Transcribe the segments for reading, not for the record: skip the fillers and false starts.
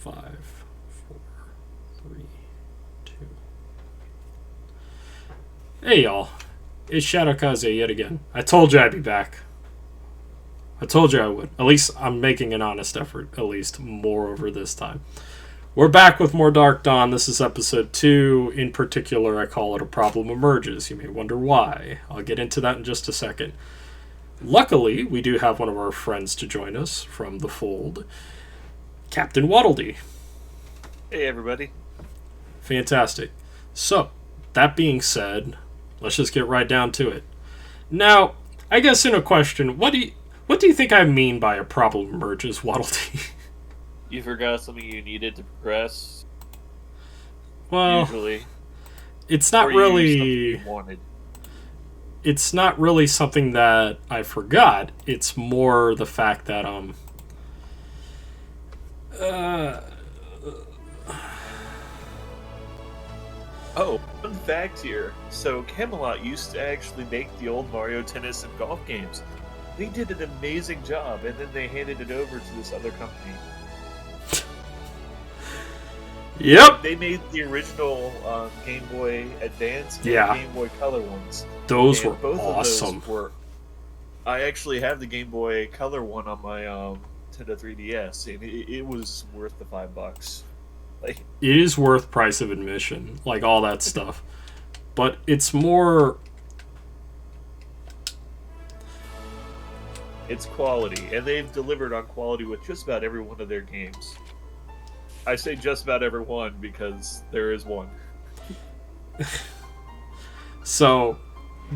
5, 4, 3, 2. Hey y'all, it's Shadowkaze yet again. I told you I'd be back. I told you I would. At least I'm making an honest effort, at least moreover this time. We're back with more Dark Dawn. This is episode 2. In particular, I call it A Problem Emerges. You may wonder why. I'll get into that in just a second. Luckily, we do have one of our friends to join us from the fold. CaptainWaddleDee. Hey, everybody. Fantastic. So, that being said, let's just get right down to it. Now, I guess in a question, what do you think I mean by a problem emerges, WaddleDee? You forgot something you needed to progress? Well, usually. It's not really... You wanted. It's not really something that I forgot. It's more the fact that, Oh, fun fact here. So, Camelot used to actually make the old Mario Tennis and golf games. They did an amazing job, and then they handed it over to this other company. Yep! They made the original Game Boy Advance and Game Boy Color ones. Those and were both awesome. Of those I actually have the Game Boy Color one on my Nintendo 3DS, and it was worth the $5. Like, it is worth price of admission, like all that stuff. But it's more... It's quality, and they've delivered on quality with just about every one of their games. I say just about every one because there is one. So,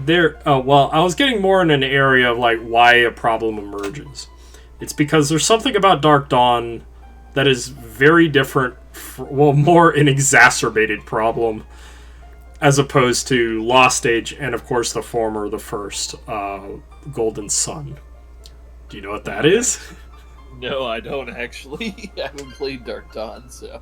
well, I was getting more in an area of like why a problem emerges. It's because there's something about Dark Dawn that is very different, more an exacerbated problem, as opposed to Lost Age and, of course, the first, Golden Sun. Do you know what that is? No, I don't actually. I haven't played Dark Dawn, so...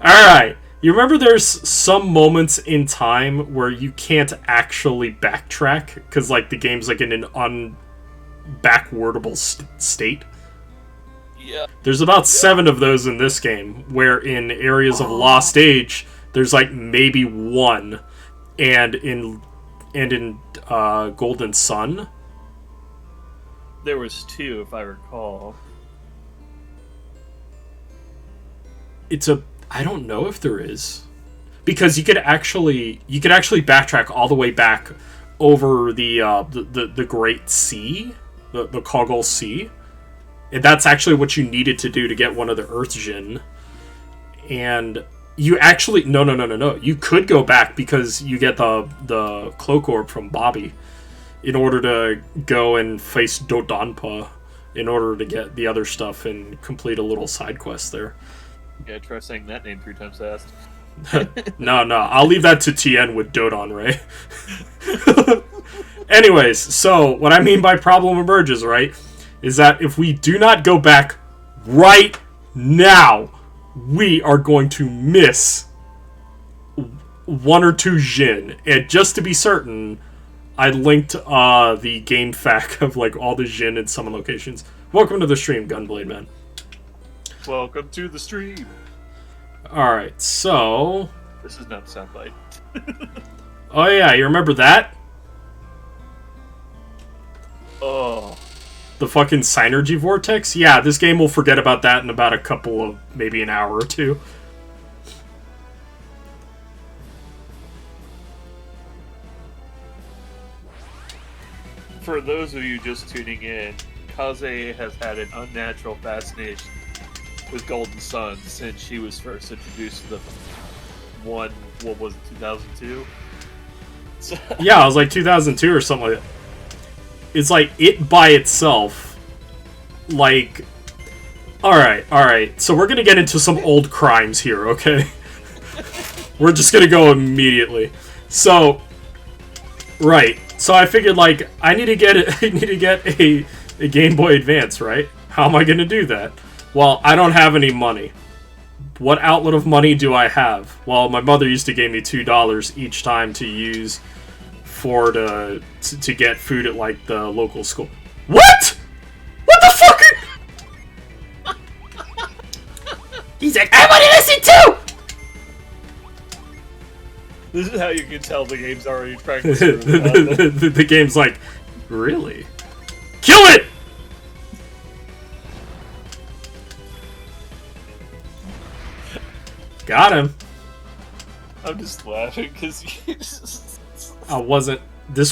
Alright, you remember there's some moments in time where you can't actually backtrack, because, like, the game's, like, in an unbackwardable state? Yeah. There's about 7 of those in this game, where in areas of Lost Age, there's, like, maybe 1, and in Golden Sun... There was 2, if I recall. I don't know if there is, because you could actually backtrack all the way back over the Great Sea, the Kogol Sea, and that's actually what you needed to do to get one of the Earth Djinn. And you actually no, you could go back because you get the Cloak Orb from Bobby, in order to go and face Dodonpa, in order to get the other stuff and complete a little side quest there. Yeah, try saying that name 3 times fast. No, I'll leave that to Tien with Dodon, right? Anyways, so what I mean by problem emerges, right, is that if we do not go back right now, we are going to miss 1 or 2 Djinn. And just to be certain, I linked the game fact of like all the Djinn in some locations. Welcome to the stream, Gunblade Man. Welcome to the stream. Alright, so... This is not soundbite. Oh yeah, you remember that? Oh. The fucking Synergy Vortex? Yeah, this game will forget about that in about a couple of... maybe an hour or 2. For those of you just tuning in, Kaze has had an unnatural fascination with Golden Sun since she was first introduced to the one, what was it, 2002? Yeah, it was like 2002 or something like that. It's like, it by itself, like... Alright, so we're gonna get into some old crimes here, okay? We're just gonna go immediately. So, right. So I figured, like, I need to get a Game Boy Advance, right? How am I going to do that? Well, I don't have any money. What outlet of money do I have? Well, my mother used to give me $2 each time to use to get food at, like, the local school. What? What the fuck? He's like, I want to listen too! This is how you can tell the game's already trying to the game's like, really? Kill it! Got him. I'm just laughing because this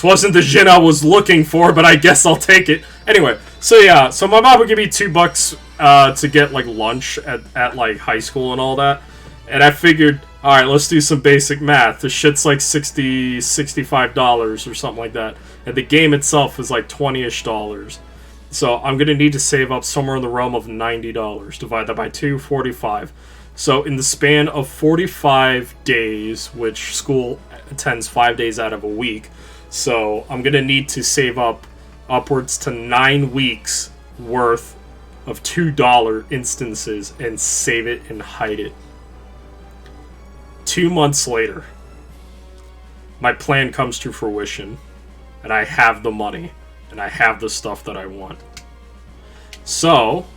wasn't the Jin I was looking for, but I guess I'll take it. Anyway, so yeah, so my mom would give me $2 to get like lunch at like high school and all that. And I figured, alright, let's do some basic math. The shit's like $65 or something like that. And the game itself is like $20-ish. So I'm gonna need to save up somewhere in the realm of $90. Divide that by 2, 45. So in the span of 45 days, which school attends 5 days out of a week, so I'm going to need to save up upwards to 9 weeks worth of $2 instances and save it and hide it. 2 months later, my plan comes to fruition, and I have the money, and I have the stuff that I want. So...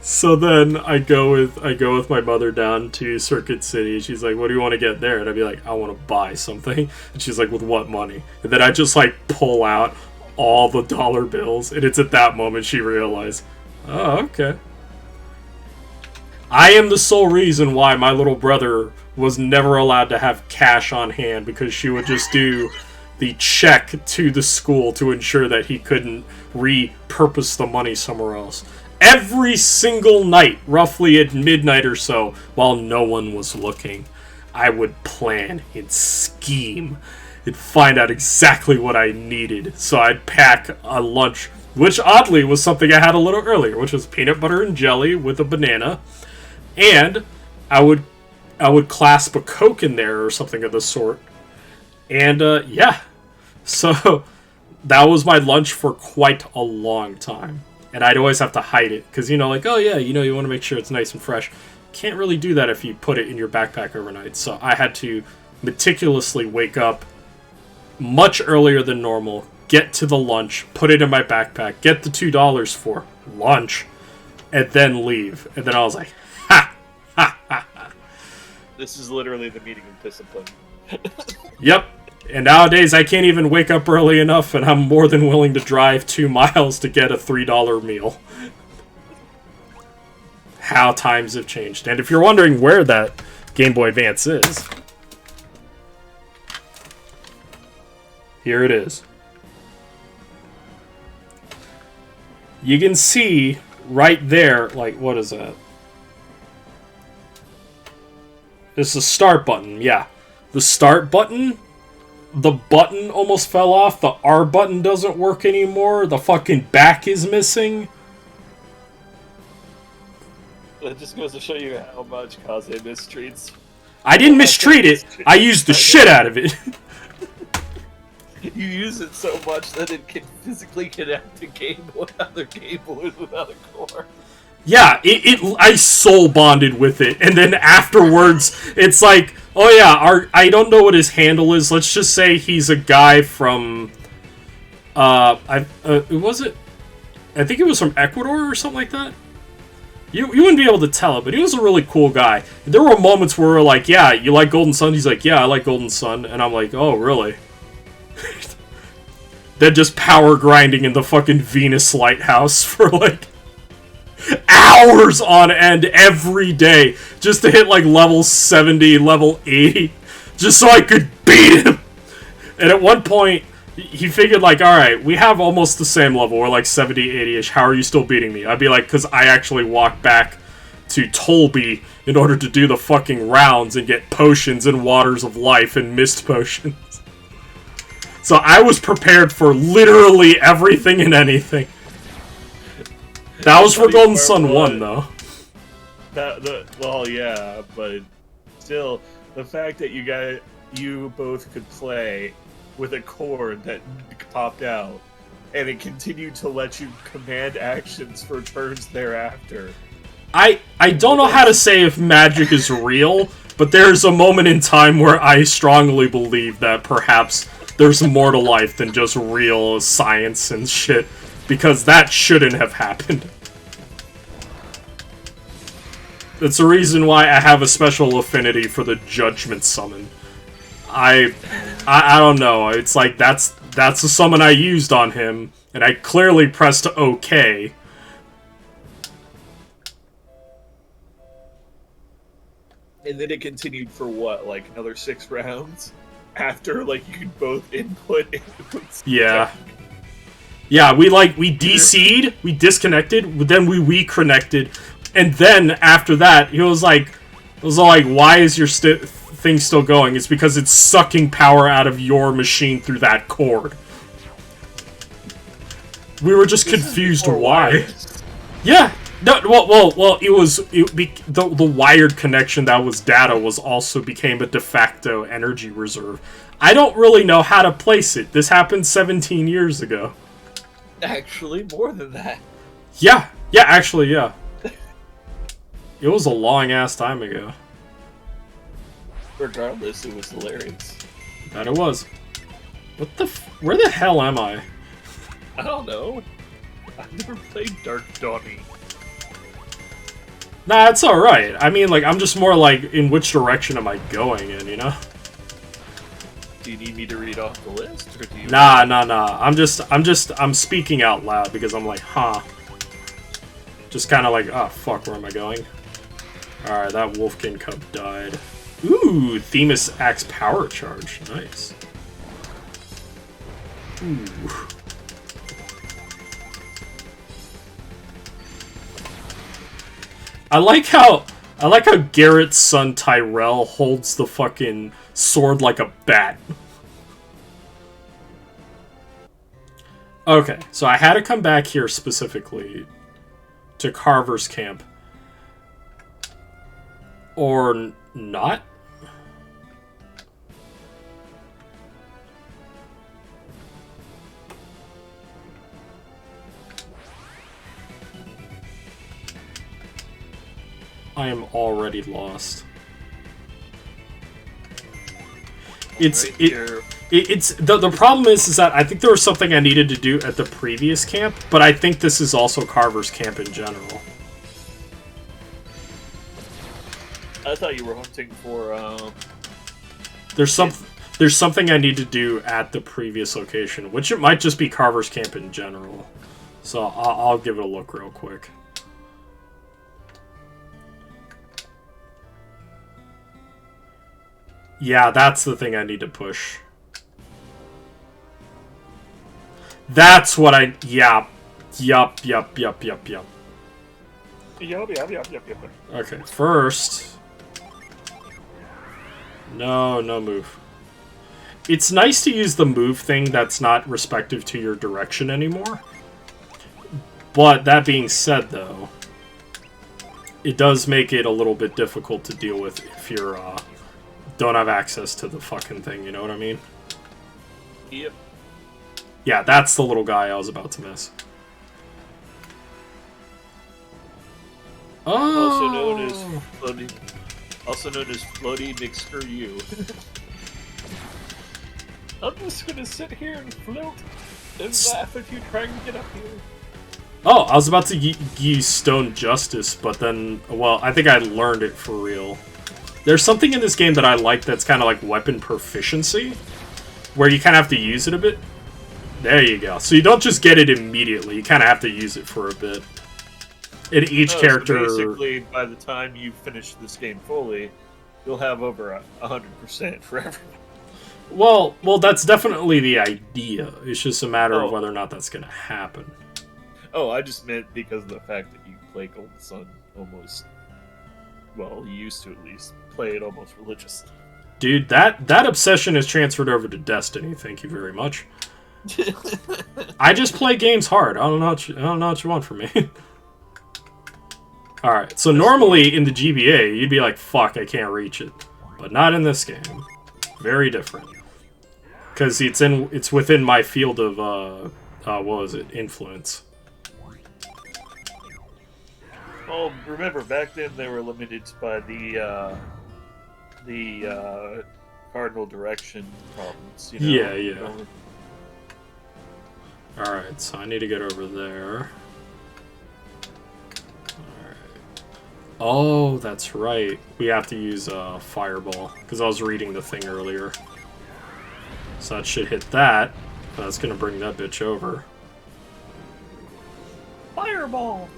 So then I go with my mother down to Circuit City. She's like, what do you want to get there? And I'd be like, I want to buy something. And she's like, with what money? And then I just like pull out all the dollar bills. And it's at that moment she realized, oh, okay. I am the sole reason why my little brother was never allowed to have cash on hand, because she would just do the check to the school to ensure that he couldn't repurpose the money somewhere else. Every single night, roughly at midnight or so, while no one was looking, I would plan and scheme and find out exactly what I needed. So I'd pack a lunch, which oddly was something I had a little earlier, which was peanut butter and jelly with a banana. And I would clasp a Coke in there or something of the sort. And yeah, so that was my lunch for quite a long time. And I'd always have to hide it, because, you know, like, oh yeah, you know, you want to make sure it's nice and fresh. Can't really do that if you put it in your backpack overnight. So I had to meticulously wake up much earlier than normal, get to the lunch, put it in my backpack, get the $2 for lunch, and then leave. And then I was like, ha, ha, ha, ha. This is literally the meaning of discipline. Yep. And nowadays, I can't even wake up early enough, and I'm more than willing to drive 2 miles to get a $3 meal. How times have changed. And if you're wondering where that Game Boy Advance is, here it is. You can see right there, like, what is that? It's the start button, yeah. The start button... The button almost fell off. The R button doesn't work anymore. The fucking back is missing. That just goes to show you how much Kaze mistreats. I didn't mistreat it. I used the shit out of it. You use it so much that it can physically connect to other Game Boys without a cord. Yeah, I soul bonded with it, and then afterwards, it's like, oh yeah, I don't know what his handle is. Let's just say he's a guy from, was it? I think it was from Ecuador or something like that. You wouldn't be able to tell it, but he was a really cool guy. There were moments where we're like, yeah, you like Golden Sun? He's like, yeah, I like Golden Sun, and I'm like, oh, really? Then just power grinding in the fucking Venus Lighthouse for like hours on end every day just to hit like level 70, level 80, just so I could beat him. And at one point, he figured like, alright, we have almost the same level. We're like 70, 80-ish. How are you still beating me? I'd be like, because I actually walked back to Tolby in order to do the fucking rounds and get potions and waters of life and mist potions. So I was prepared for literally everything and anything. That was for Golden Sun 1, though. Well, yeah, but still, the fact that you both could play with a cord that popped out, and it continued to let you command actions for turns thereafter. I don't know how to say if magic is real, but there's a moment in time where I strongly believe that perhaps there's more to life than just real science and shit. Because that shouldn't have happened. That's the reason why I have a special affinity for the Judgment Summon. I don't know. It's like that's the summon I used on him, and I clearly pressed OK. And then it continued for what, like another 6 rounds? After, like, you could both input. Yeah. Yeah, we DC'd, we disconnected, then we reconnected, and then after that, he was like, why is your thing still going? It's because it's sucking power out of your machine through that cord. We were just confused why. Yeah. No, well. The wired connection that was data was also became a de facto energy reserve. I don't really know how to place it. This happened 17 years ago. Actually, more than that. Yeah. Yeah. Actually, yeah. It was a long ass time ago. Regardless, it was hilarious. That it was. What the? Where the hell am I? I don't know. I've never played Dark Dawning. Nah, it's alright. I mean, like, I'm just more like, in which direction am I going in, you know? Do you need me to read off the list, or do you... Nah. I'm speaking out loud because I'm like, huh. Just kind of like, oh, fuck, where am I going? Alright, that Wolfkin Cub died. Ooh, Themis Axe Power Charge. Nice. Ooh. I like how Garrett's son Tyrell holds the fucking sword like a bat. Okay, so I had to come back here specifically to Carver's camp. Or not? I am already lost. It's the problem is that I think there was something I needed to do at the previous camp, but I think this is also Carver's camp in general. I thought you were hunting for There's something I need to do at the previous location, which it might just be Carver's camp in general. So I'll give it a look real quick. Yeah, that's the thing I need to push. That's what I... Yeah. Yup. Okay, first... No move. It's nice to use the move thing that's not respective to your direction anymore. But that being said, though, it does make it a little bit difficult to deal with if you're, don't have access to the fucking thing, you know what I mean? Yep. Yeah, that's the little guy I was about to miss. Oh! Also known as Floaty McScrew. I'm just gonna sit here and float and laugh if you try and get up here. Oh, I was about to use Stone Justice, but then, well, I think I learned it for real. There's something in this game that I like that's kind of like weapon proficiency, where you kind of have to use it a bit. There you go. So you don't just get it immediately, you kind of have to use it for a bit. In each character... So basically, by the time you finish this game fully, you'll have over 100% for everyone. Well, that's definitely the idea. It's just a matter of whether or not that's going to happen. Oh, I just meant because of the fact that you play Golden Sun almost... Well, you used to at least play it almost religiously. Dude, that obsession is transferred over to Destiny. Thank you very much. I just play games hard. I don't know what you want from me. Alright, so normally in the GBA, you'd be like, fuck, I can't reach it. But not in this game. Very different. Because it's within my field of, what was it? Influence. Well, remember, back then they were limited by the cardinal direction problems, you know? Yeah. Alright, so I need to get over there. Alright. Oh, that's right. We have to use a fireball, because I was reading the thing earlier. So that should hit that. That's gonna bring that bitch over. Fireball!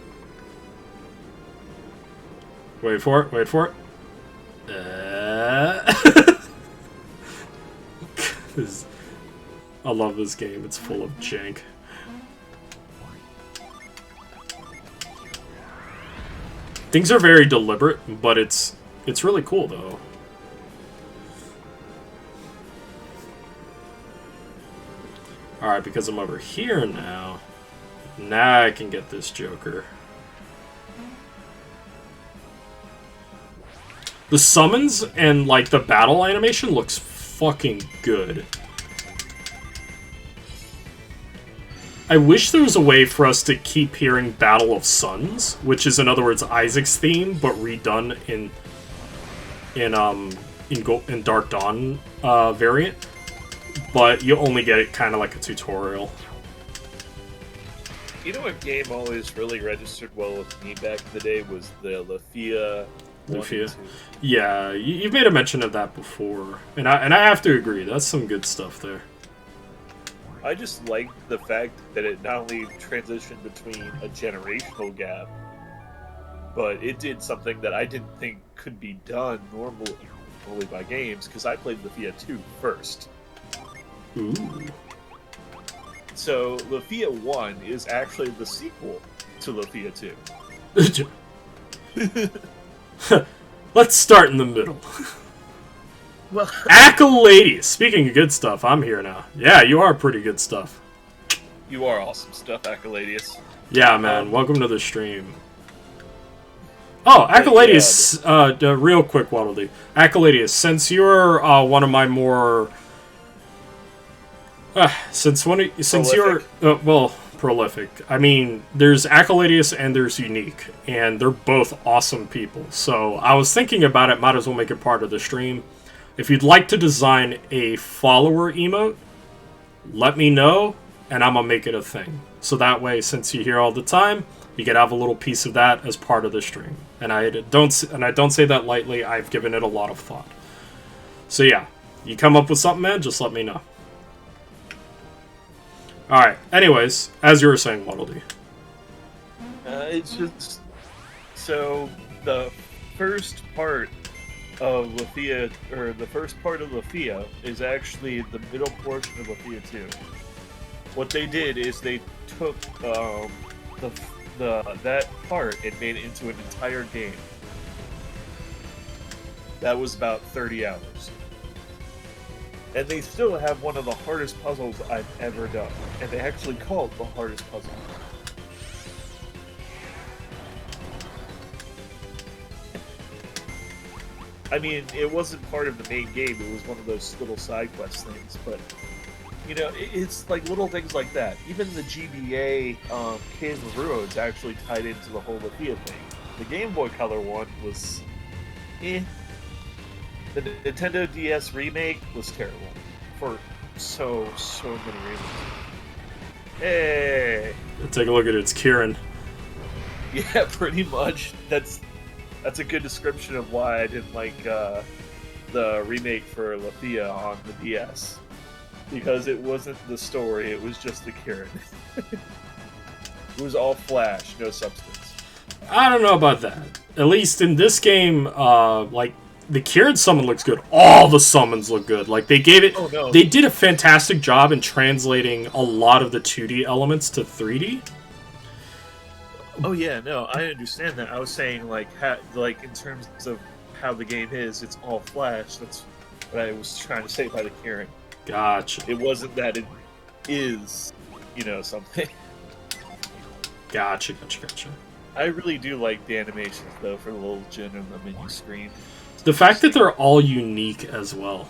Wait for it, wait for it. I love this game, it's full of jank. Things are very deliberate, but it's really cool though. Alright, because I'm over here now. Now I can get this Joker. The summons and, like, the battle animation looks fucking good. I wish there was a way for us to keep hearing Battle of Suns, which is, in other words, Isaac's theme, but redone in Dark Dawn variant. But you only get it kind of like a tutorial. You know what game always really registered well with me back in the day was the Lufia. Lufia. Yeah, you've made a mention of that before, and I have to agree. That's some good stuff there. I just like the fact that it not only transitioned between a generational gap, but it did something that I didn't think could be done normally by games, because I played Lufia 2 first. Ooh. So Lufia 1 is actually the sequel to Lufia 2. Let's start in the middle. Well, Accolades! Speaking of good stuff, I'm here now. Yeah, you are pretty good stuff. You are awesome stuff, Accoladius. Yeah, man. Welcome to the stream. Oh, Accoladius, real quick, WaddleDee. Accoladius, since you're one of my more... prolific. I mean, there's Accoladius and there's Unique, and they're both awesome people. So I was thinking about it, might as well make it part of the stream. If you'd like to design a follower emote, let me know, and I'm gonna make it a thing. So that way, since you're here all the time, you can have a little piece of that as part of the stream. And I don't say that lightly. I've given it a lot of thought. So yeah, you come up with something, man, just let me know. Alright, anyways, as you were saying, WaddleDee. It's just... So, the first part of Lufia, or the first part of Lufia, is actually the middle portion of Lufia 2. What they did is they took that part and made it into an entire game. That was about 30 hours. And they still have one of the hardest puzzles I've ever done. And they actually call it the hardest puzzle. I mean, it wasn't part of the main game, it was one of those little side quest things, but, you know, it's like little things like that. Even the GBA Cave of Ruins actually tied into the whole Lufia thing. The Game Boy Color one was eh. The Nintendo DS remake was terrible for so many reasons. Hey! Take a look at it, it's Kieran. Yeah, pretty much. That's a good description of why I didn't like the remake for Lufia on the DS. Because it wasn't the story, it was just the Kieran. It was all flash, no substance. I don't know about that. At least in this game, like, the Kieran summon looks good. All the summons look good. Like, they gave it... Oh, no. They did a fantastic job in translating a lot of the 2D elements to 3D. Oh yeah, no, I understand that. I was saying, like, in terms of how the game is, it's all flash. That's what I was trying to say by the Kieran. Gotcha. It wasn't that it is, you know, something. Gotcha. I really do like the animations, though, for the little Jin on the menu screen. The fact that they're all unique as well.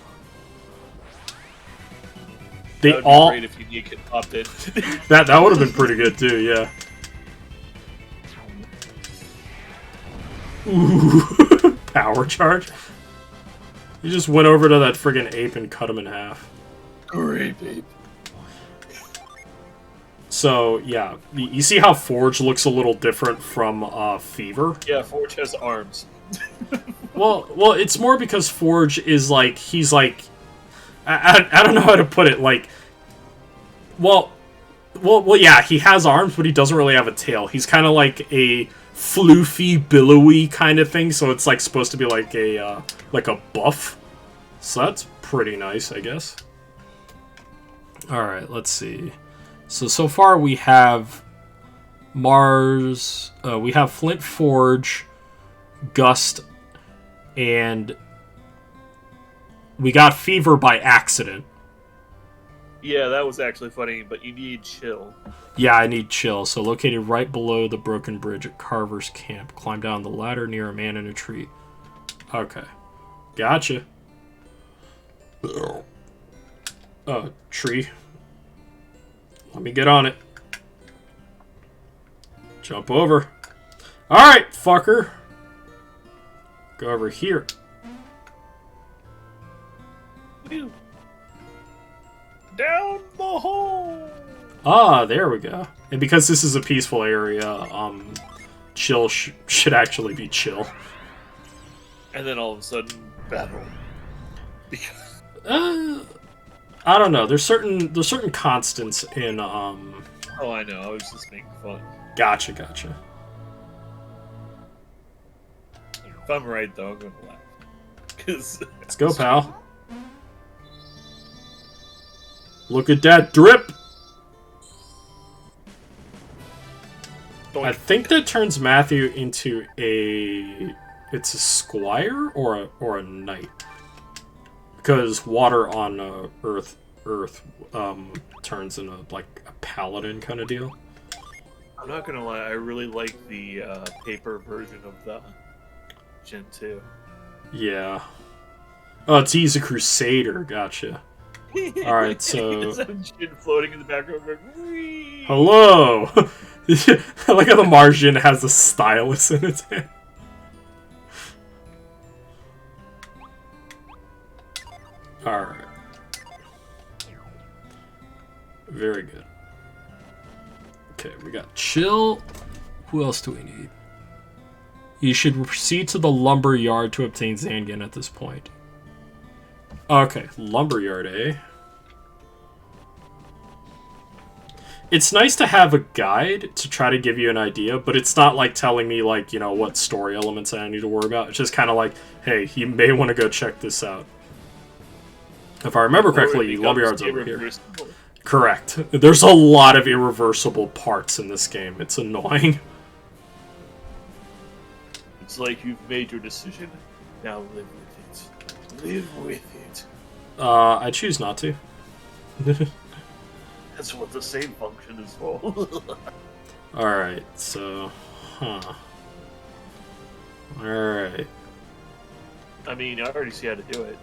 They that would all... be great if Unique had popped in. that would have been pretty good, too, yeah. Ooh. Power charge? You just went over to that friggin' ape and cut him in half. Great, babe. So, yeah. You see how Forge looks a little different from Fever? Yeah, Forge has arms. Well, it's more because Forge is like... He's like... I don't know how to put it. Like... Well, yeah, he has arms, but he doesn't really have a tail. He's kind of like a floofy, billowy kind of thing, so it's like supposed to be like a buff. So that's pretty nice, I guess. Alright, let's see. So far we have Mars, we have Flint Forge, Gust, and we got Fever by accident. Yeah, that was actually funny, but you need Chill. Yeah, I need Chill. So located right below the broken bridge at Carver's camp. Climb down the ladder near a man in a tree. Okay. Gotcha. Tree. Let me get on it. Jump over. Alright, fucker. Go over here. Ew. Down the hole! Ah, there we go. And because this is a peaceful area, chill should actually be chill. And then all of a sudden, battle. I don't know. There's certain constants in Oh, I know. I was just making fun. Gotcha. If I'm right, though, I'm gonna laugh. Let's go, pal. Look at that drip! I think that turns Matthew into it's a squire or a knight. Because water on Earth turns into like a paladin kind of deal. I'm not gonna lie, I really like the paper version of the Gen 2. Yeah. Oh, it's a crusader. Gotcha. Alright, so... Some shit floating in the background going, whee! Hello! I like how the Martian has a stylus in its hand. Alright. Very good. Okay, we got Chill. Who else do we need? You should proceed to the lumber yard to obtain Zangan at this point. Okay, lumberyard, eh? It's nice to have a guide to try to give you an idea, but it's not like telling me, like, you know, what story elements I need to worry about. It's just kind of like, hey, you may want to go check this out. If I remember correctly, lumberyard's over here. Correct. There's a lot of irreversible parts in this game. It's annoying. It's like you've made your decision. Now live with it. Live with it. I choose not to. That's what the save function is for. Alright, so... Alright. I mean, I already see how to do it.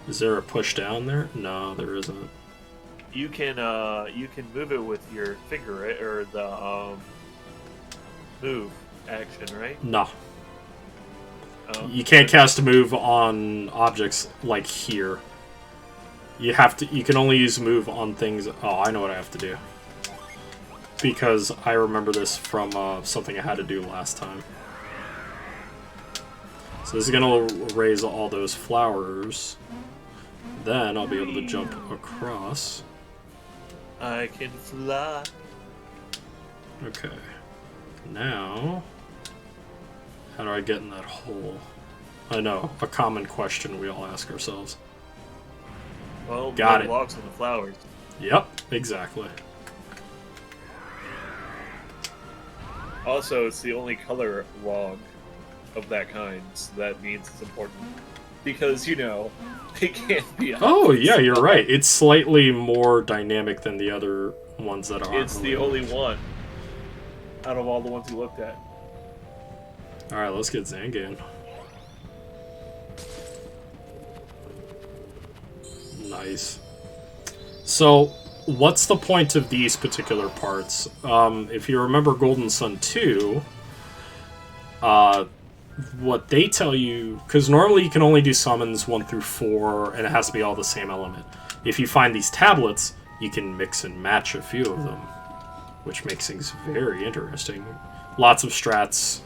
Is there a push down there? No, there isn't. You can move it with your finger, right? Or the move action, right? No. You can't cast a move on objects like here. You can only use move on things. Oh, I know what I have to do. Because I remember this from something I had to do last time. So this is gonna raise all those flowers. Then I'll be able to jump across. I can fly. Okay. Now, how do I get in that hole? I know, a common question we all ask ourselves. Well, got it. Blocks on the flowers. Yep, exactly. Also, it's the only color log of that kind, so that means it's important. Because, you know, it can't be... Oh, yeah, you're right. It's slightly more dynamic than the other ones that are. It's the only one out of all the ones you looked at. Alright, let's get Zangan. Nice. So, what's the point of these particular parts? If you remember Golden Sun 2, what they tell you... Because normally you can only do summons 1 through 4, and it has to be all the same element. if you find these tablets, you can mix and match a few of them, which makes things very interesting. Lots of strats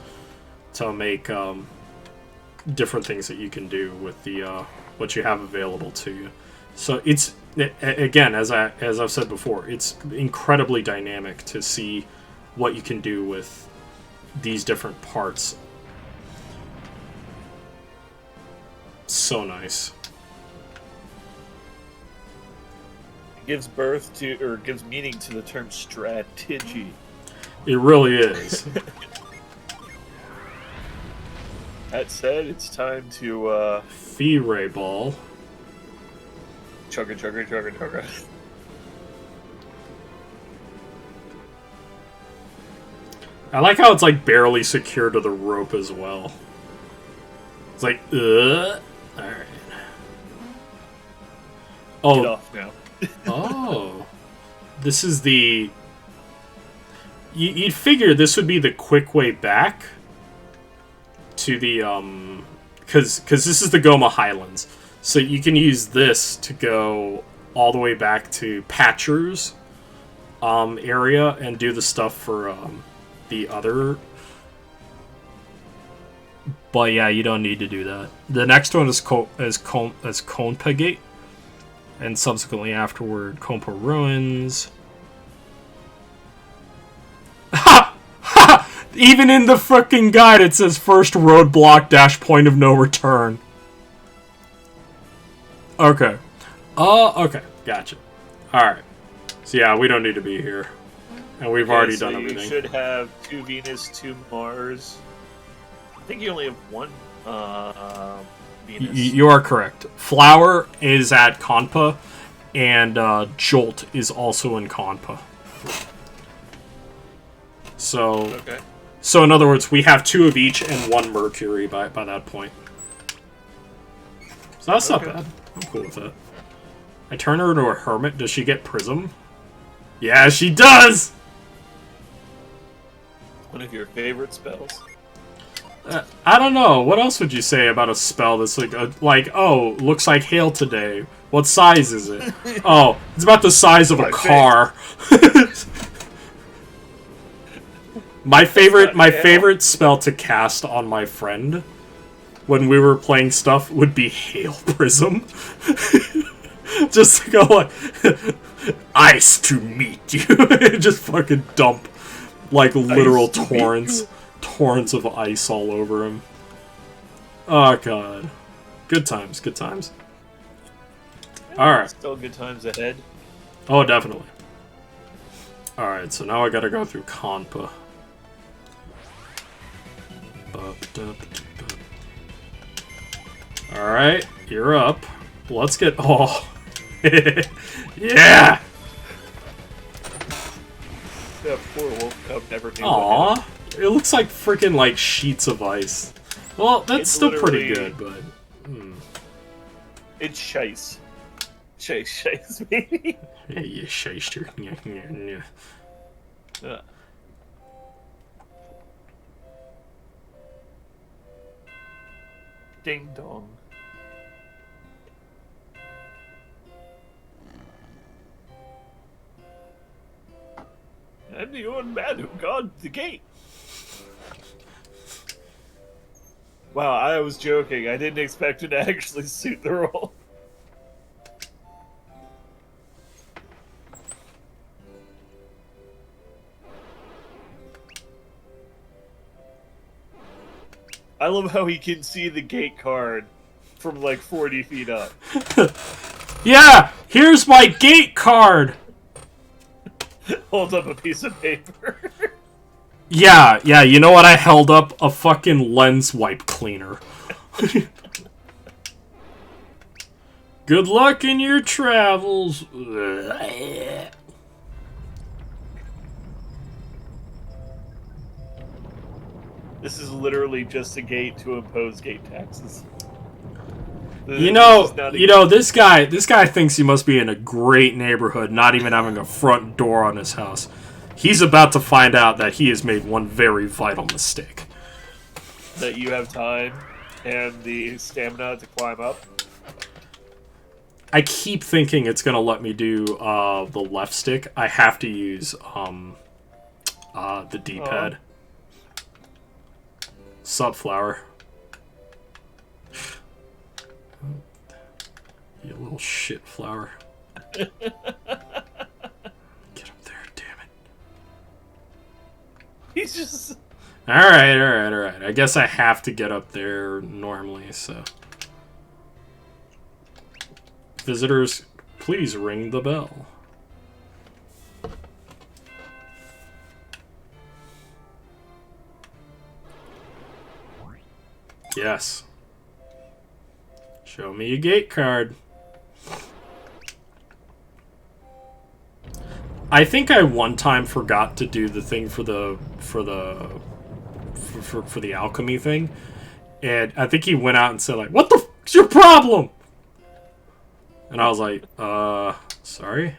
to make different things that you can do with the what you have available to you. So it's, again, as I've said before, it's incredibly dynamic to see what you can do with these different parts. So nice. It gives birth to, or gives meaning to the term strategy. It really is. That said, it's time to Fee-Ray Ball. Chugga chugga chugga chugga. I like how it's like barely secured to the rope as well. It's like, alright. Oh. Get off now. Oh. This is the... You'd figure this would be the quick way back to the, Because this is the Goma Highlands. So you can use this to go all the way back to Patcher's area and do the stuff for the other. But yeah, you don't need to do that. The next one is Konpa Gate, and subsequently afterward, Konpa Ruins. Ha! Ha! Even in the frickin' guide, it says first roadblock dash point of no return. Okay. Okay. Gotcha. Alright. So yeah, we don't need to be here. And we've already done everything. You should have 2 Venus, 2 Mars. I think you only have 1 Venus. You are correct. Flower is at Konpa, and Jolt is also in Konpa. So, okay. So in other words, we have 2 of each and 1 Mercury by that point. So that's not bad. I'm cool with that. I turn her into a hermit. Does she get Prism? Yeah, she does! One of your favorite spells. I don't know. What else would you say about a spell that's like, oh, looks like hail today. What size is it? Oh, it's about the size of a car. My favorite spell to cast on my friend when we were playing stuff would be Hail Prism. Just to go like, ice to meet you. Just fucking dump like literal torrents of ice all over him. Oh god. Good times, good times. Alright. Still good times ahead. Oh, definitely. Alright, so now I gotta go through Konpa. Alright, you're up. Let's get... Oh! Yeah! That poor wolf cub never knew. Aww. It looks like freaking like sheets of ice. Well, that's it's still pretty good, but... It's shice. Shice, baby. Yeah, you shyster. Yeah. Ding dong. I'm the old man who guards the gate. Wow, I was joking. I didn't expect it to actually suit the role. I love how he can see the gate card from like 40 feet up. Yeah! Here's my gate card! Holds up a piece of paper. Yeah, you know what I held up? A fucking lens wipe cleaner. Good luck in your travels. This is literally just a gate to impose gate taxes. You know, this guy thinks he must be in a great neighborhood, not even having a front door on his house. He's about to find out that he has made one very vital mistake. That you have time and the stamina to climb up. I keep thinking it's gonna let me do the left stick. I have to use the D-pad. Sup, flower? You little shit, flower. Get up there, damn it. He's just... Alright. I guess I have to get up there normally, so... Visitors, please ring the bell. Yes. Show me a gate card. I think I one time forgot to do the thing for the alchemy thing, and I think he went out and said like, "What the f***'s your problem?" And I was like, sorry.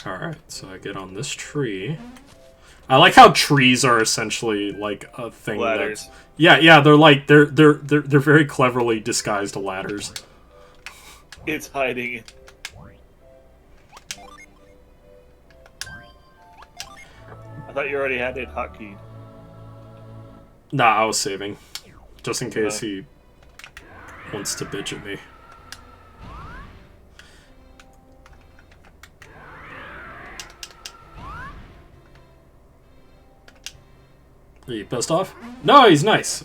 Alright, so I get on this tree. I like how trees are essentially like a thing. Ladders. Yeah, they're like they're very cleverly disguised ladders. It's hiding. I thought you already had it hotkeyed. Nah, I was saving. Just in case he wants to bitch at me. Are you pissed off? No, he's nice.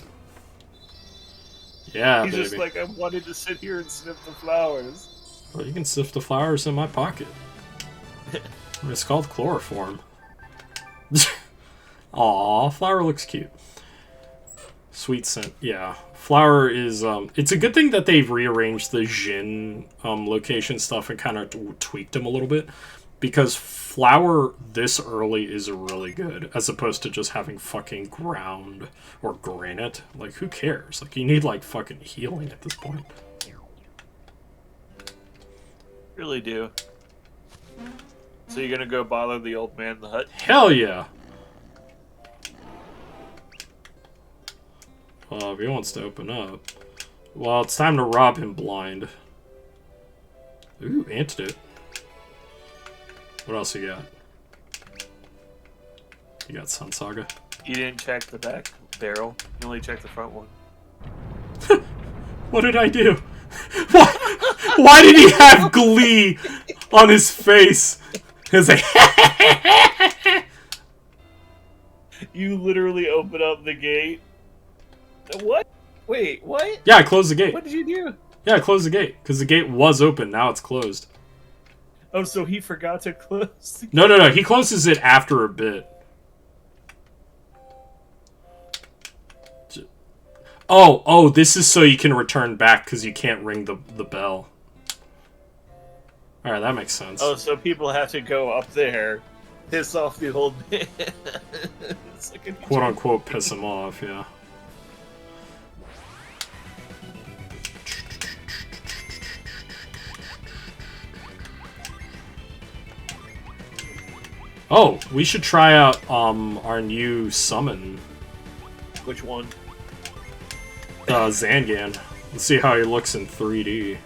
Yeah, He's baby. just like, I wanted to sit here and sniff the flowers. Well, you can sniff the flowers in my pocket. It's called chloroform. Aw, flower looks cute. Sweet scent, yeah. Flower is, it's a good thing that they've rearranged the Jin location stuff and kind of tweaked them a little bit. Because flower this early is really good, as opposed to just having fucking ground or granite. Like, who cares? Like, you need, like, fucking healing at this point. Really do. So you're gonna go bother the old man in the hut? Hell yeah! Well, if he wants to open up... Well, it's time to rob him blind. Ooh, antidote. What else you got? You got Sun Saga? You didn't check the back barrel. You only checked the front one. What did I do? Why did he have glee on his face? He was like... You literally open up the gate. What? Wait, what? Yeah, I closed the gate. What did you do? Yeah, I closed the gate. Because the gate was open, now it's closed. Oh, so he forgot to close the gate? No. He closes it after a bit. Oh, this is so you can return back because you can't ring the bell. Alright, that makes sense. Oh, so people have to go up there, piss off the old man. It's like a Quote unquote piss him off, yeah. Oh, we should try out our new summon. Which one? Zangan. Let's see how he looks in 3D.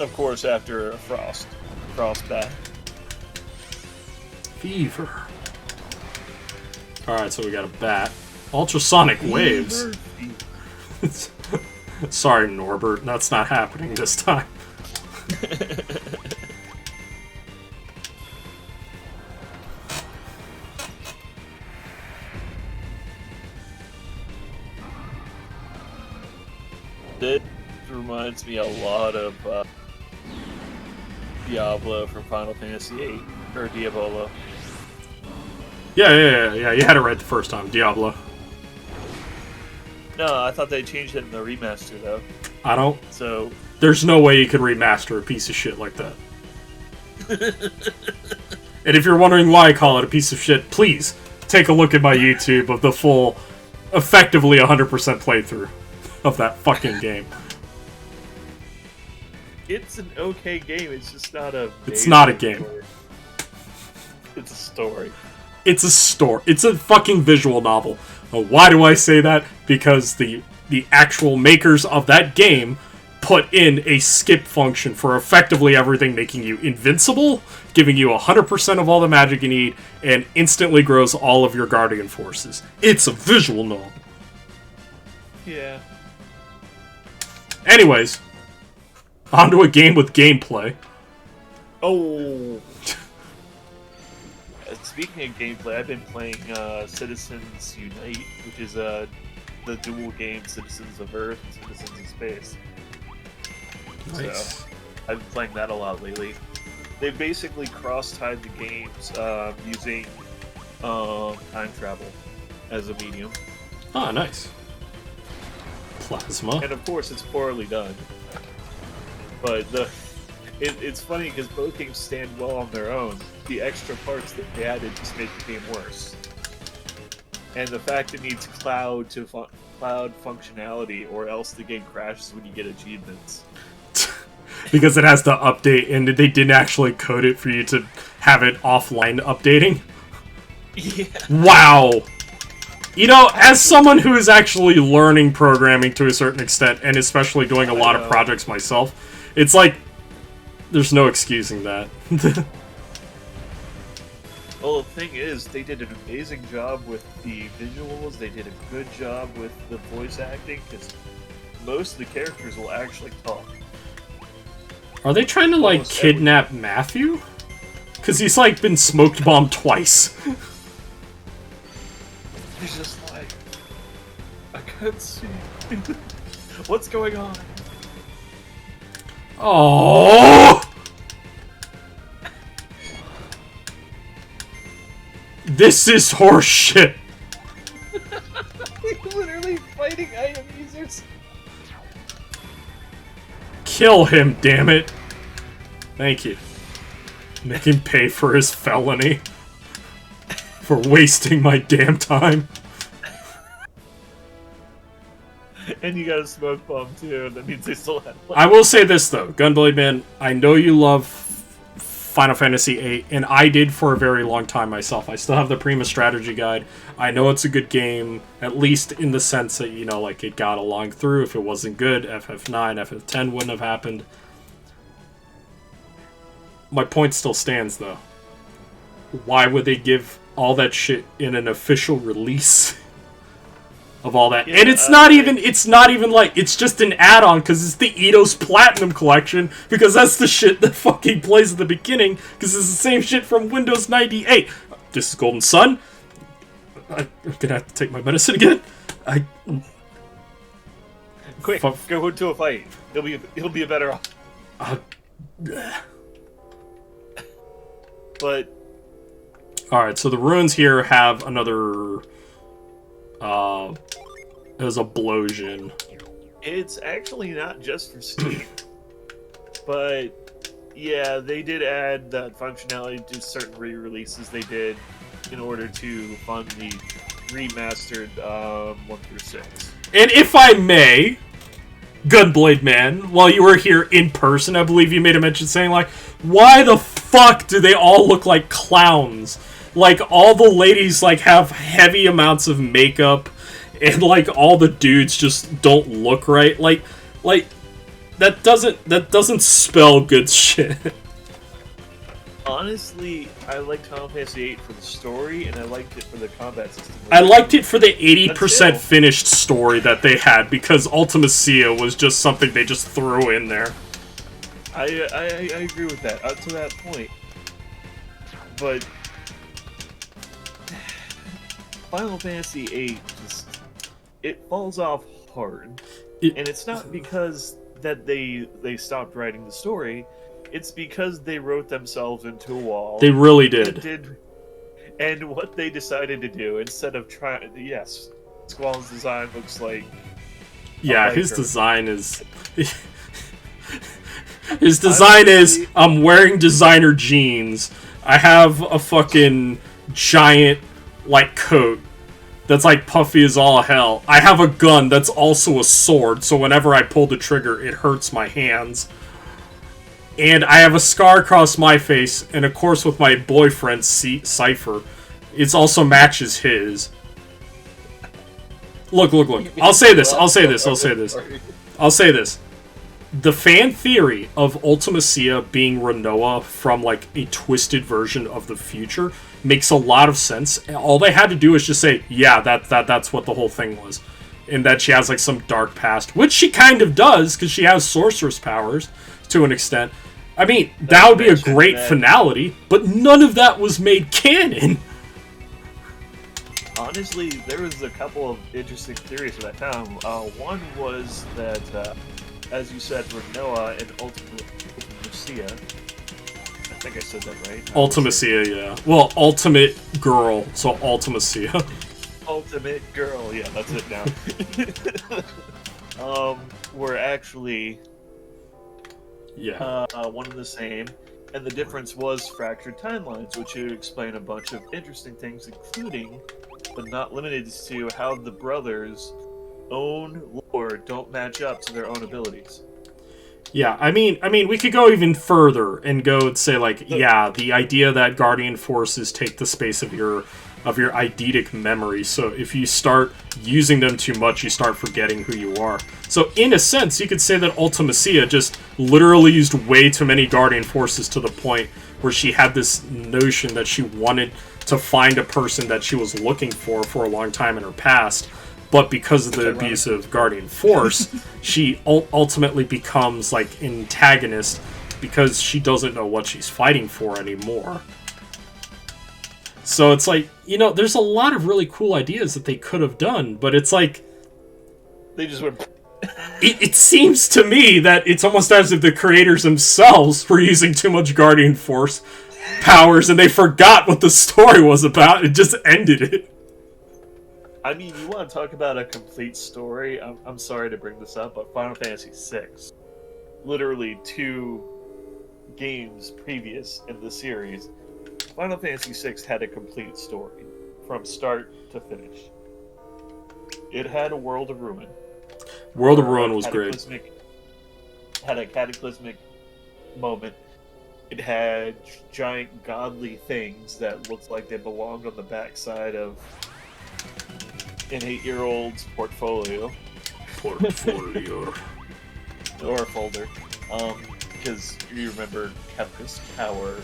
Of course, after a frost bat. Fever. Alright, so we got a bat. Ultrasonic waves. Sorry, Norbert. That's not happening this time. It reminds me a lot of Diablo from Final Fantasy VIII, or Diabolo. Yeah. You had it right the first time. Diablo. No, I thought they changed it in the remaster, though. I don't. So There's no way you could remaster a piece of shit like that. And if you're wondering why I call it a piece of shit, please take a look at my YouTube of the full, effectively 100% playthrough of that fucking game. it's an okay game. It's just not a. It's not a game. Story. It's a story. It's a story. It's a fucking visual novel. Why do I say that? Because the actual makers of that game put in a skip function for effectively everything, making you invincible, giving you 100% of all the magic you need, and instantly grows all of your guardian forces. It's a visual novel. Yeah. Anyways, onto a game with gameplay. Oh. Speaking of gameplay, I've been playing Citizens Unite, which is the dual game Citizens of Earth, Citizens of Space. Nice. So, I've been playing that a lot lately. They basically cross-tied the games using time travel as a medium. Ah, nice. Plasma. And of course, it's poorly done. But it's funny because both games stand well on their own. The extra parts that they added just make the game worse. And the fact it needs cloud functionality, or else the game crashes when you get achievements. Because it has to update, and they didn't actually code it for you to have it offline updating. Yeah. Wow. You know, as someone who is actually learning programming to a certain extent, and especially doing a lot of projects myself, it's like, there's no excusing that. Well, the thing is, they did an amazing job with the visuals, they did a good job with the voice acting, because most of the characters will actually talk. Are they trying to, like, kidnap Matthew? Because he's, like, been smoked bombed twice. He's just like, I can't see. What's going on? Oh! This is horseshit. He's literally fighting item users. Kill him, damn it. Thank you. Make him pay for his felony. For wasting my damn time. And you got a smoke bomb too, that means they still have life. I will say this though, Gunblade Man, I know you love Final Fantasy VIII, and I did for a very long time myself. I still have the Prima Strategy Guide. I know it's a good game, at least in the sense that, you know, like, it got along through. If it wasn't good, FF9, FF10 wouldn't have happened. My point still stands, though. Why would they give all that shit in an official release of all that? Yeah, and it's not even like, it's just an add-on because it's the Eidos Platinum Collection, because that's the shit that fucking plays at the beginning, because it's the same shit from Windows 98. This is Golden Sun. I'm gonna have to take my medicine again. Quick, go into a fight. He'll be a better off. But alright, so the ruins here have another as a Blowsion. It's actually not just for Steam. But yeah, they did add that functionality to certain re-releases they did in order to fund the remastered 1 through 6. And if I may, Gunblade Man, while you were here in person, I believe you made a mention saying, like, why the fuck do they all look like clowns? Like, all the ladies, like, have heavy amounts of makeup, and, like, all the dudes just don't look right. Like, that doesn't spell good shit. Honestly, I liked Final Fantasy VIII for the story, and I liked it for the combat system. I liked it for the 80% finished story that they had, because Ultimacia was just something they just threw in there. I agree with that, up to that point. But Final Fantasy VIII it falls off hard. And it's not because that they stopped writing the story. It's because they wrote themselves into a wall. They really did. And what they decided to do, instead of trying... Yes, Squall's design looks like... Yeah, his design is... His design is, I'm wearing designer jeans, I have a fucking giant, like, coat that's, like, puffy as all hell. I have a gun that's also a sword, so whenever I pull the trigger, it hurts my hands. And I have a scar across my face, and of course with my boyfriend, Cypher, It also matches his. Look. I'll say this. The fan theory of Ultimacia being Rinoa from, like, a twisted version of the future makes a lot of sense. All they had to do is just say, yeah, that's what the whole thing was. And that she has, like, some dark past. Which she kind of does, because she has sorceress powers, to an extent. I mean, that would be a great finality, but none of that was made canon. Honestly, there was a couple of interesting theories that I found. One was that, as you said, Rinoa and Ultimacia. I think I said that right. Ultimacia, yeah. Well, Ultimate Girl, so Ultimacia. Ultimate Girl, yeah, that's it now. Were actually one and the same, and the difference was fractured timelines, which would explain a bunch of interesting things, including, but not limited to, how the brothers' own lore don't match up to their own abilities. Yeah, I mean, we could go even further and go and say, like, the idea that Guardian Forces take the space of your eidetic memory, so if you start using them too much, you start forgetting who you are. So, in a sense, you could say that Ultimacia just literally used way too many Guardian Forces to the point where she had this notion that she wanted to find a person that she was looking for a long time in her past, but because of the abuse of Guardian Force, she ultimately becomes, like, an antagonist because she doesn't know what she's fighting for anymore. So it's like, there's a lot of really cool ideas that they could have done, but it's like... They just went... it seems to me that it's almost as if the creators themselves were using too much Guardian Force powers and they forgot what the story was about and just ended it. I mean, you want to talk about a complete story? I'm sorry to bring this up, but Final Fantasy VI, literally 2 games previous in the series, Final Fantasy VI had a complete story, from start to finish. It had a World of Ruin. World of Ruin was great. Had a cataclysmic moment. It had giant godly things that looked like they belonged on the backside of an 8-year-old's portfolio. Or a folder. Because you remember Kefka's Tower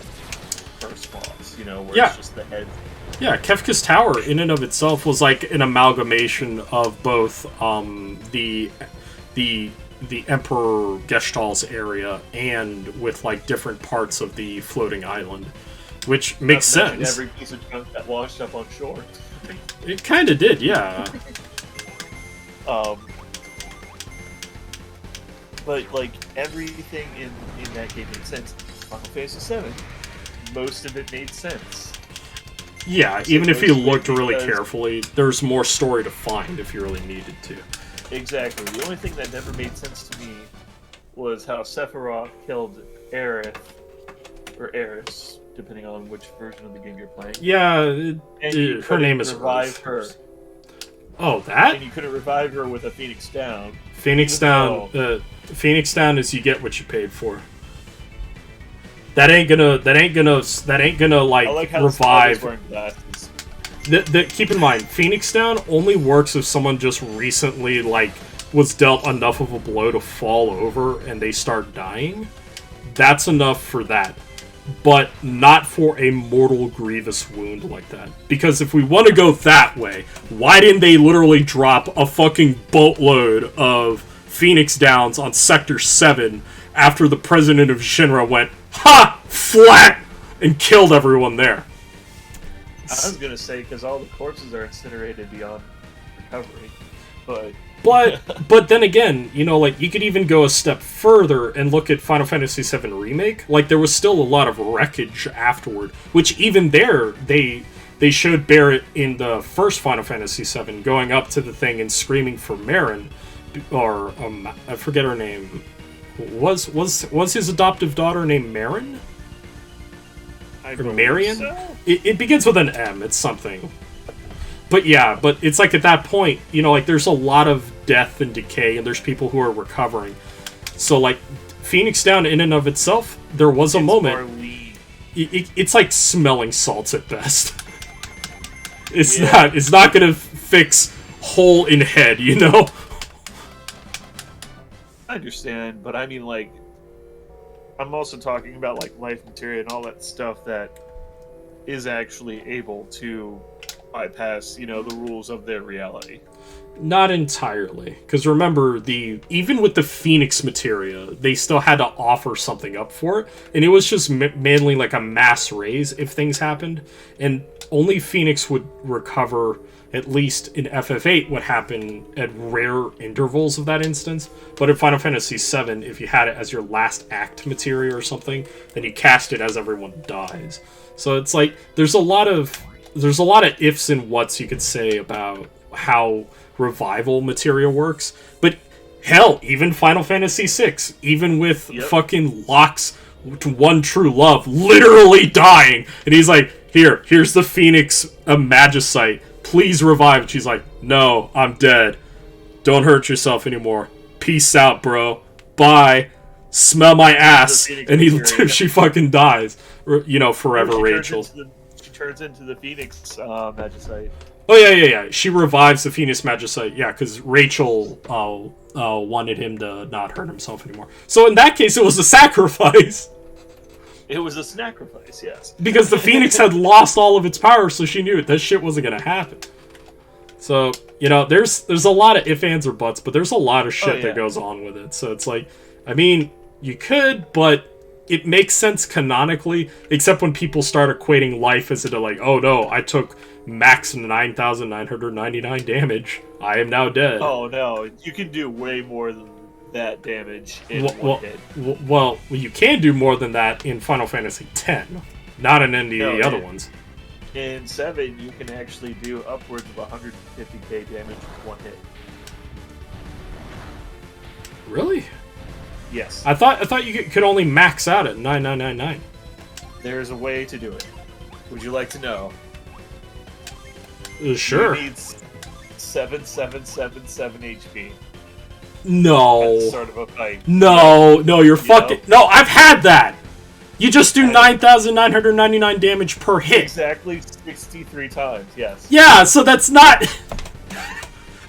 first boss, where it's just the head. Yeah, Kefka's Tower in and of itself was like an amalgamation of both the Emperor Gestalt's area and with, like, different parts of the floating island, which makes sense. Every piece of junk that washed up on shore. It kind of did, yeah. But, like, everything in that game made sense. Final Fantasy VII, most of it made sense. Yeah, even if you looked really carefully, there's more story to find if you really needed to. Exactly. The only thing that never made sense to me was how Sephiroth killed Aerith, or Eris, depending on which version of the game you're playing. Yeah, her name is revive her. Oh, that? And you couldn't revive her with a Phoenix Down. Phoenix Down is you get what you paid for. That ain't gonna like revive. Keep in mind, Phoenix Down only works if someone just recently, like, was dealt enough of a blow to fall over and they start dying. That's enough for that. But not for a mortal grievous wound like that. Because if we want to go that way, why didn't they literally drop a fucking boatload of Phoenix Downs on Sector 7 after the president of Shinra went, ha! Flat! And killed everyone there? I was gonna say, because all the corpses are incinerated beyond recovery, but then again, like, you could even go a step further and look at Final Fantasy VII Remake. Like, there was still a lot of wreckage afterward, which even there, they showed Barrett in the first Final Fantasy VII going up to the thing and screaming for Marin, or, I forget her name. Was his adoptive daughter named Marin? Or Marion? So? It begins with an M. It's something. But yeah, but it's like at that point, like, there's a lot of death and decay, and there's people who are recovering. So, like, Phoenix Down in and of itself, there was a moment. It's like smelling salts at best. It's not gonna fix hole in head, you know? I understand, but I mean, like, I'm also talking about, like, life materia and all that stuff that is actually able to bypass, you know, the rules of their reality. Not entirely, because remember, even with the Phoenix materia, they still had to offer something up for it, and it was just mainly like a mass raise if things happened, and only Phoenix would recover, at least in FF8, what happened at rare intervals of that instance. But in Final Fantasy VII, if you had it as your last act materia or something, then you cast it as everyone dies. So it's like there's a lot of ifs and whats you could say about how revival material works, but hell, even Final Fantasy VI, even with fucking Locke's one true love literally dying, and he's like, here's the Phoenix Magicite, please revive. And she's like, no, I'm dead, don't hurt yourself anymore, peace out, bro, bye, smell my ass. And she fucking dies, you know, forever. Rachel, she turns into the Phoenix Magicite. Oh, yeah. She revives the Phoenix Magicite, yeah, because Rachel wanted him to not hurt himself anymore. So in that case, it was a sacrifice. It was a sacrifice, yes. Because the Phoenix had lost all of its power, so she knew that shit wasn't going to happen. So, you know, there's a lot of ifs, ands, or buts, but there's a lot of shit that goes on with it. So it's like, I mean, you could, but it makes sense canonically, except when people start equating life as into like, oh no, I took max 9,999 damage, I am now dead. Oh no, you can do way more than that damage in one hit. Well, you can do more than that in Final Fantasy X, not in any of the other ones. In 7, you can actually do upwards of 150k damage with one hit. Really? Yes. I thought you could only max out at 9,999. There's a way to do it. Would you like to know? Sure. You need 7777 HP. No. At the start of a fight. No, you're fucking... No, I've had that! You just do 9,999 damage per hit. Exactly 63 times, yes. Yeah, so that's not...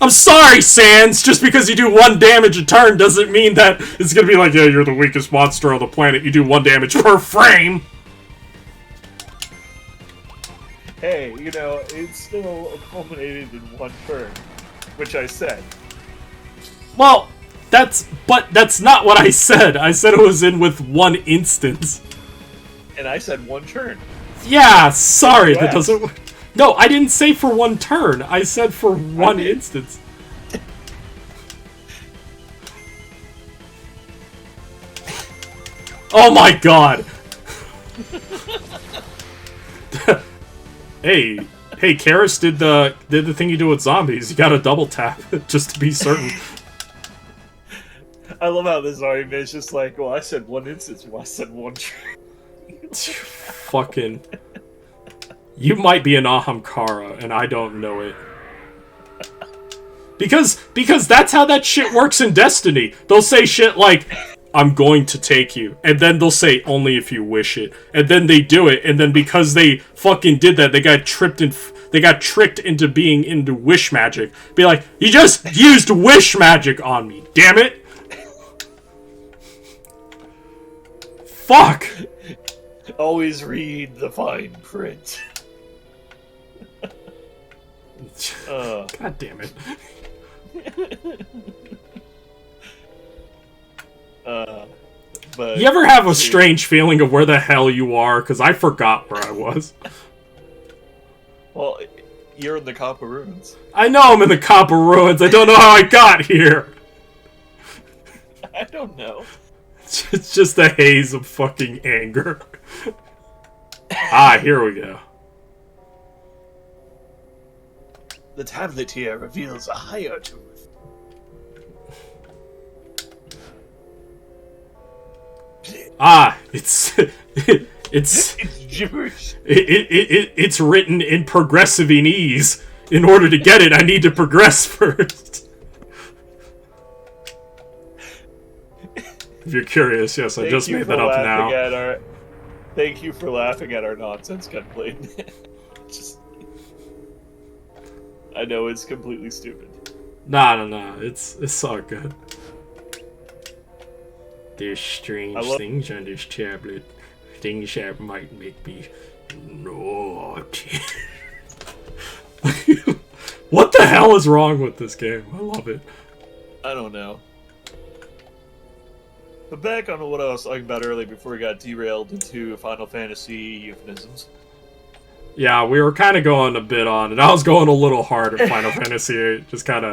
I'm sorry, Sans! Just because you do 1 damage a turn doesn't mean that it's gonna be like, yeah, you're the weakest monster on the planet, you do 1 damage per frame! Hey, you know, it's still culminated in 1 turn, which I said. Well, that's not what I said. I said it was in with 1 instance. And I said 1 turn. Yeah, sorry, that doesn't work. No, I didn't say for 1 turn. I said for 1 instance. Oh my god! Hey, Karis did the thing you do with zombies. You gotta double tap just to be certain. I love how this argument is just like, well, I said 1 instance, well, I said 1 turn. Fucking... You might be an Ahamkara, and I don't know it. Because that's how that shit works in Destiny. They'll say shit like, I'm going to take you. And then they'll say, only if you wish it. And then they do it, and then because they fucking did that, they got tricked into being into wish magic. Be like, you just used wish magic on me, damn it! Fuck! Always read the fine print. God damn it. But you ever have a strange feeling of where the hell you are? Because I forgot where I was. Well, you're in the Copper Ruins. I know I'm in the Copper Ruins. I don't know how I got here. I don't know. It's just a haze of fucking anger. Here we go. The tablet here reveals a higher truth. It's gibberish. It's written in progressive-ese. In order to get it, I need to progress first. If you're curious, yes, I just made that up now. Thank you for laughing at our nonsense gunplay. I know it's completely stupid. Nah. It's all good. There's strange things on this tablet. Things that might make me naughty. What the hell is wrong with this game? I love it. I don't know. But back on what I was talking about earlier before we got derailed into Final Fantasy euphemisms. Yeah, we were kind of going a bit on, and I was going a little hard at Final Fantasy VIII, just kind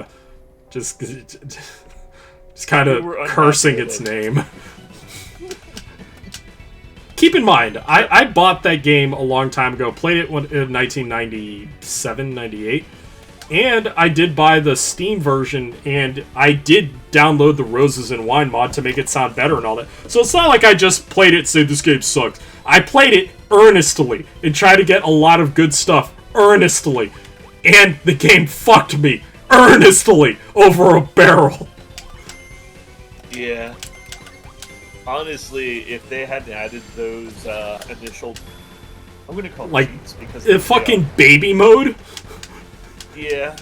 of cursing its name. Keep in mind, I bought that game a long time ago, played it in 1997, 98, and I did buy the Steam version, and I did download the Roses and Wine mod to make it sound better and all that. So it's not like I just played it and said, this game sucks. I played it earnestly and tried to get a lot of good stuff earnestly, and the game fucked me earnestly over a barrel. Yeah. Honestly, if they hadn't added those initial, I'm gonna call them like cheats because fucking baby mode. Yeah.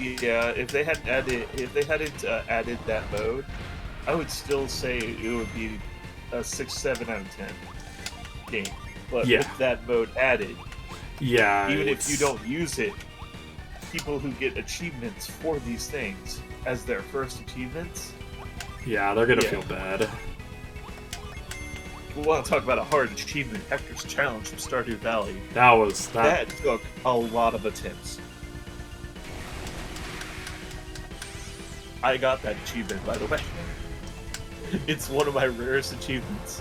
If they hadn't added that mode, I would still say it would be a 6-7 out of 10 game. But with that mode added, even if you don't use it, people who get achievements for these things as their first achievements, they're gonna feel bad. We want to talk about a hard achievement, Hector's Challenge from Stardew Valley. That took a lot of attempts. I got that achievement, by the way. It's one of my rarest achievements.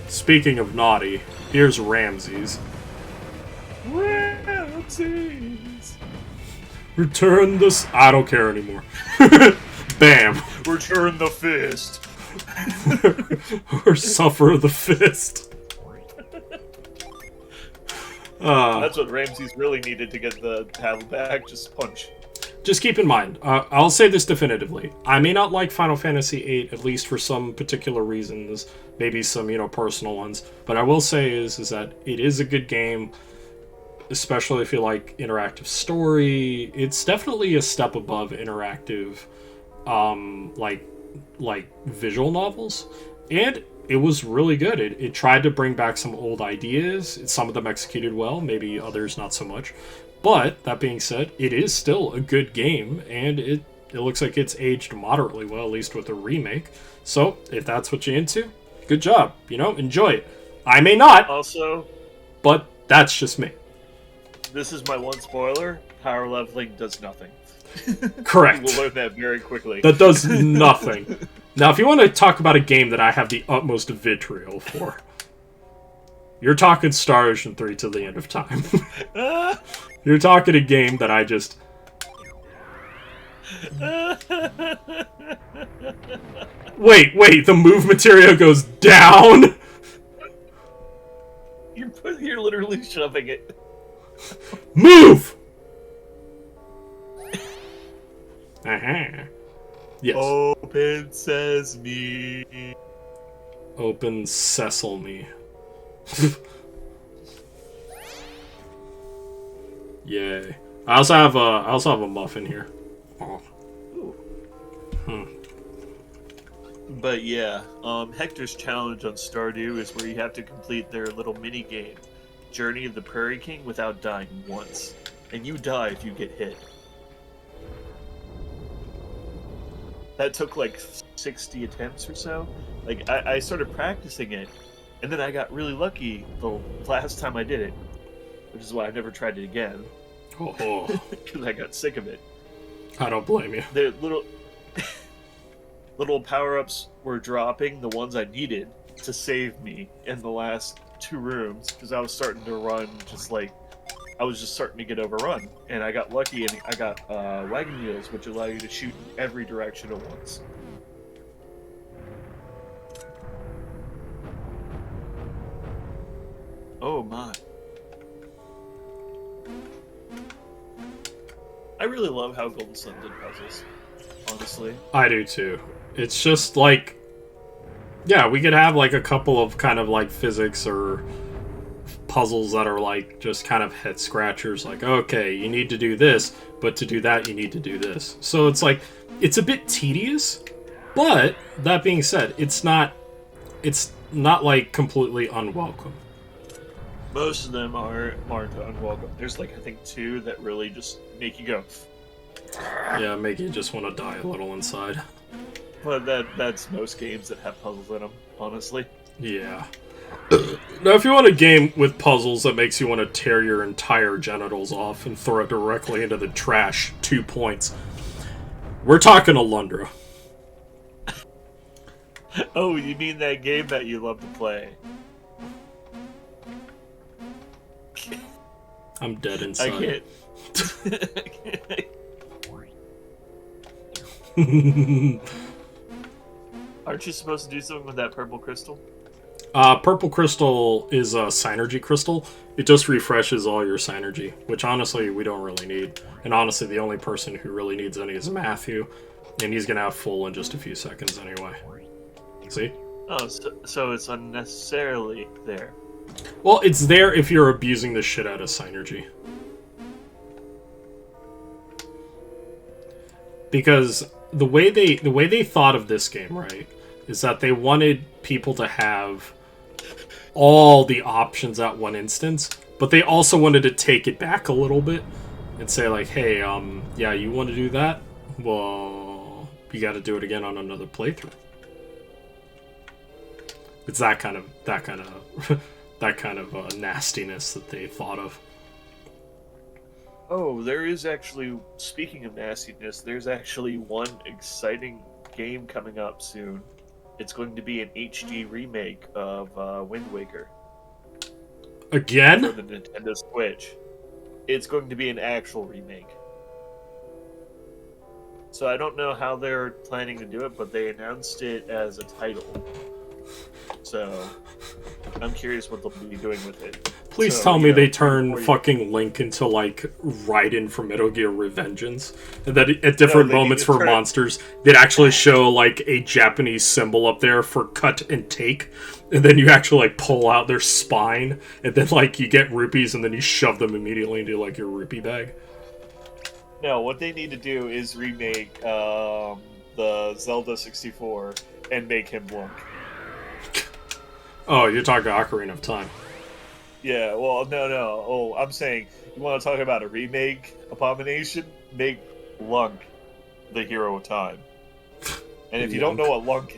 Speaking of naughty, here's Ramses. Ramses! Return this. I don't care anymore. Bam. Return the fist. Or suffer the fist. That's what Ramses really needed to get the paddle back. Just punch. Just keep in mind, I'll say this definitively. I may not like Final Fantasy VIII, at least for some particular reasons, maybe some, personal ones. But I will say is that it is a good game, especially if you like interactive story. It's definitely a step above interactive, like visual novels, and it was really good. It tried to bring back some old ideas. Some of them executed well, maybe others not so much. But, that being said, it is still a good game, and it looks like it's aged moderately well, at least with the remake. So, if that's what you're into, good job. Enjoy it. I may not. Also, but that's just me. This is my one spoiler. Power leveling does nothing. Correct. We'll learn that very quickly. That does nothing. Now, if you want to talk about a game that I have the utmost vitriol for, you're talking Star Ocean 3 till the end of time. You're talking a game that I just... Wait, the move material goes down? You're literally shoving it. Move! Uh-huh. Yes. Open sesame. Open sesame. Yay. I also have a muffin here. Oh. But yeah, Hector's Challenge on Stardew is where you have to complete their little mini game, Journey of the Prairie King, without dying once. And you die if you get hit. That took like 60 attempts or so. Like, I started practicing it, and then I got really lucky the last time I did it, which is why I never tried it again. Oh. Because I got sick of it. I don't blame you. The little power-ups were dropping, the ones I needed to save me in the last 2 rooms, because I was starting to run I was just starting to get overrun. And I got lucky, and I got wagon wheels, which allow you to shoot in every direction at once. Oh my. I really love how Golden Sun did puzzles, honestly. I do too. It's just like, yeah, we could have like a couple of kind of like physics or puzzles that are like just kind of head scratchers, like, okay, you need to do this, but to do that you need to do this. So it's like, it's a bit tedious, but that being said, it's not like completely unwelcome. Most of them aren't unwelcome. There's like, I think 2 that really just make you go. Yeah, make you just want to die a little inside. But that's most games that have puzzles in them, honestly. Yeah. Now, if you want a game with puzzles that makes you want to tear your entire genitals off and throw it directly into the trash, 2 points. We're talking Alundra. Oh, you mean that game that you love to play? I'm dead inside. I can't. Aren't you supposed to do something with that purple crystal? Purple crystal is a synergy crystal. It just refreshes all your synergy, which honestly we don't really need. And honestly, the only person who really needs any is Matthew, and he's gonna have full in just a few seconds anyway. See? Oh, so it's unnecessarily there. Well, it's there if you're abusing the shit out of synergy. Because the way they thought of this game, right, is that they wanted people to have all the options at one instance, but they also wanted to take it back a little bit and say like, hey, yeah, you want to do that? Well, you got to do it again on another playthrough. It's that kind of nastiness that they thought of. Oh, there is actually, speaking of nastiness, there's actually one exciting game coming up soon. It's going to be an HD remake of Wind Waker. Again? For the Nintendo Switch. It's going to be an actual remake. So I don't know how they're planning to do it, but they announced it as a title. So I'm curious what they'll be doing with it. Please tell me they turn fucking Link into, like, Raiden from Metal Gear Revengeance. And that at different moments for monsters, they'd actually show, like, a Japanese symbol up there for cut and take. And then you actually, like, pull out their spine. And then, like, you get rupees and then you shove them immediately into, like, your rupee bag. No, what they need to do is remake the Zelda 64 and make him Link. Oh, you're talking Ocarina of Time. Yeah, well, no. Oh, I'm saying, you want to talk about a remake abomination? Make Lunk the hero of time. And if you don't know what Lunk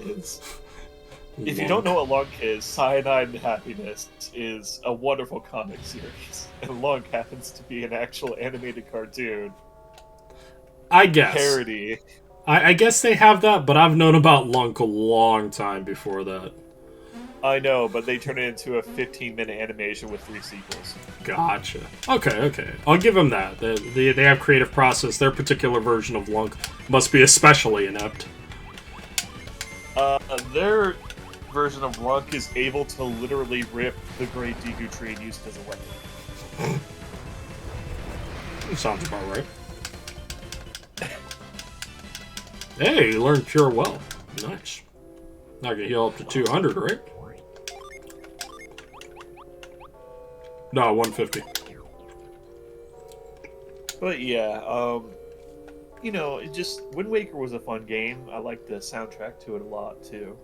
is, Cyanide and Happiness is a wonderful comic series. And Lunk happens to be an actual animated cartoon. I guess. Parody. I guess they have that, but I've known about Lunk a long time before that. I know, but they turn it into a 15-minute animation with 3 sequels. Gotcha. Okay. I'll give them that. They have creative process. Their particular version of Lunk must be especially inept. Their version of Lunk is able to literally rip the Great Deku Tree and use it as a weapon. Sounds about right. Hey, you learned Pure Well. Nice. Now I can heal up to 200, right? No, 150. But yeah, you know, Wind Waker was a fun game. I liked the soundtrack to it a lot too.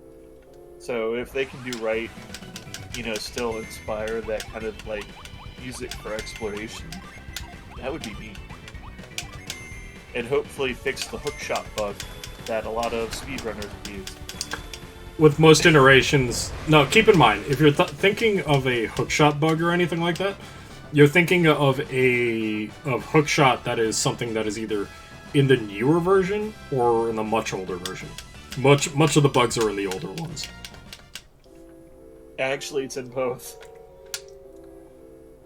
So if they can do right, you know, still inspire that kind of like music for exploration, that would be neat. And hopefully fix the hookshot bug that a lot of speedrunners use. With most iterations... No, keep in mind, if you're thinking of a hookshot bug or anything like that, you're thinking of hookshot that is something that is either in the newer version or in the much older version. Much of the bugs are in the older ones. Actually, it's in both.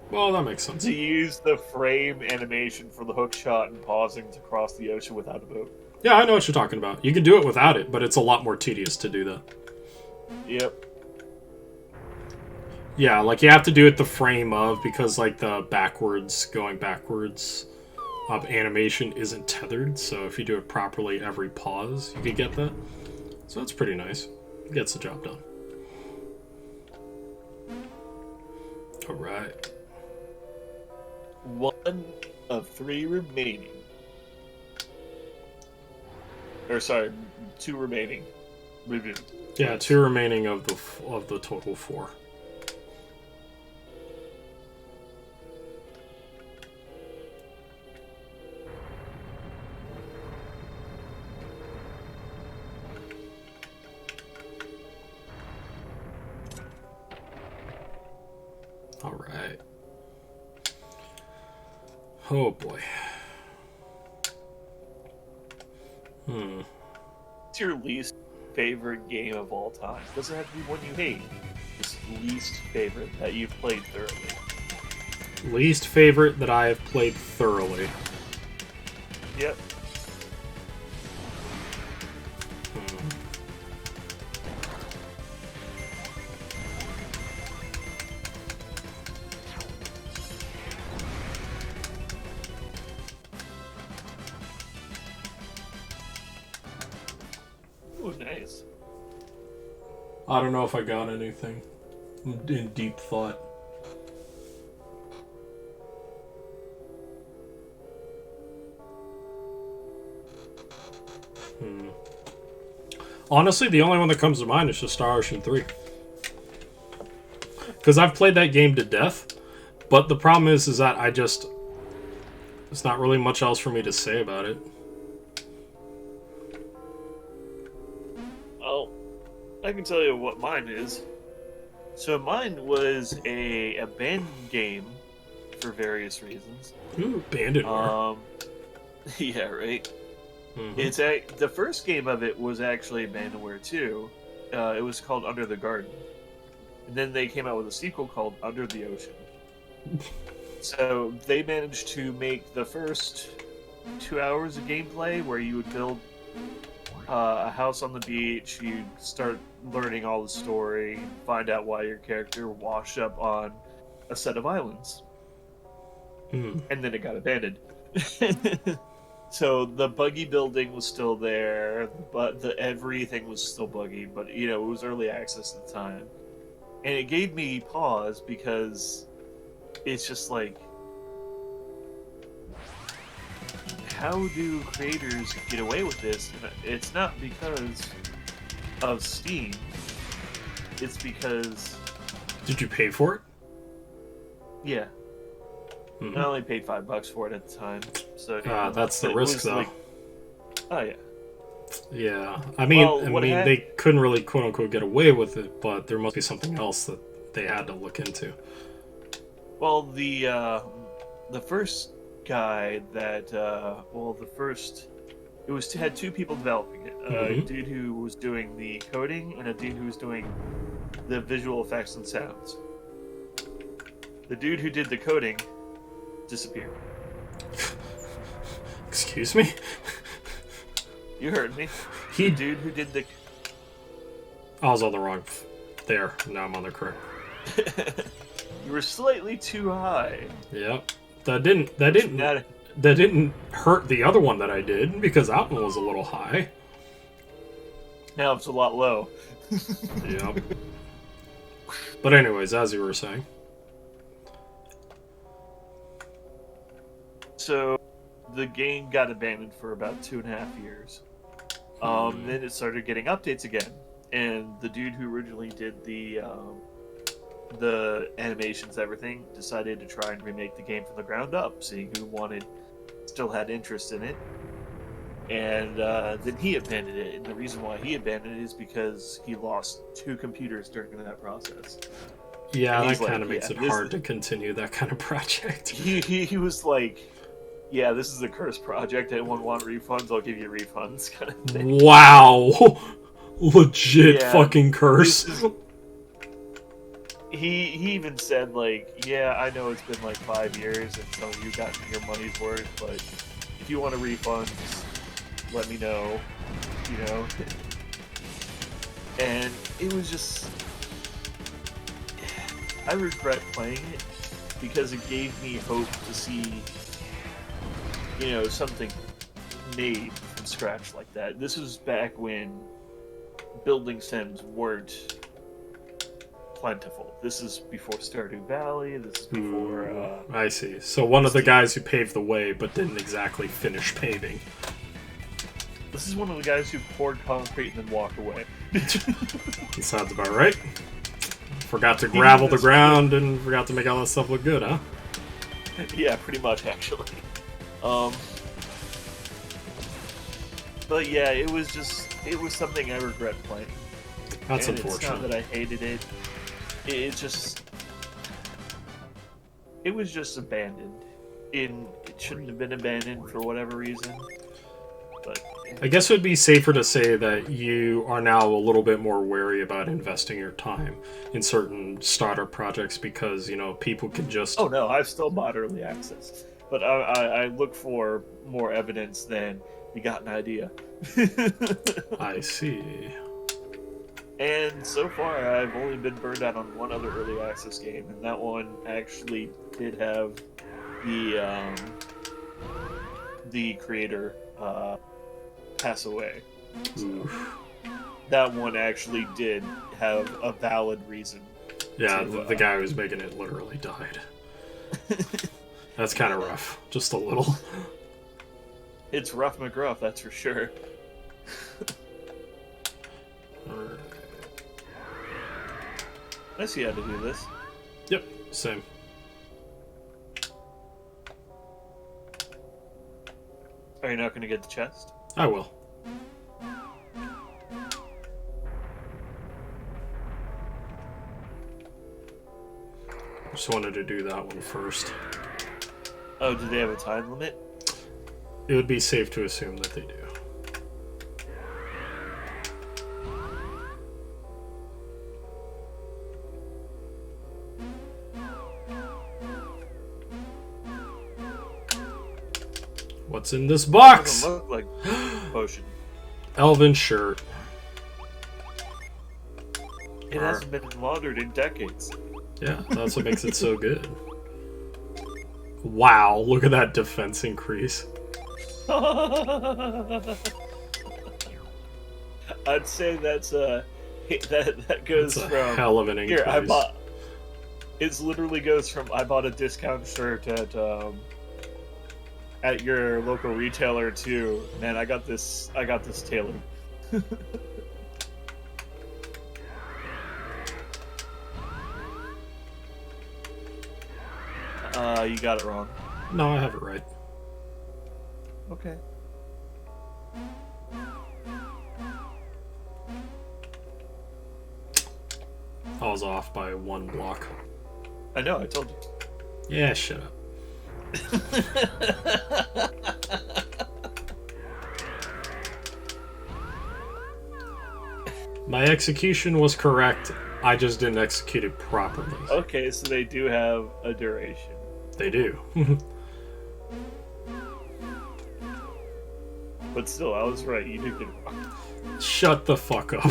Well, that makes sense. To use the frame animation for the hookshot and pausing to cross the ocean without a boat. Yeah, I know what you're talking about. You can do it without it, but it's a lot more tedious to do that. Yep. Yeah, like you have to do it the frame of, because like the going backwards animation isn't tethered, so if you do it properly every pause, you can get that. So that's pretty nice. It gets the job done. All right. 1 of 3 remaining. Or sorry, 2 remaining. Review. Yeah, 2 remaining of the total 4. All right. Oh boy. What's your least favorite game of all time? Doesn't have to be one you hate. Just least favorite that you've played thoroughly. Least favorite that I have played thoroughly. Yep. Oh, nice. I don't know if I got anything in deep thought. Honestly, the only one that comes to mind is just Star Ocean 3. Because I've played that game to death, but the problem is that there's not really much else for me to say about it. Well, I can tell you what mine is. So mine was a abandoned game for various reasons. Ooh, abandonware. Yeah, right. Mm-hmm. It's the first game of it was actually Abandonware 2. It was called Under the Garden. And then they came out with a sequel called Under the Ocean. So they managed to make the first 2 hours of gameplay where you would build a house on the beach, you'd start learning all the story, find out why your character washed up on a set of islands. And then it got abandoned. So the buggy building was still there, but everything was still buggy. But it was early access at the time, and it gave me pause because it's just like, how do creators get away with this? And it's not because of Steam. It's because. Did you pay for it? Yeah. I only paid $5 for it at the time, so that's the risk, though. Oh yeah. Yeah, I mean, they couldn't really "quote unquote" get away with it, but there must be something else that they had to look into. Well, the first guy that it had 2 people developing it. A dude who was doing the coding and a dude who was doing the visual effects and sounds. The dude who did the coding disappeared. Excuse me? You heard me. The dude who did the... I was on the wrong... There. Now I'm on the correct. You were slightly too high. Yep. That didn't hurt the other one that I did, because that one was a little high. Now it's a lot low. Yep. But anyways, as you were saying. So, the game got abandoned for about 2.5 years. Then it started getting updates again, and the dude who originally did the animations, everything, decided to try and remake the game from the ground up, seeing who still had interest in it. And then he abandoned it, and the reason why he abandoned it is because he lost 2 computers during that process. Yeah, that kind of makes it hard to continue that kind of project. He was like, yeah, this is a cursed project. Anyone want refunds? I'll give you refunds, kind of thing. Wow. Legit fucking curse. He even said, like, yeah, I know it's been like 5 years and some of you got your money's worth, but if you want a refund, just let me know, And it was just... I regret playing it because it gave me hope to see something made from scratch like that. This was back when building sims weren't plentiful. This is before Stardew Valley. This is before. I see. So one of the guys who paved the way, but didn't exactly finish paving. This is one of the guys who poured concrete and then walked away. That sounds about right. Forgot to gravel the ground and forgot to make all that stuff look good, huh? Yeah, pretty much, actually. But yeah, it was something I regret playing. That's and unfortunate. It's not that I hated it. It was just abandoned. It shouldn't have been abandoned for whatever reason. But I guess it would be safer to say that you are now a little bit more wary about investing your time in certain startup projects because, people can just... Oh no, I've still bought early access. But I look for more evidence than you got an idea. I see. And so far, I've only been burned out on one other early access game, and that one actually did have the creator pass away. So that one actually did have a valid reason. Yeah, the guy who was making it literally died. That's kind of rough. Just a little. It's rough McGruff, that's for sure. Alright. I see how to do this. Yep, same. Are you not going to get the chest? I will. Just wanted to do that one first. Oh, do they have a time limit? It would be safe to assume that they do. What's in this box? Doesn't look like potion. Elven shirt. It hasn't been laundered in decades. Yeah, that's what makes it so good. Wow, look at that defense increase. I'd say that goes That's a from hell of an increase. here. It literally goes from I bought a discount shirt at your local retailer to man, I got this tailored. You got it wrong. No, I have it right. Okay. I was off by 1 block. I know, I told you. Yeah, shut up. My execution was correct. I just didn't execute it properly. Okay, so they do have a duration. They do. But still, I was right. You did get it wrong. Shut the fuck up.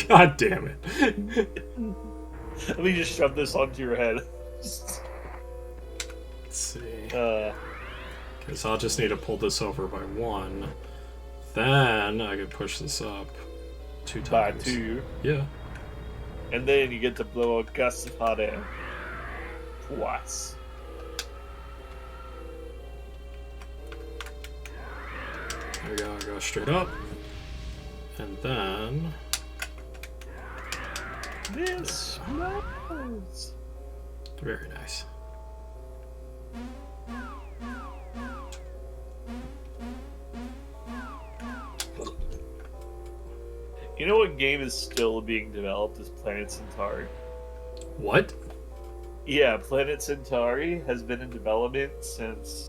God damn it. Let me just shove this onto your head. Let's see. Uh, Okay, so I'll just need to pull this over by 1. Then I can push this up 2 by times. 2. Yeah. And then you get to blow a gust of hot air. Twice. There we go, I go straight up. And then... This smells. Very nice. You know what game is still being developed is Planet Centauri. What? Yeah, Planet Centauri has been in development since...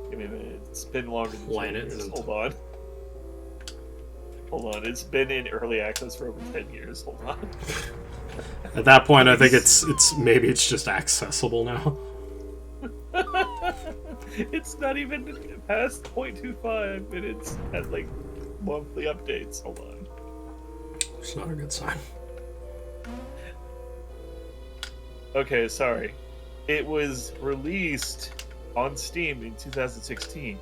Give me a minute. It's been longer than 10 years. Hold on. Hold on. It's been in early access for over 10 years. Hold on. At that point, I think it's maybe it's just accessible now. It's not even past 0.25 and it's had like monthly updates. Hold on. It's not a good sign. Okay, sorry. It was released on Steam in 2016.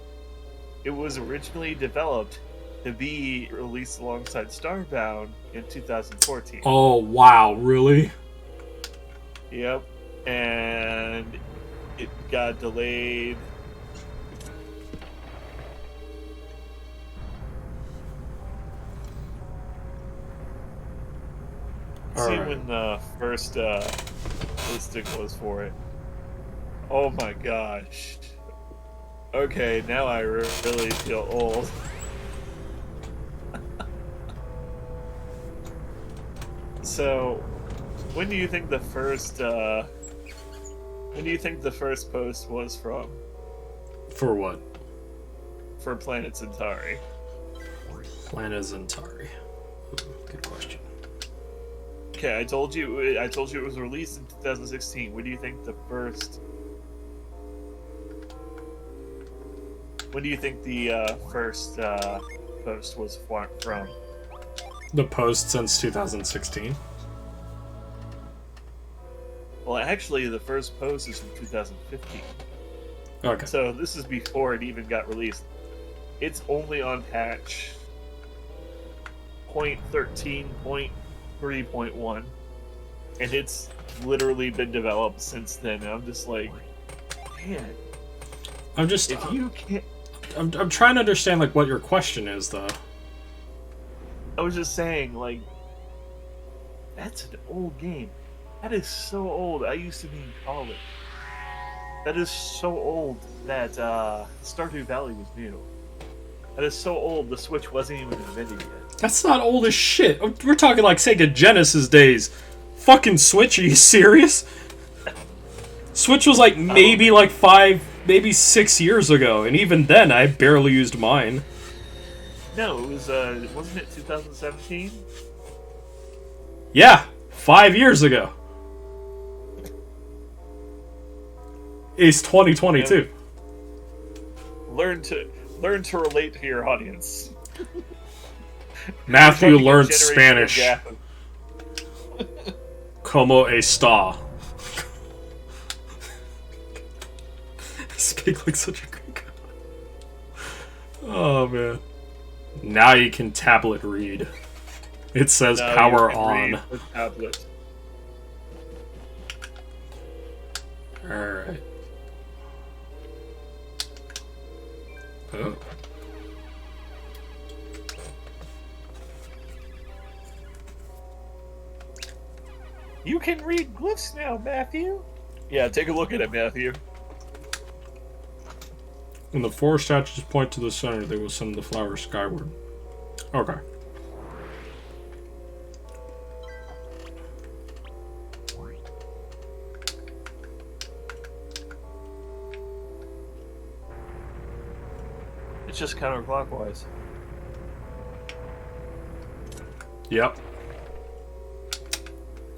It was originally developed to be released alongside Starbound in 2014. Oh, wow, really? Yep. And it got delayed. See when the first listing was for it. Oh my gosh. Okay, now I really feel old. So, when do you think the first post was from? For what? For Planet Centauri. Planet Centauri. Good question. Okay, I told you it was released in 2016. When do you think the first post was from? The post since 2016? Well, actually, the first post is from 2015. Okay. So this is before it even got released. It's only on patch 0.13.3.1, and it's literally been developed since then. And I'm just like, man. If you can't. I'm trying to understand like what your question is, though. I was just saying, like, that's an old game. That is so old. I used to be in college. That is so old that Stardew Valley was new. That is so old the Switch wasn't even invented yet. That's not old as shit. We're talking like Sega Genesis days. Fucking Switch, are you serious? Switch was like maybe like 5, maybe 6 years ago, and even then I barely used mine. No, it was, wasn't it 2017? Yeah, 5 years ago. It's 2022. Yeah. Learn to relate to your audience. Matthew learned Spanish. Como está? Speak like such a gringo. Oh man. Now you can tablet read. It says now power on. Read with tablet. Alright. Oh. You can read glyphs now, Matthew. Yeah, take a look at it, Matthew. When the four statues point to the center, they will send the flowers skyward. Okay. It's just counterclockwise. Yep.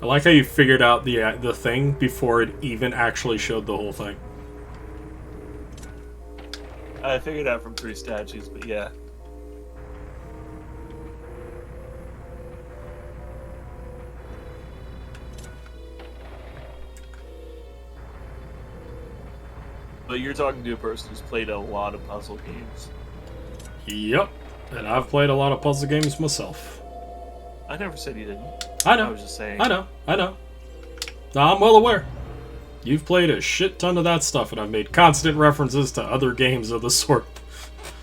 I like how you figured out the thing before it even actually showed the whole thing. I figured out from 3 statues, but yeah. But you're talking to a person who's played a lot of puzzle games. Yep. And I've played a lot of puzzle games myself. I never said you didn't. I know. I was just saying. I know. No, I'm well aware. You've played a shit ton of that stuff, and I've made constant references to other games of the sort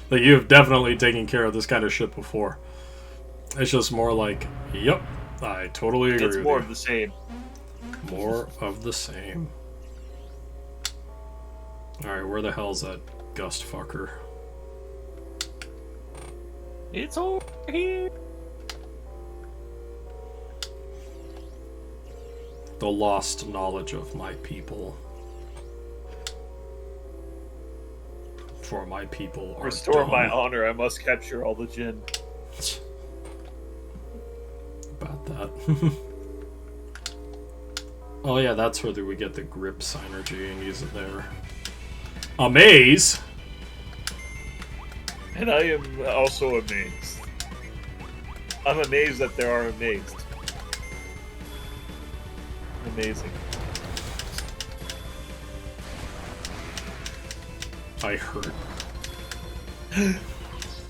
that you have definitely taken care of this kind of shit before. It's just more like, yep, I totally agree with you. It's more of the same. More of the same. Alright, where the hell's that Gust fucker? It's over here. The lost knowledge of my people. For my people are Restore dumb. my honor, I must capture all the Jinn. About that. Oh yeah, that's where we get the grip synergy and use it there. Amaze! And I am also amazed. I'm amazed that there are amazed. Amazing. I hurt.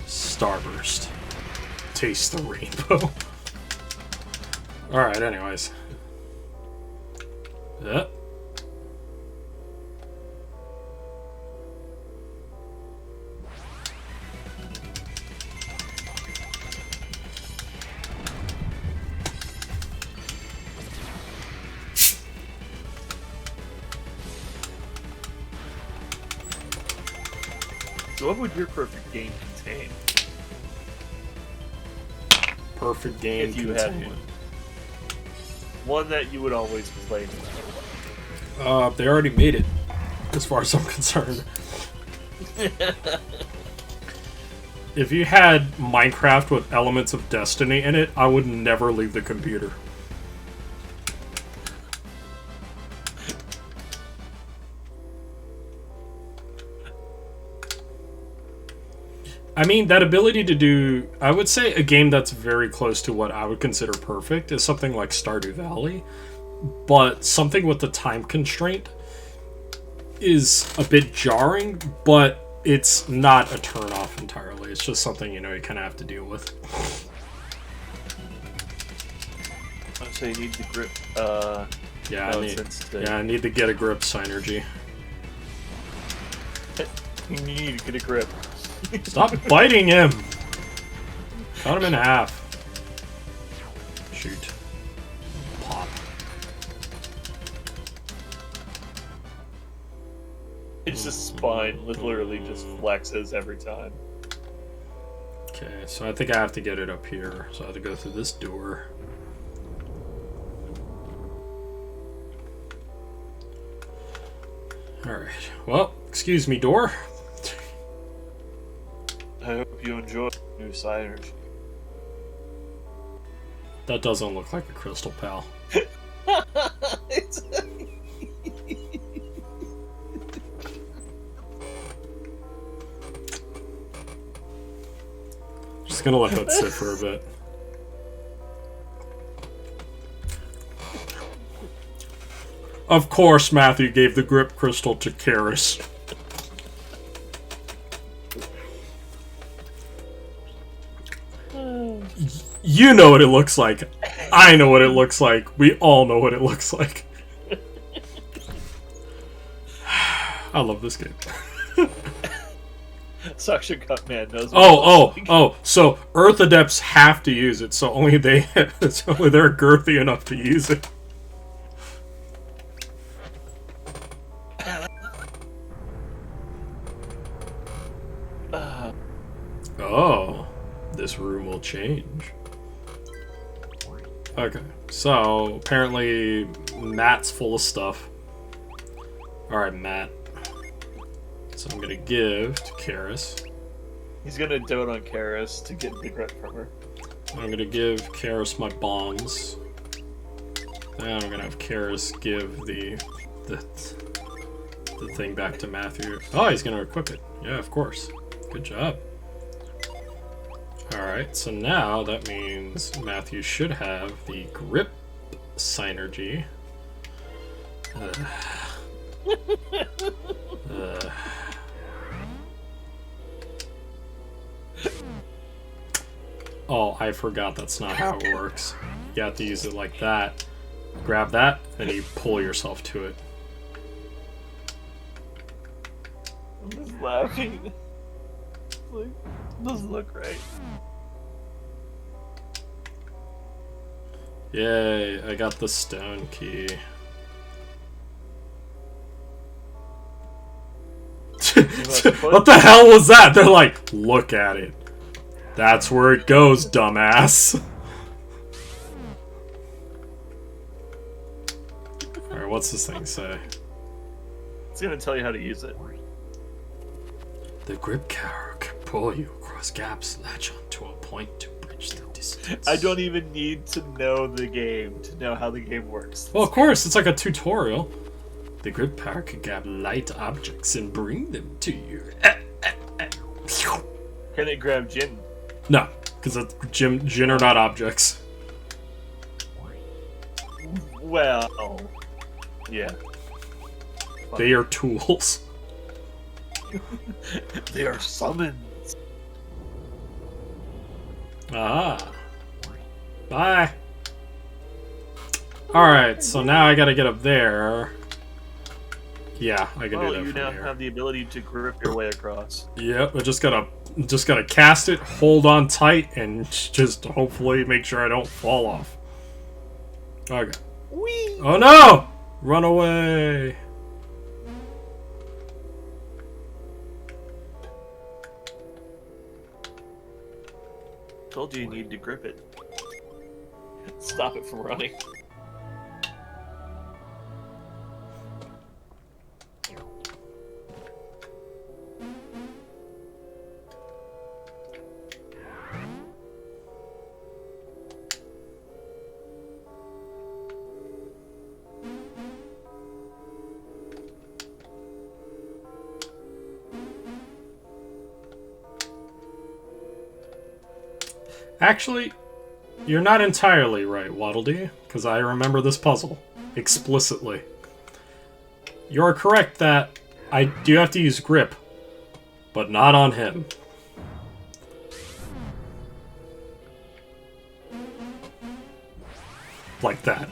Starburst. taste the rainbow. Alright, anyways. Yeah. So what would your perfect game contain? Perfect game if you had one. One that you would always play. They already made it, as far as I'm concerned. If you had Minecraft with elements of Destiny in it, I would never leave the computer. I mean, that ability to do... I would say a game that's very close to what I would consider perfect is something like Stardew Valley. But something with the time constraint is a bit jarring, but it's not a turn-off entirely. It's just something, you know, you kind of have to deal with. So you need the grip, yeah, I need to get a grip synergy. You need to get a grip. Stop biting him! Cut him in half. Shoot. Pop. It's just spine literally just flexes every time. Okay, so I think I have to get it up here. So I have to go through this door. Alright. Well, excuse me, door. I hope you enjoy new synergy. That doesn't look like a crystal, pal. Just gonna let that sit for a bit. Of course, Matthew gave the grip crystal to Karis. You know what it looks like. I know what it looks like. We all know what it looks like. I love this game. Suction Cup Man knows. Oh! So Earth Adepts have to use it, so only they're girthy enough to use it. Oh, this room will change. Okay, so apparently Matt's full of stuff. Alright, Matt. So I'm gonna give to Karis. He's gonna dote on Karis to get the grip from her. I'm gonna give Karis my bombs. Then I'm gonna have Karis give the thing back to Matthew. Oh, he's gonna equip it. Yeah, of course. Good job. Alright, so now that means Matthew should have the grip synergy. Oh, I forgot that's not how it works. You have to use it like that. Grab that, and you pull yourself to it. I'm just laughing. Like, doesn't look right. Yay, I got the stone key. What the hell was that? They're like, look at it. That's where it goes, dumbass. Alright, what's this thing say? It's gonna tell you how to use it. The grip carrier can pull you across gaps, latch onto a point to bridge the distance. I don't even need to know the game to know how the game works. Well, of course, it's like a tutorial. The grip power can grab light objects and bring them to you. Can it grab Jin? No, because Jin are not objects. Well, yeah. They are tools. They are summons. Ah. Bye. Alright, so now I gotta get up there. Yeah, I can do that you from now here. have the ability to grip your way across. Yep, I just gotta cast it, hold on tight, and just hopefully make sure I don't fall off. Okay. Whee! Oh no! Run away! Told you need to grip it. Stop it from running. Actually, you're not entirely right, WaddleDee, because I remember this puzzle explicitly. You're correct that I do have to use grip, but not on him. Like that.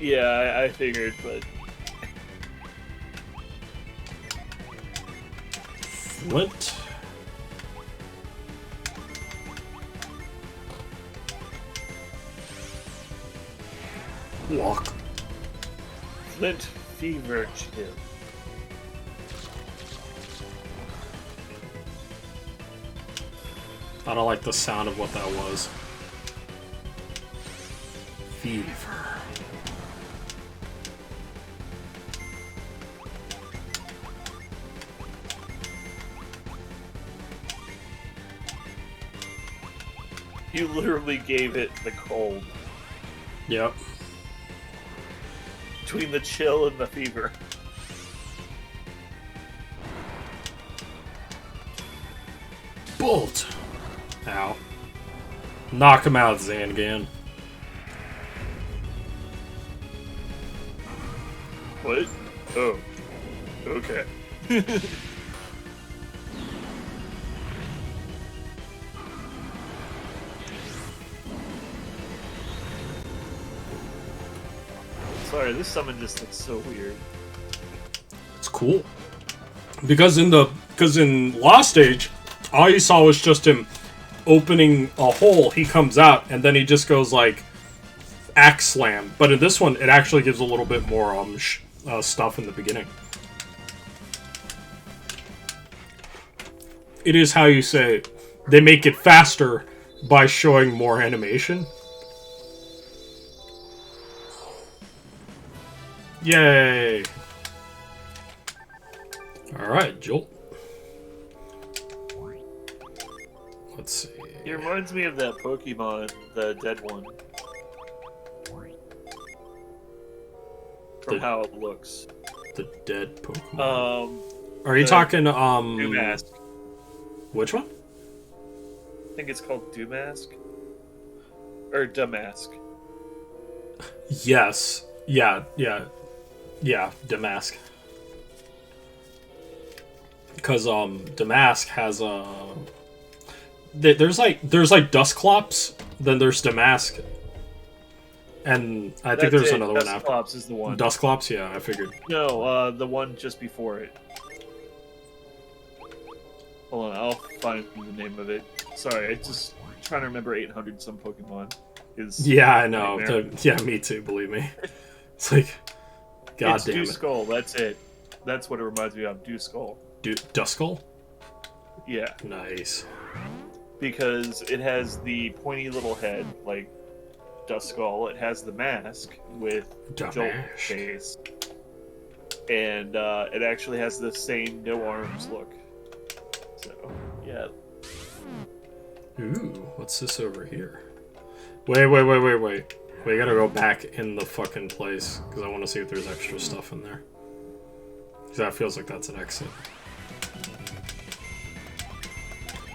Yeah, I figured, but... Flint. Walk. Flint Fever Chill. I don't like the sound of what that was. Fever. You literally gave it the cold. Yep. Between the chill and the fever. Bolt. Ow. Knock him out, Zangan. What? Oh. Okay. Sorry, this summon just looks so weird. It's cool. Because in Lost Stage, all you saw was just him opening a hole, he comes out, and then he just goes like axe slam. But in this one, it actually gives a little bit more stuff in the beginning. It is how you say they make it faster by showing more animation. Yay! Alright, Jolt. Let's see. It reminds me of that Pokemon, the dead one. From how it looks. The dead Pokemon. Are you talking, Doomask. Which one? I think it's called Doomask. Or Damask. Yes. Yeah, Damask. Because Damask has there's like Dusclops, then there's Damask, and I think there's another one after. Dusclops is the one. Dusclops, yeah, I figured. No, the one just before it. Hold on, I'll find the name of it. Sorry, I'm just trying to remember 800 some Pokemon. Yeah, I know. Yeah, me too. Believe me. It's like, God damn it. Duskull, that's it. That's what it reminds me of, Duskull. Duskull? Yeah. Nice. Because it has the pointy little head, like Duskull. It has the mask with Jolt face. And it actually has the same no arms look. So, yeah. Ooh, what's this over here? Wait. We gotta go back in the fucking place, because I want to see if there's extra stuff in there. Because that feels like that's an exit.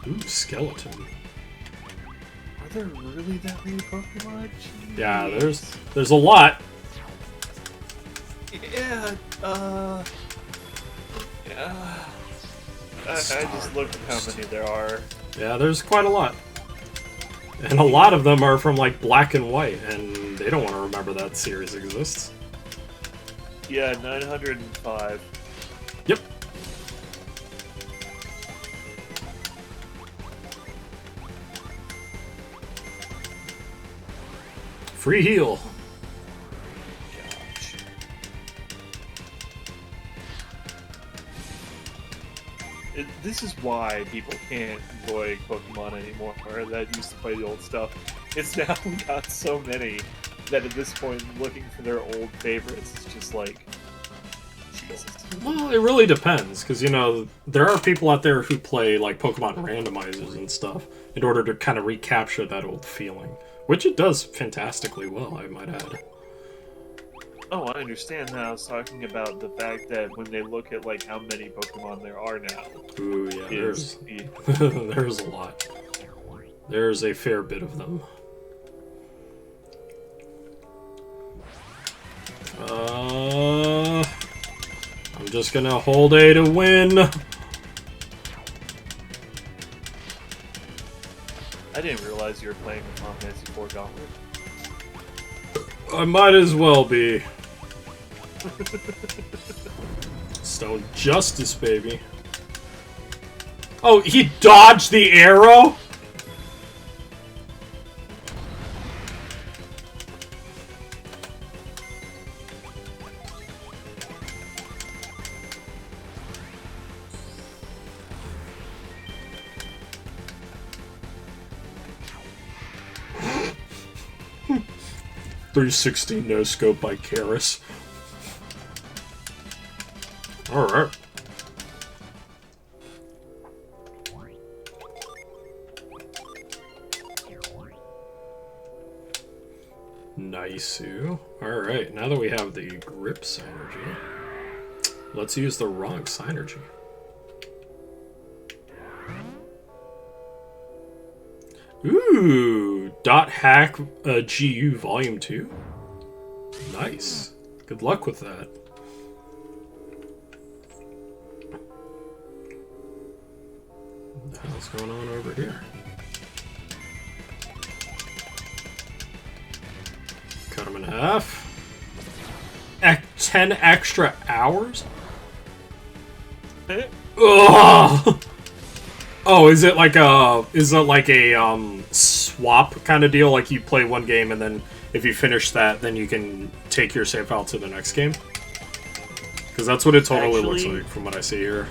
Ooh, skeleton. Are there really that many Pokemon? Jeez. Yeah, there's a lot. Yeah, yeah. I just looked at how many there are. Yeah, there's quite a lot. And a lot of them are from, like, Black and White, and they don't want to remember that series exists. Yeah, 905. Yep. Free heal. Gosh. This is why people can't enjoy Pokemon anymore, or that used to play the old stuff. It's now got so many that at this point, looking for their old favorites is just like, Jesus. Well, it really depends, because, you know, there are people out there who play, like, Pokemon randomizers and stuff in order to kind of recapture that old feeling, which it does fantastically well, I might add. Oh, I understand that. I was talking about the fact that when they look at, like, how many Pokemon there are now. Ooh, yeah, there's a lot. There's a fair bit of them. I'm just gonna hold A to win. I didn't realize you were playing with Final Fantasy IV Gauntlet. I might as well be. Stone Justice, baby. Oh, he dodged the arrow? .316 no scope by Karis. Alright. Nice. Alright, now that we have the grip synergy, let's use the wrong synergy. Ooh, .hack GU Volume 2. Nice. Good luck with that. What the hell's going on over here? Cut him in half. 10 extra hours? Ugh! Oh, is it like a swap kind of deal? Like you play one game and then if you finish that, then you can take your save file to the next game? Because that's what it totally looks like from what I see here.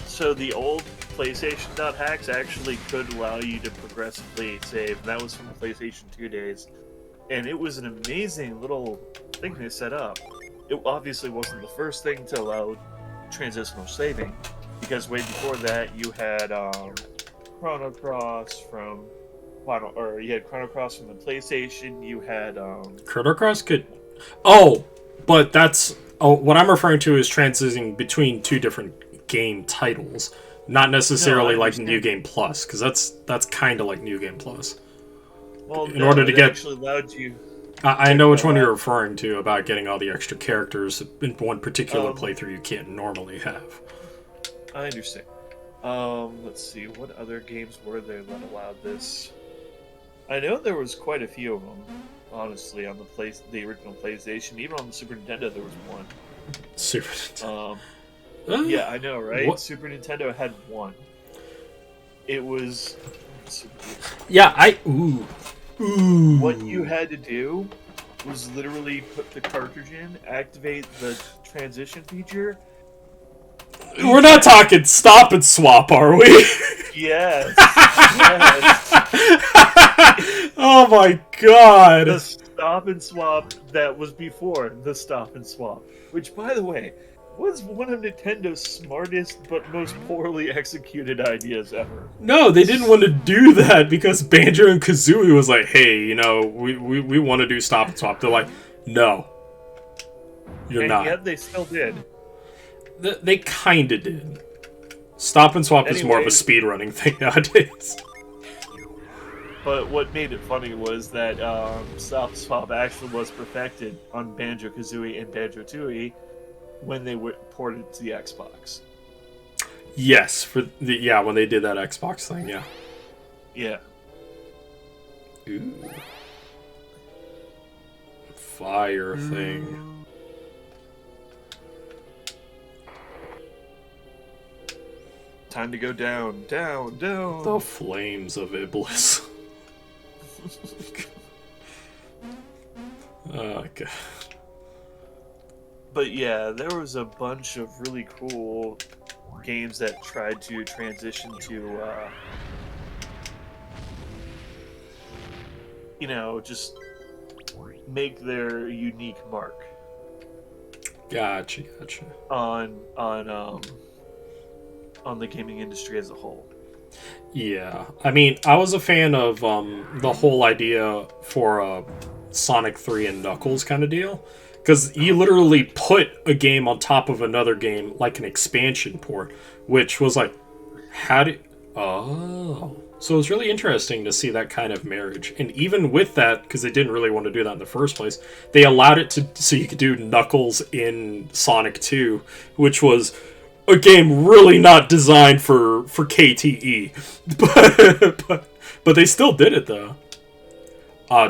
So the old PlayStation hacks actually could allow you to progressively save. That was from the PlayStation 2 days. And it was an amazing little thing they set up. It obviously wasn't the first thing to allow transitional saving, because way before that you had Chrono Cross from Chrono Cross from the PlayStation. You had Chrono Cross could. Oh, but that's what I'm referring to is transitioning between two different game titles, not necessarily like New Game Plus, because that's kind of like New Game Plus. Well, in order to get actually allowed you. I know which one you're referring to about getting all the extra characters in one particular playthrough you can't normally have. I understand. Let's see, what other games were there that allowed this? I know there was quite a few of them, honestly, on the original PlayStation. Even on the Super Nintendo, there was one. Super Nintendo. Yeah, I know, right? What? Super Nintendo had one. It was. Yeah, Ooh. What you had to do was literally put the cartridge in, activate the transition feature. We're not talking stop and swap, are we? Yes. Yes. Oh my god. The stop and swap that was before the stop and swap. Which, by the way, was one of Nintendo's smartest but most poorly executed ideas ever. No, they didn't want to do that because Banjo and Kazooie was like, hey, you know, we want to do stop and swap. They're like, no. You're not. And yet they still did. They kind of did. Stop and swap is more of a speedrunning thing nowadays. But what made it funny was that stop and swap actually was perfected on Banjo-Kazooie and Banjo-Tooie when they were ported to the Xbox. Yes, when they did that Xbox thing, yeah. Yeah. Ooh. Fire thing. Time to go down, down, down. The flames of Iblis. Oh, God. But yeah, there was a bunch of really cool games that tried to transition to, just make their unique mark Gotcha. on the gaming industry as a whole. Yeah, I mean, I was a fan of the whole idea for a Sonic 3 and Knuckles kind of deal. Because you literally put a game on top of another game like an expansion port, which was like, how did... Oh. So it was really interesting to see that kind of marriage. And even with that, because they didn't really want to do that in the first place, they allowed it to so you could do Knuckles in Sonic 2, which was a game really not designed for KTE. But they still did it, though.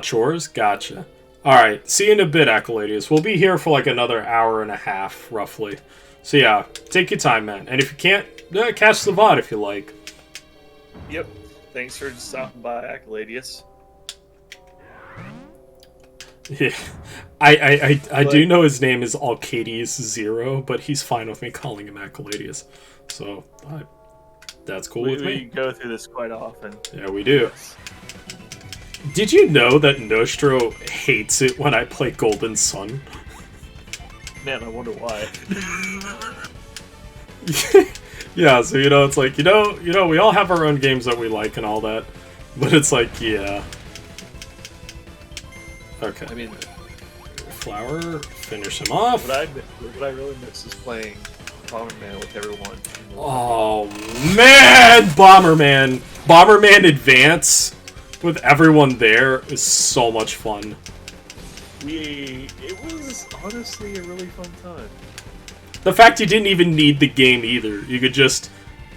Chores? Gotcha. Alright, see you in a bit, Accoladius. We'll be here for like another hour and a half, roughly. So yeah, take your time, man. And if you can't, catch the VOD if you like. Yep. Thanks for stopping by, Accoladius. Yeah. I do know his name is Alcadius0, but he's fine with me calling him Accoladius. So, that's cool with me. We go through this quite often. Yeah, we do. Did you know that Nostro hates it when I play Golden Sun? Man, I wonder why. Yeah, so it's like, we all have our own games that we like and all that. But it's like, yeah. Okay. I mean, Flower, finish him off. What I really miss is playing Bomberman with everyone. Oh man, Bomberman Advance with everyone there is so much fun. It was honestly a really fun time. The fact you didn't even need the game either. You could just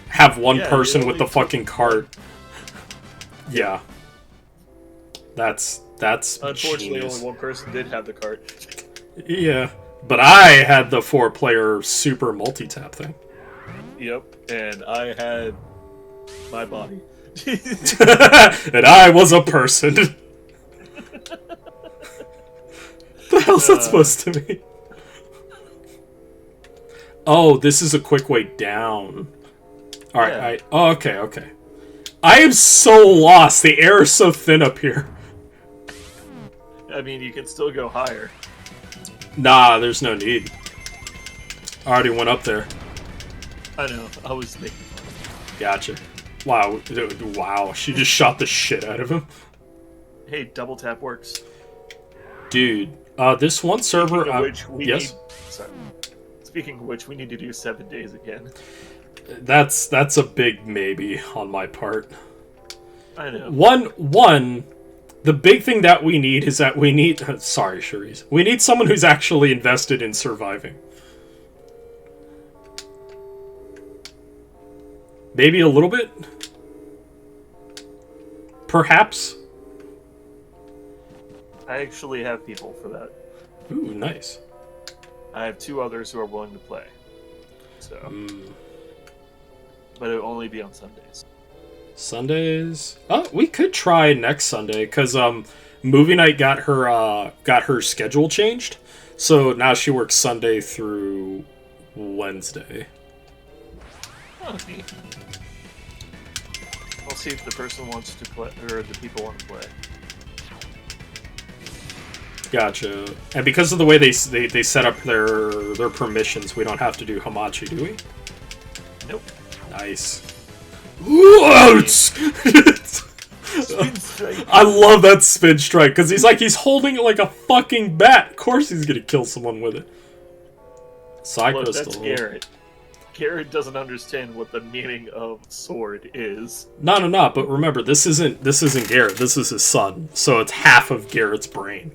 have one person with the fucking cart. Yeah. That's unfortunately genius. only one person did have the cart. Yeah. But I had the 4-player super multi-tap thing. Yep, and I had my body. And I was a person. What the hell's that supposed to mean? Oh, this is a quick way down. Alright, Yeah. Okay. I am so lost. The air is so thin up here. I mean, you can still go higher. Nah, there's no need. I already went up there. I know, I was making fun. Gotcha. Wow, she just shot the shit out of him. Hey, double tap works. Dude, this one server... Speaking of which, we need to do 7 days again. That's a big maybe on my part. I know. One, the big thing that we need is that we need... Sorry, Cherise. We need someone who's actually invested in surviving. Maybe a little bit? Perhaps? I actually have people for that. Ooh, nice. I have 2 others who are willing to play. So... But it'll only be on Sundays. Sundays? Oh, we could try next Sunday, because Movie Night got her schedule changed. So now she works Sunday through Wednesday. Oh, neat. I'll see if the person wants to play, or the people want to play. Gotcha. And because of the way they set up their permissions, we don't have to do Hamachi, do we? Nope. Nice. I love that spin strike, because he's holding it like a fucking bat. Of course he's gonna kill someone with it. Psycho Look, that's still. Garrett. Garrett doesn't understand what the meaning of sword is. No, but remember, this isn't Garrett, this is his son. So it's half of Garrett's brain.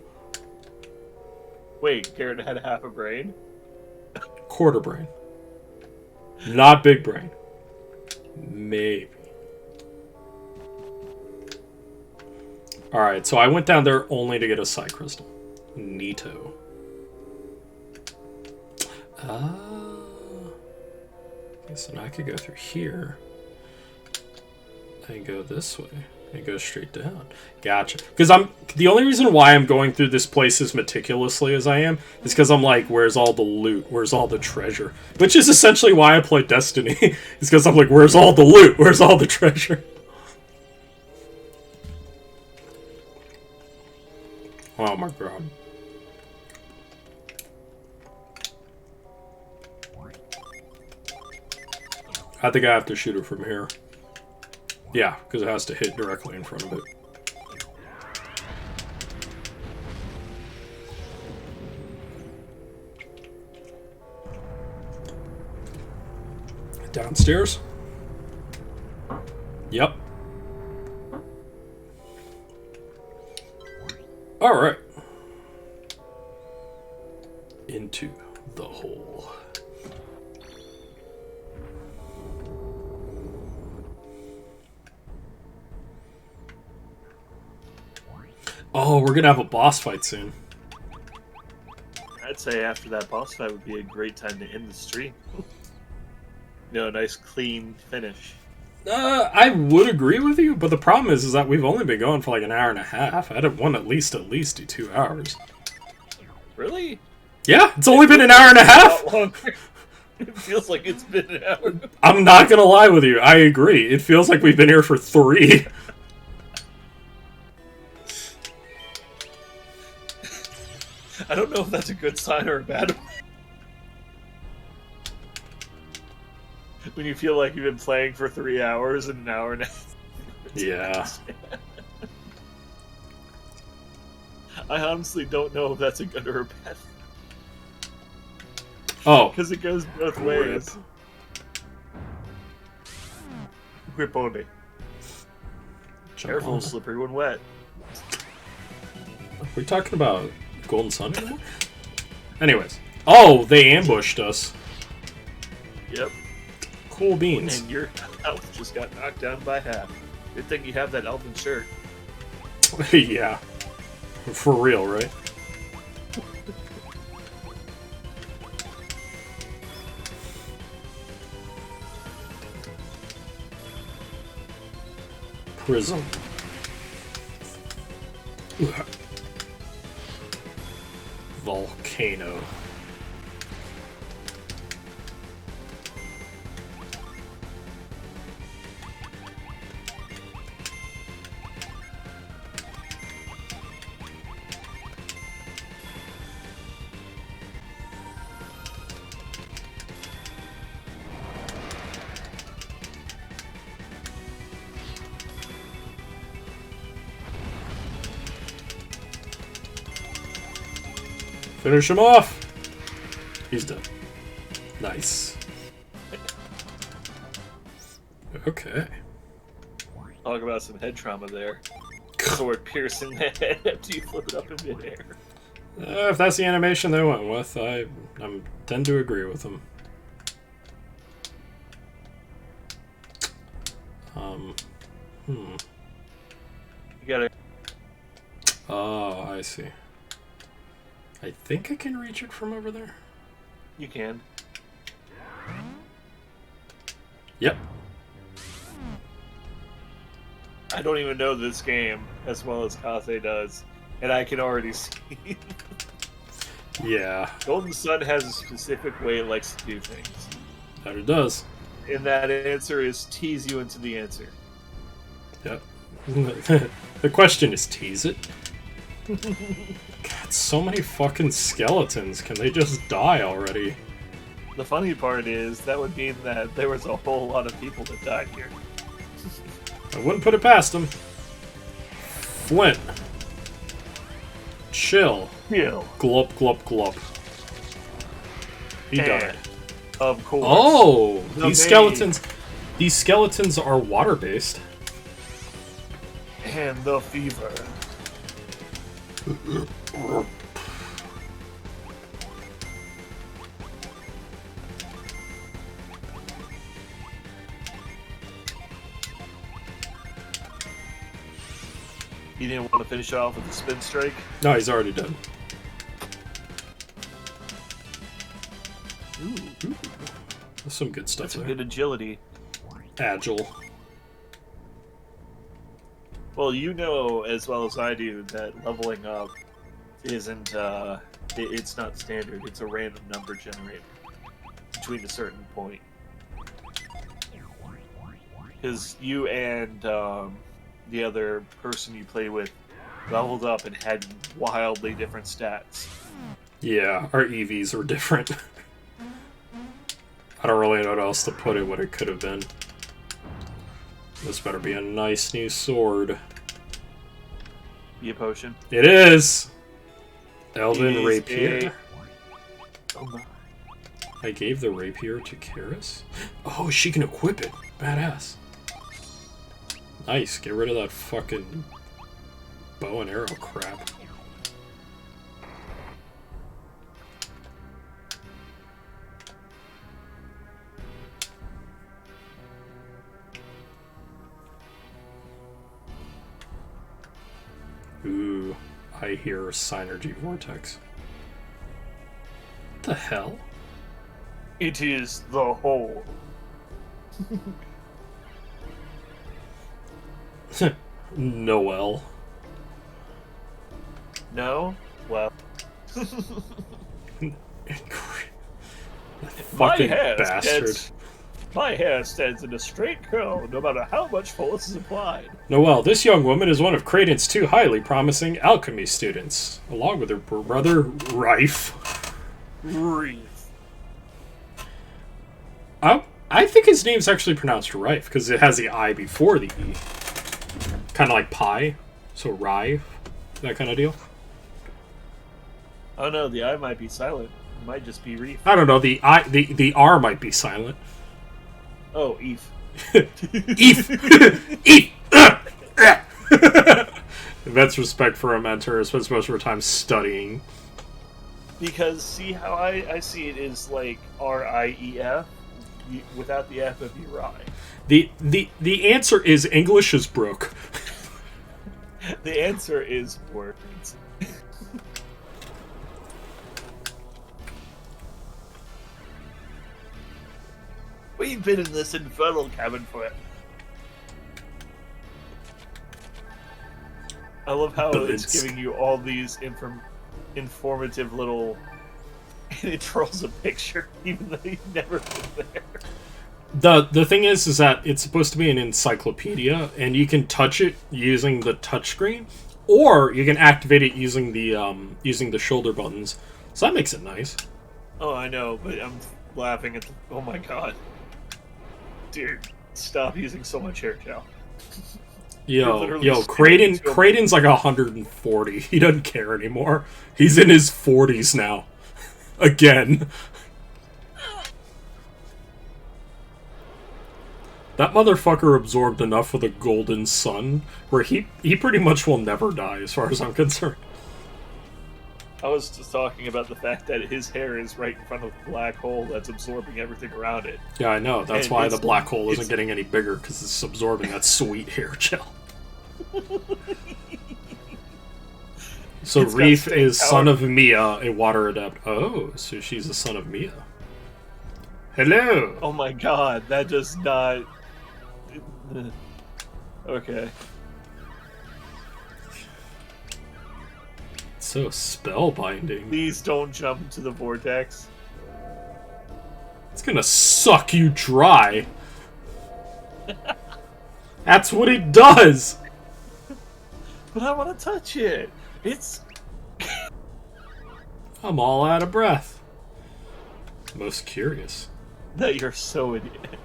Wait, Garrett had half a brain? Quarter brain. Not big brain. Maybe. Alright, so I went down there only to get a Psi Crystal. Neato. Okay, so now I could go through here. And go this way. And go straight down. Gotcha. Because the only reason why I'm going through this place as meticulously as I am is because I'm like, where's all the loot? Where's all the treasure? Which is essentially why I play Destiny. Is because I'm like, where's all the loot? Where's all the treasure? Oh my god. I think I have to shoot it from here. Yeah, because it has to hit directly in front of it. Downstairs? Yep. Alright. Into the hole. Oh, we're gonna have a boss fight soon. I'd say after that boss fight would be a great time to end the stream. A nice clean finish. I would agree with you, but the problem is that we've only been going for like an hour and a half. I'd want at least do 2 hours. Really? Yeah, it's only been an hour and a half. It feels like it's been an hour. I'm not gonna lie with you. I agree. It feels like we've been here for 3. I don't know if that's a good sign or a bad one. When you feel like you've been playing for 3 hours and an hour and a half. Yeah. I honestly don't know if that's a good or a bad thing. Oh. Because it goes both ways. Grip on me. Careful, slippery when wet. Are we talking about Golden Sun anymore? Anyways. Oh, they ambushed us. Yep. Cool beans. And your health just got knocked down by half. Good thing you have that elven shirt. Yeah. For real, right? Prism. Volcano. Finish him off! He's done. Nice. Okay. Talk about some head trauma there. Sword piercing the head after you flip it up in midair. If that's the animation they went with, I tend to agree with them. You gotta... Oh, I see. I think I can reach it from over there. You can. Yep. I don't even know this game as well as Kaze does, and I can already see. Yeah. Golden Sun has a specific way it likes to do things. That it does. And that answer is tease you into the answer. Yep. The question is, tease it? God, so many fucking skeletons. Can they just die already? The funny part is, that would mean that there was a whole lot of people that died here. I wouldn't put it past them. Flint. Chill. Chill. Glop, glop, glop. He died. Of course. Oh! These skeletons are water-based. And the fever. You didn't want to finish off with the spin strike? No, he's already done. Ooh. That's some good stuff. That's some there. good agility. Agile. Well, you know as well as I do that leveling up isn't, it's not standard. It's a random number generator between a certain point. Because you and the other person you play with leveled up and had wildly different stats. Yeah, our EVs are different. I don't really know what else to put it, what it could have been. This better be a nice new sword. Be a potion. It is! Elven Rapier. Oh my. I gave the rapier to Karis? Oh, she can equip it. Badass. Nice, get rid of that fucking bow and arrow crap. Ooh, I hear Synergy Vortex. What the hell? It is the whole. Noel. No? Well. Fucking bastard. My hair stands in a straight curl no matter how much force is applied. Noelle, this young woman is one of Creighton's 2 highly promising alchemy students, along with her brother, Rife. I think his name's actually pronounced Rife, because it has the I before the E. Kind of like pie, so Rife, that kind of deal. Oh no, the I might be silent. It might just be Reef. I don't know, the R might be silent. Oh, Eve. Eve! Eve! That's respect for a mentor, who spends most of her time studying. Because, see how I see it is like R-I-E-F. Without the F, it'd be Rye. The answer is English is broke. The answer is words. We've been in this infernal cabin forever. I love how it's giving you all these informative little... And it draws a picture, even though you've never been there. The thing is that it's supposed to be an encyclopedia, and you can touch it using the touchscreen, or you can activate it using the shoulder buttons. So that makes it nice. Oh, I know, but I'm laughing at the... Oh my god. Dude, stop using so much hair gel. Yo, Creighton's like 140. He doesn't care anymore. He's in his 40s now. Again. That motherfucker absorbed enough of the golden sun where he pretty much will never die as far as I'm concerned. I was just talking about the fact that his hair is right in front of the black hole that's absorbing everything around it. Yeah, I know. That's why the black hole isn't getting any bigger, because it's absorbing that sweet hair gel. So Reef is son of Mia, a water adept. Oh, so she's the son of Mia. Hello! Oh my god, that does not... Okay. So spellbinding. Please don't jump into the vortex. It's gonna suck you dry. That's what it does! But I want to touch it! It's... I'm all out of breath. Most curious. That you're so idiot.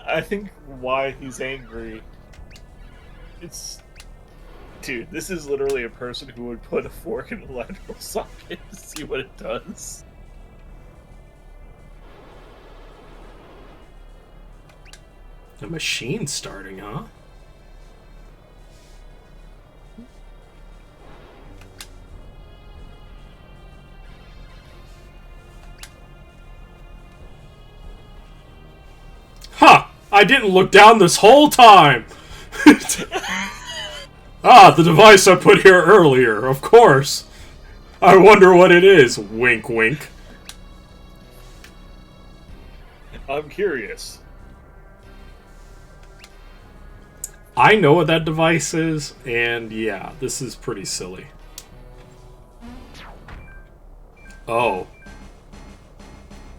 I think why he's angry... It's... Dude, this is literally a person who would put a fork in an electrical socket to see what it does. The machine's starting, huh? Ha! I didn't look down this whole time! Ah, the device I put here earlier, of course. I wonder what it is. Wink, wink. I'm curious. I know what that device is, and yeah, this is pretty silly. Oh.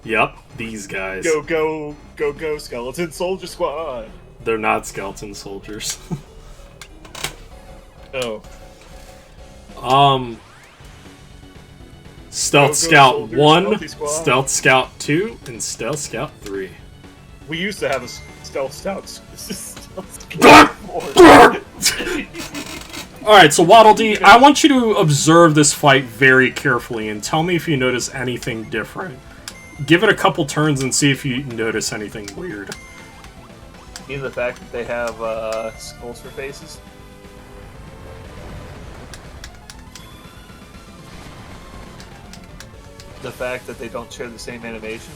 Yep, these guys. Go, go, go, go, Skeleton Soldier Squad! They're not skeleton soldiers. Oh. Stealth Go, Scout soldiers, 1, Stealthy Squad. Stealth Scout 2, and Stealth Scout 3. We used to have a Stealth Scout 4. Alright, so WaddleDee, I want you to observe this fight very carefully and tell me if you notice anything different. Give it a couple turns and see if you notice anything weird. You mean the fact that they have skulls for faces? The fact that they don't share the same animation?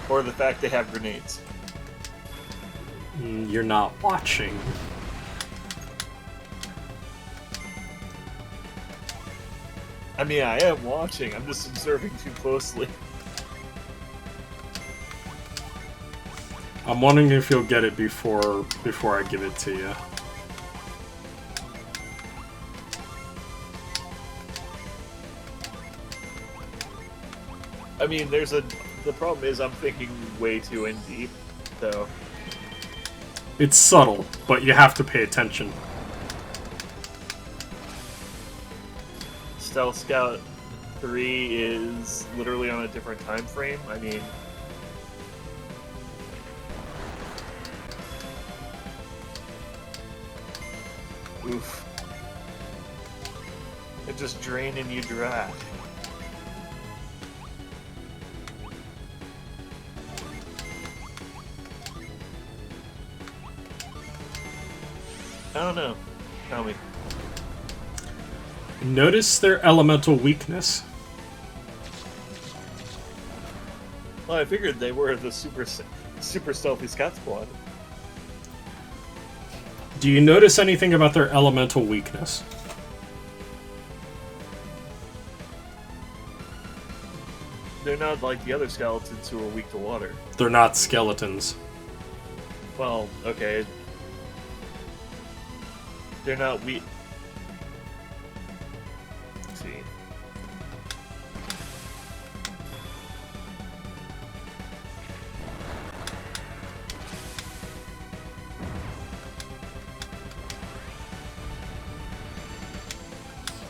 Or the fact they have grenades? You're not watching. I mean, I am watching. I'm just observing too closely. I'm wondering if you'll get it before I give it to you. I mean, the problem is I'm thinking way too in deep, so... It's subtle, but you have to pay attention. Stealth Scout 3 is literally on a different time frame. I mean... Oof. They're just draining you dry. I don't know. Tell me. Notice their elemental weakness. Well, I figured they were the super stealthy Scout Squad. Do you notice anything about their elemental weakness? They're not like the other skeletons who are weak to water. They're not skeletons. Well, okay. They're not weak. Let's see.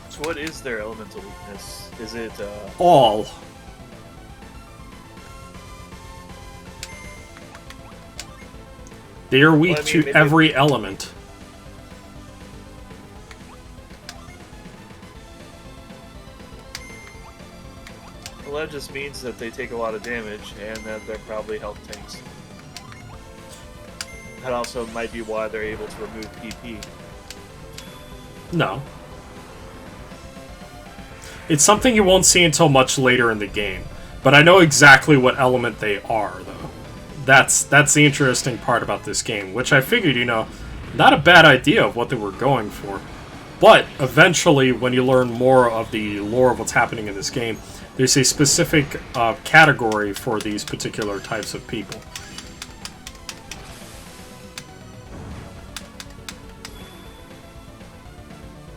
So what is their elemental weakness? Is it, All. They are weak Well, I mean, to maybe- every element. Well, that just means that they take a lot of damage, and that they're probably health tanks. That also might be why they're able to remove PP. No. It's something you won't see until much later in the game. But I know exactly what element they are, though. That's the interesting part about this game, which I figured, not a bad idea of what they were going for. But eventually, when you learn more of the lore of what's happening in this game, there's a specific category for these particular types of people.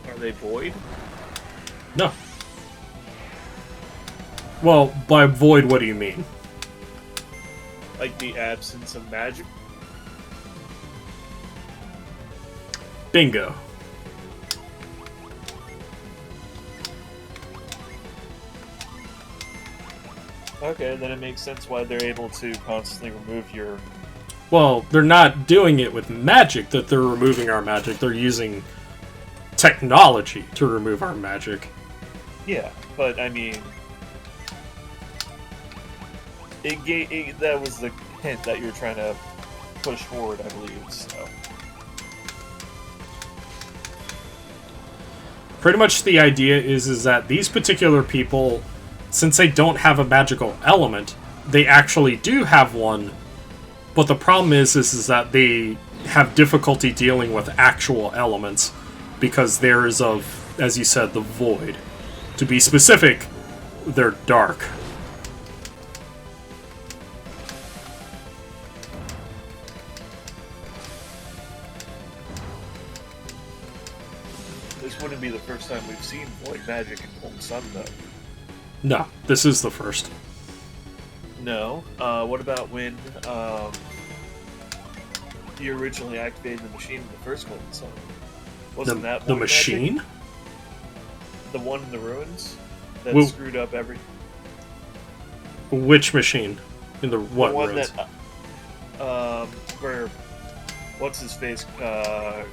Are they void? No. Well, by void, what do you mean? Like the absence of magic? Bingo. Okay, then it makes sense why they're able to constantly remove your... Well, they're not doing it with magic that they're removing our magic. They're using technology to remove our magic. Yeah, but I mean... that was the hint that you're trying to push forward, I believe, so... Pretty much the idea is that these particular people, since they don't have a magical element, they actually do have one But the problem is that they have difficulty dealing with actual elements because there is as you said, the void. To be specific, they're dark. This wouldn't be the first time we've seen void magic in Golden Sun, though. No, this is the first. No. What about when you originally activated the machine in the first Golden Sun? Wasn't that the void machine? Magic? The one in the ruins that Well, screwed up every. Which machine? In the what The one ruins? that where what's his face? God,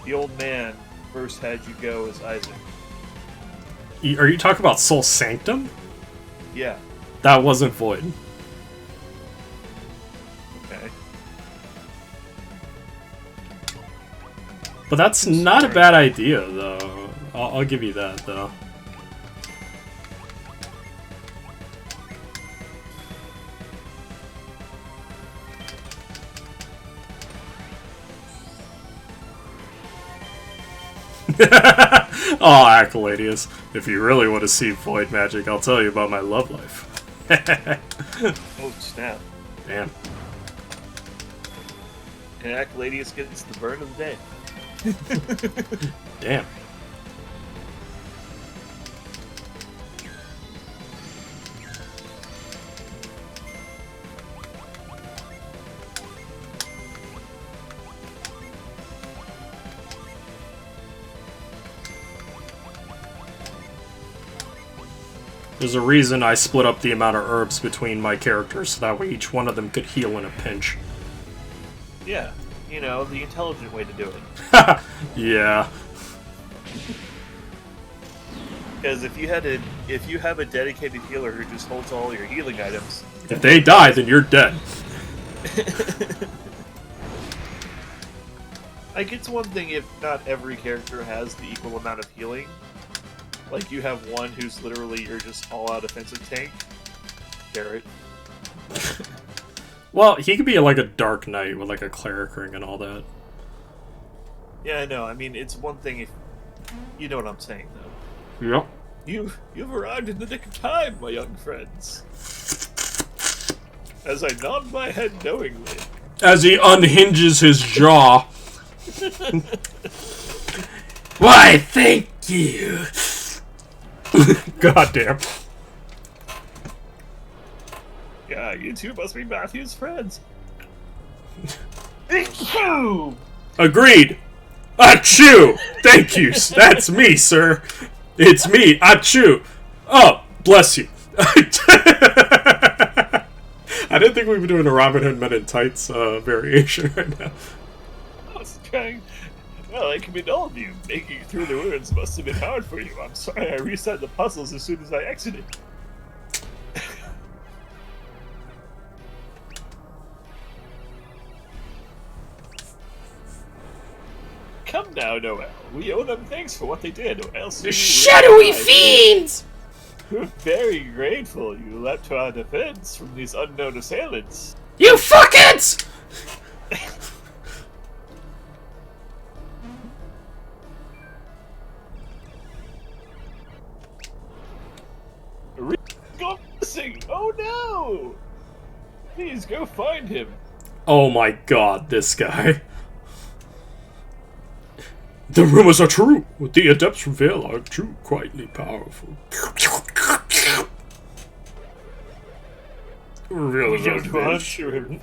the old man first had you go as Isaac. Are you talking about Soul Sanctum? Yeah. That wasn't void. Okay. But that's not a bad idea, though. I'll give you that, though. Oh, Accoladius. If you really want to see void magic, I'll tell you about my love life. Oh, snap. Damn. And Accoladius gets the burn of the day. Damn. There's a reason I split up the amount of herbs between my characters, so that way each one of them could heal in a pinch. Yeah, you know, the intelligent way to do it. Yeah. Because if you have a dedicated healer who just holds all your healing items, If they die, then you're dead. like, it's one thing if not every character has the equal amount of healing. Like, you have one who's literally your just all-out offensive tank. Garrett. Well, he could be like a Dark Knight with like a cleric ring and all that. Yeah, I know. I mean, it's one thing if... You know what I'm saying, though. Yep. You've arrived in the nick of time, my young friends. As I nod my head knowingly. As he unhinges his jaw. Why, thank you. Goddamn. Yeah, you two must be Matthew's friends. Achoo! Agreed. Achoo! Thank you. That's me, sir. It's me. Achoo. Oh, bless you. I didn't think we were doing a Robin Hood Men in Tights variation right now. I was trying... Well, I commend all of you. Making it through the ruins must have been hard for you. I'm sorry I reset the puzzles as soon as I exited. Come now, Noel. We owe them thanks for what they did, or else... The shadowy fiends! We're very grateful you leapt to our defense from these unknown assailants. You fuckers! Go missing! Oh no! Please go find him. Oh my god, this guy. The rumors are true. The adepts from Vale are true, quietly powerful. We don't want to.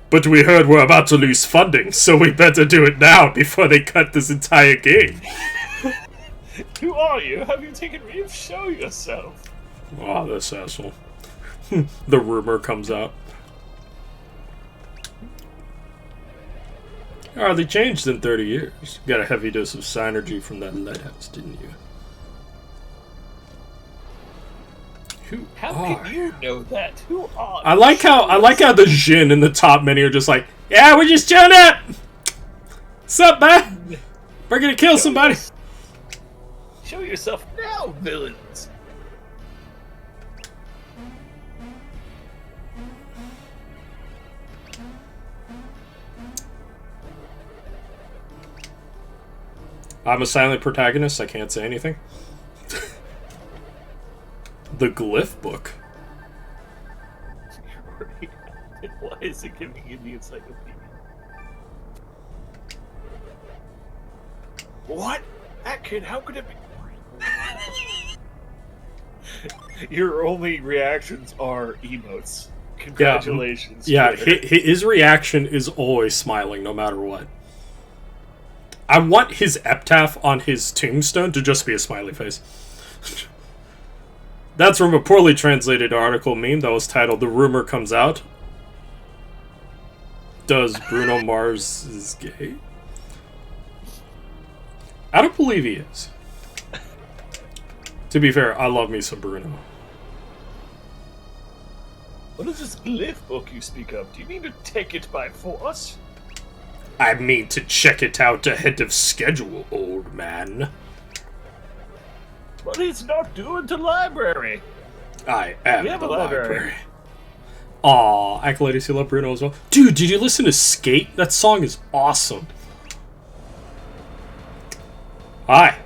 But we heard we're about to lose funding, so we better do it now before they cut this entire game. Who are you? Have you taken leave? Show yourself. Oh, this asshole. The rumor comes out. Hardly changed in 30 years. Got a heavy dose of synergy from that lighthouse, didn't you? How can you know that? Who are I like how the Jin in the top menu are just like, yeah, we're just chilling out. What's up, man? We're gonna kill somebody. Show yourself now, villains. I'm a silent protagonist. I can't say anything. The Glyph Book. Why is it giving you the encyclopedia? What? That kid, how could it be? Your only reactions are emotes. Congratulations. Yeah, his reaction is always smiling no matter what. I want his epitaph on his tombstone to just be a smiley face. That's from a poorly translated article meme that was titled "The Rumor Comes Out. Does Bruno Mars is gay?" I don't believe he is. To be fair, I love me some Bruno. What is this glyph book you speak of? Do you mean to take it by force? I mean to check it out ahead of schedule, old man. But it's not due to library. I am We have the a library. library. Aw, Acolytes, you love Bruno as well. Dude, did you listen to Skate? That song is awesome. Hi.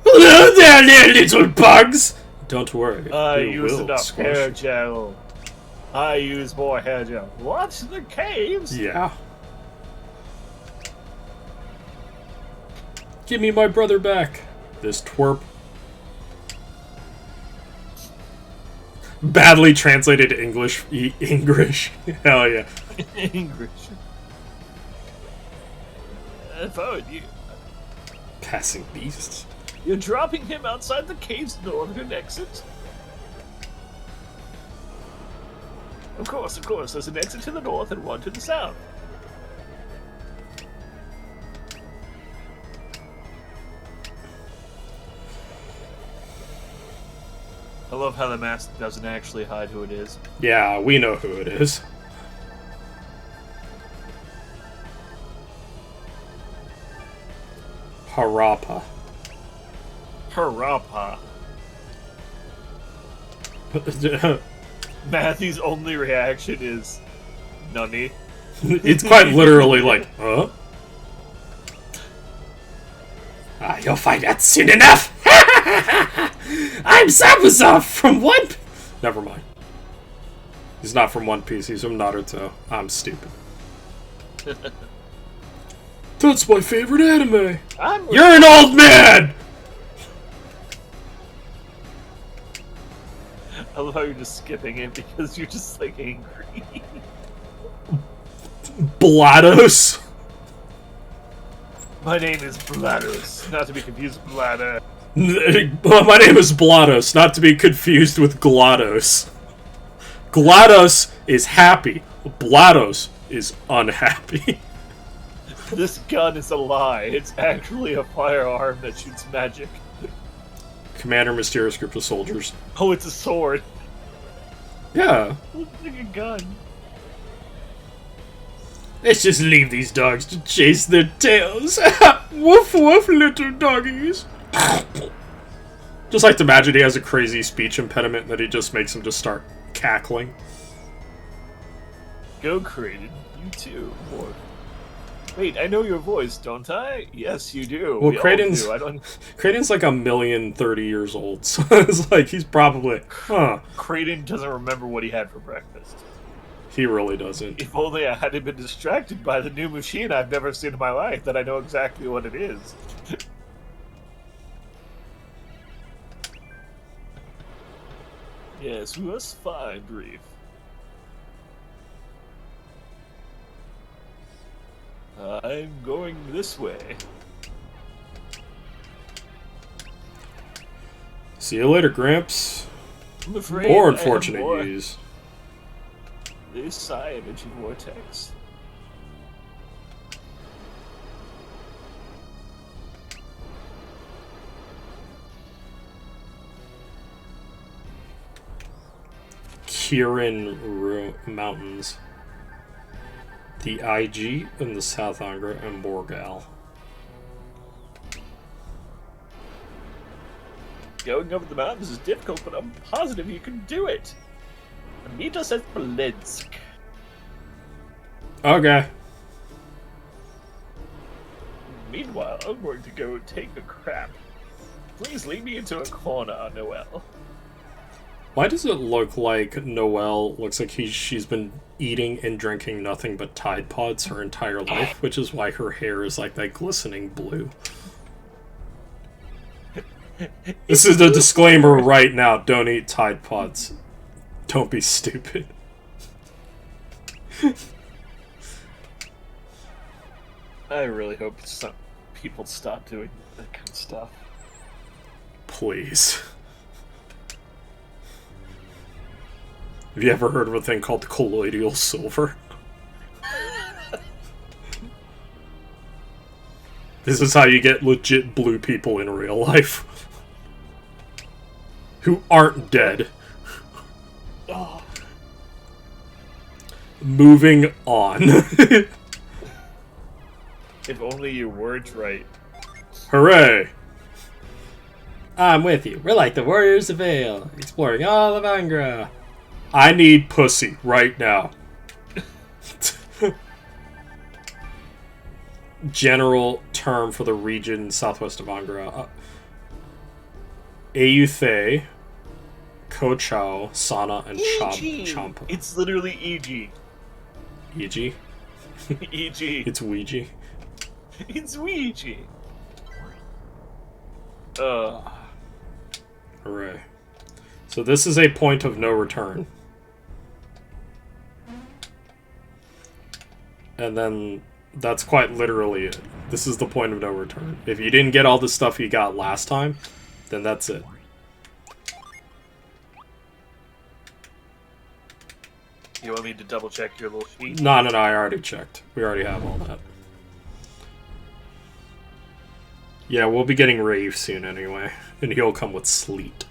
Hello there, little bugs! Don't worry. I we use will enough squash hair you. gel. I use more hair gel. What? The caves? Yeah. Give me my brother back. This twerp. Badly translated English. English. Hell yeah. English. If I were you, Passing beasts. you're dropping him outside the cave's northern exit? Of course, there's an exit to the north and one to the south. I love how the mask doesn't actually hide who it is. Yeah, we know who it is. Harappa. Parappa. Matthew's only reaction is nunny. It's quite literally like, huh? Ah, you'll find that soon enough! I'm Zabuza from One Piece! Never mind. He's not from One Piece, he's from Naruto. I'm stupid. That's my favorite anime! You're an old man! I love how you're just skipping it because you're just like angry. Blados? My name is Blados, not to be confused with Bladder. My name is Blados, not to be confused with GLaDOS. GLaDOS is happy. Blados is unhappy. This gun is a lie. It's actually a firearm that shoots magic. Commander Mysterious Group of Soldiers. Oh, it's a sword. Yeah. Looks like a gun. Let's just leave these dogs to chase their tails. Woof woof, little doggies. Just like to imagine he has a crazy speech impediment that he just makes him just start cackling. Go Kraden, you too. Boy. Wait, I know your voice, don't I? Yes, you do. Well, We all Kraden's do. I don't. Kraden's like 1,030,000 years old, so it's like he's probably, huh? Kraden doesn't remember what he had for breakfast. He really doesn't. If only I hadn't been distracted by the new machine I've never seen in my life, then I know exactly what it is. Yes, we must find Reef. I'm going this way. See you later, Gramps. I'm afraid More I am unfortunate more- use. This psi energy vortex. Kirin Mountains. The IG and the South Angra and Borgal. Going over the mountains is difficult, but I'm positive you can do it. Meet us at Blinsk. Okay. Meanwhile, I'm going to go take a crap. Please lead me into a corner, Noelle. Why does it look like Noelle looks like she's been eating and drinking nothing but Tide Pods her entire life, which is why her hair is like that glistening blue. This is a disclaimer right now. Don't eat Tide Pods. Don't be stupid. I really hope some people stop doing that kind of stuff. Please. Have you ever heard of a thing called colloidal silver? This is how you get legit blue people in real life. Who aren't dead. Oh. Moving on. If only your words right. Hooray! I'm with you. We're like the Warriors of Vale, exploring all of Angra. I need pussy right now. General term for the region southwest of Angra. Ayutthaya, Kochao, Sana, and Champa. It's literally E.G. E.G.? E.G. It's Ouija. It's Ouija. Hooray. So this is a point of no return. And then that's quite literally it. This is the point of no return. If you didn't get all the stuff you got last time, then that's it. You want me to double check your little sheet? No, I already checked. We already have all that. Yeah, we'll be getting Rave soon anyway. And he'll come with Sleet.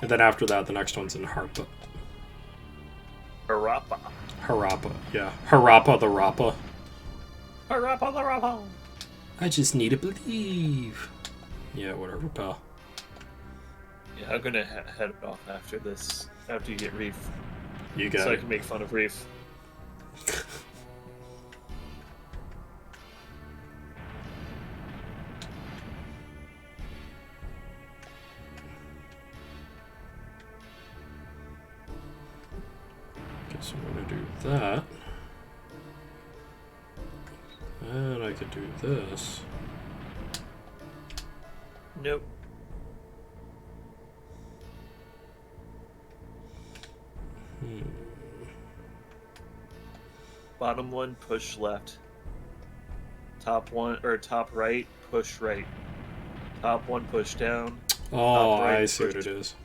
And then after that, the next one's in Harpa. Harappa. Harappa, yeah. Harappa the Rappa. Harappa the Rappa. I just need to believe. Yeah, whatever, pal. Yeah, I'm gonna head off after this. After you get Reef. You got it. So I can make fun of Reef. Guess I'm gonna do that. And I could do this. Nope. Bottom one, push left. Top one, or top right, push right. Top one, push down. Oh, Right, I see what push. it is.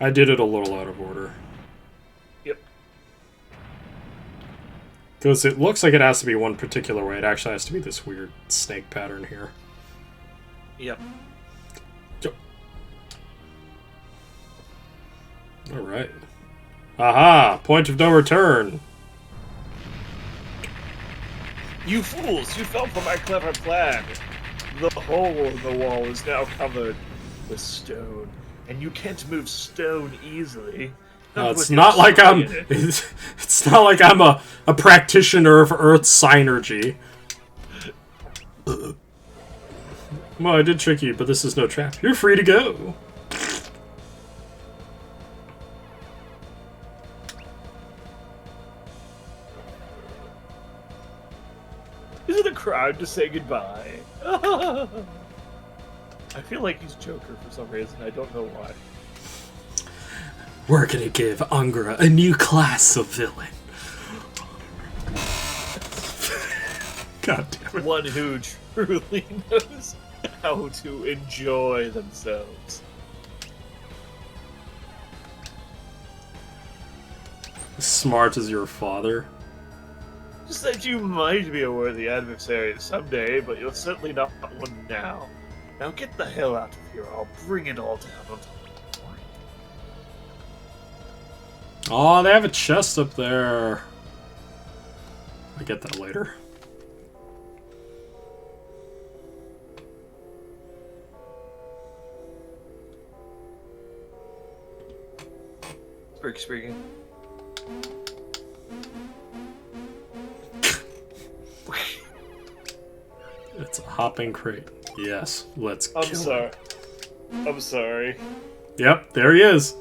I did it a little out of order. Yep. Because it looks like it has to be one particular way. It actually has to be this weird snake pattern here. Yep. Yep. Alright. Aha! Point of no return! You fools! You fell for my clever plan! The hole in the wall is now covered with stone, and you can't move stone easily. It's not like I'm. It's not like I'm a practitioner of Earth Synergy. Well, I did trick you, but this is no trap. You're free to go. Is it a crime to say goodbye? I feel like he's Joker for some reason. I don't know why. We're gonna give Angra a new class of villain. God damn it. One who truly knows how to enjoy themselves. Smart as your father. Just that you might be a worthy adversary someday, but you're certainly not one now. Now get the hell out of here, I'll bring it all down. Oh, they have a chest up there. I get that later. For Rick speaking. It's a hopping crate. Yes, let's kill him. I'm sorry. Yep, there he is.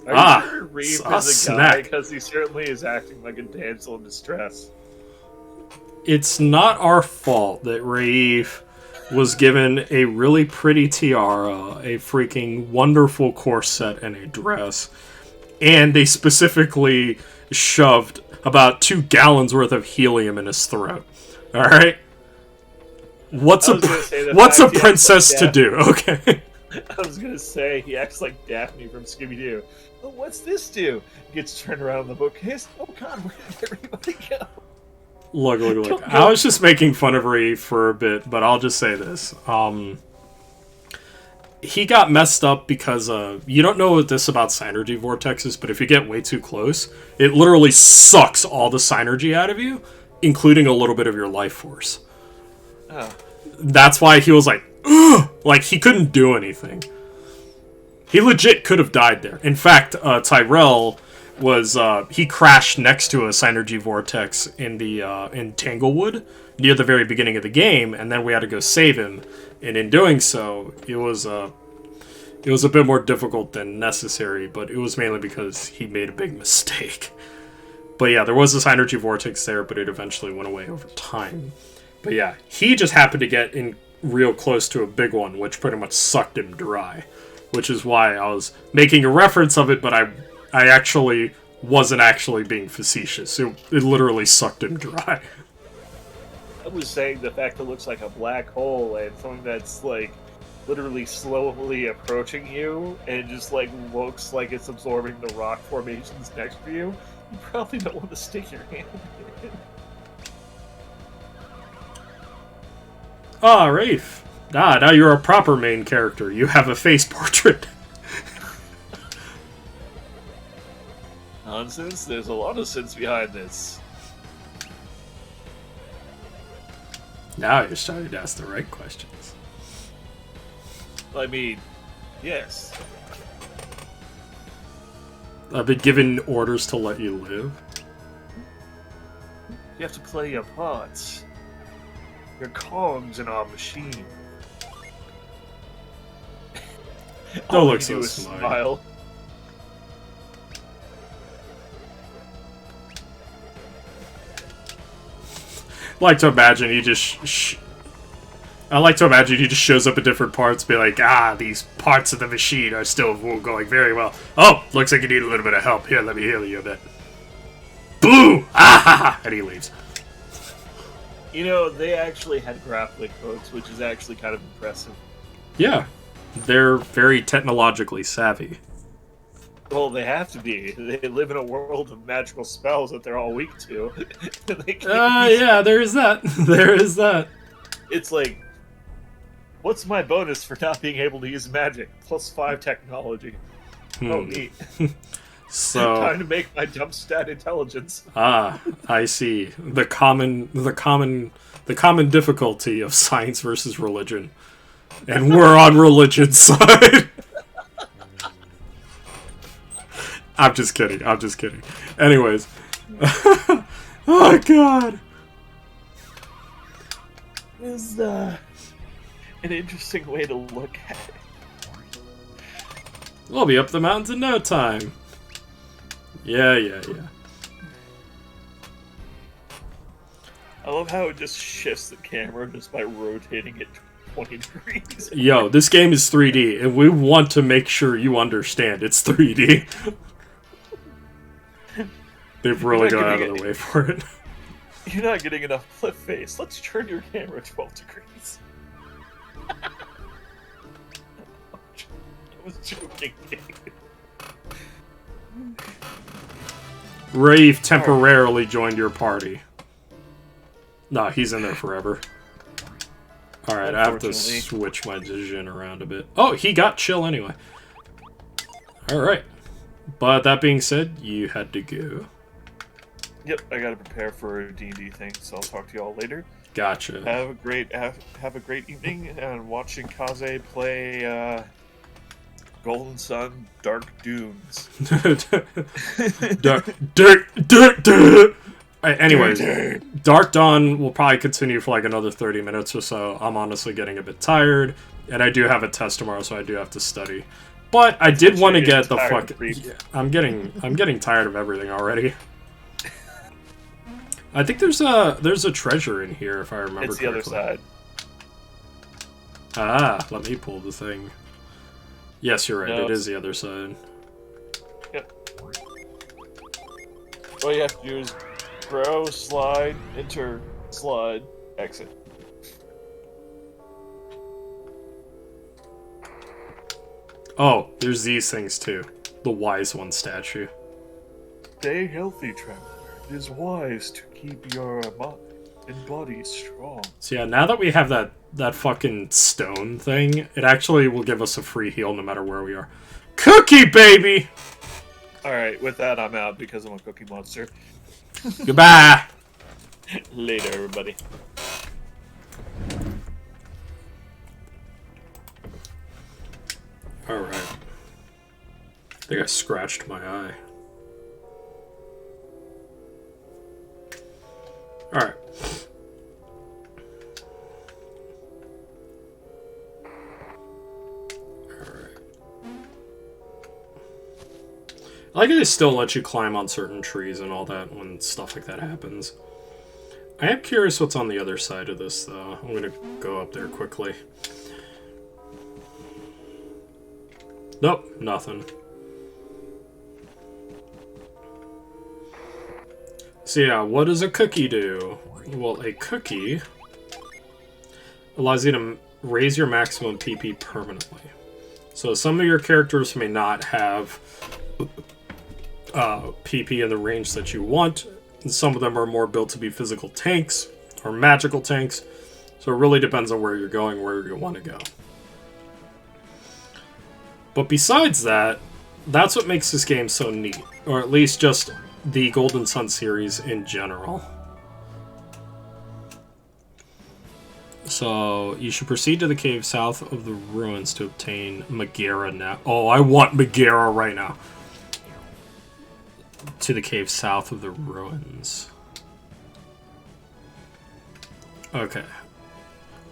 Are you sure Reeve a is a snack. guy? Because he certainly is acting like a damsel in distress. It's not our fault that Reeve was given a really pretty tiara, a freaking wonderful corset, and a dress. And they specifically shoved about 2 gallons worth of helium in his throat. Alright? What's a princess to do? Okay. I was gonna say, he acts like Daphne from Scooby-Doo. Oh, what's this do? Gets turned around in the bookcase. Oh god, where did everybody go? Look. I was just making fun of Reeve for a bit, but I'll just say this. He got messed up because you don't know this about synergy vortexes, but if you get way too close, it literally sucks all the synergy out of you, including a little bit of your life force. Oh. That's why he was like, ugh! Like, he couldn't do anything. He legit could have died there. In fact, Tyrell was, he crashed next to a synergy vortex in the, in Tanglewood, near the very beginning of the game, and then we had to go save him. And in doing so, it was a bit more difficult than necessary, but it was mainly because he made a big mistake. But yeah, there was a synergy vortex there, but it eventually went away over time. But yeah, he just happened to get in real close to a big one, which pretty much sucked him dry. Which is why I was making a reference of it, but I actually wasn't actually being facetious. It literally sucked him dry. I was saying the fact it looks like a black hole and something that's like literally slowly approaching you and just like looks like it's absorbing the rock formations next to you. You probably don't want to stick your hand in it. Ah, Rafe. Now you're a proper main character. You have a face portrait. Nonsense? There's a lot of sense behind this. Now you're starting to ask the right questions. I mean, yes. I've been given orders to let you live. You have to play your parts. You're cogs in our machine. Don't look so smile. I like to imagine he just. I like to imagine he just shows up at different parts, be like, these parts of the machine are still going very well. Oh, looks like you need a little bit of help. Here, let me heal you a bit. Boo! And he leaves. You know, they actually had grappling hooks, which is actually kind of impressive. Yeah. They're very technologically savvy. Well, they have to be. They live in a world of magical spells that they're all weak to. Yeah, there is that. There is that. It's like, what's my bonus for not being able to use magic? +5 technology. Oh, neat. So time to make my jump stat intelligence. I see. The common difficulty of science versus religion. And we're on religion's side. I'm just kidding. Anyways. Oh, God. This is an interesting way to look at it. We'll be up the mountains in no time. Yeah. I love how it just shifts the camera just by rotating it 20 degrees. Yo, this game is 3D, and we want to make sure you understand it's 3D. They've really gone out of the way for it. You're not getting enough cliff face. Let's turn your camera 12 degrees. I was joking. Rave temporarily joined your party. No, he's in there forever. Alright, I have to switch my decision around a bit. Oh, he got chill anyway. Alright. But that being said, you had to go. Yep, I gotta prepare for a D&D thing, so I'll talk to you all later. Gotcha. Have a great evening, and watching Kaze play Golden Sun, Dark Dunes. Anyways, Dark Dawn will probably continue for like another 30 minutes or so. I'm honestly getting a bit tired, and I do have a test tomorrow, so I do have to study. But I did want to get the fuck. Yeah, I'm getting tired of everything already. I think there's a treasure in here if I remember correctly. It's the correctly. other side. Ah, let me pull the thing. Yes, you're right. No, it is the other side. Yep. All you have to do is grow, slide, enter, slide, exit. Oh, there's these things too. The Wise One statue. Stay healthy, traveler. It is wise to keep your mind and body strong. So yeah, now that we have that fucking stone thing, it actually will give us a free heal no matter where we are. Cookie, baby! Alright, with that, I'm out because I'm a cookie monster. Goodbye! Later, everybody. Alright. I think I scratched my eye. Alright. I like how they still let you climb on certain trees and all that when stuff like that happens. I am curious what's on the other side of this, though. I'm gonna go up there quickly. Nope, nothing. So yeah, what does a cookie do? Well, a cookie allows you to raise your maximum PP permanently. So some of your characters may not have PP in the range that you want, and some of them are more built to be physical tanks or magical tanks. So it really depends on where you're going, where you want to go. But besides that, that's what makes this game so neat, or at least just the Golden Sun series in general. So, you should proceed to the cave south of the ruins to obtain Megara now. Oh, I want Megara right now. To the cave south of the ruins. Okay.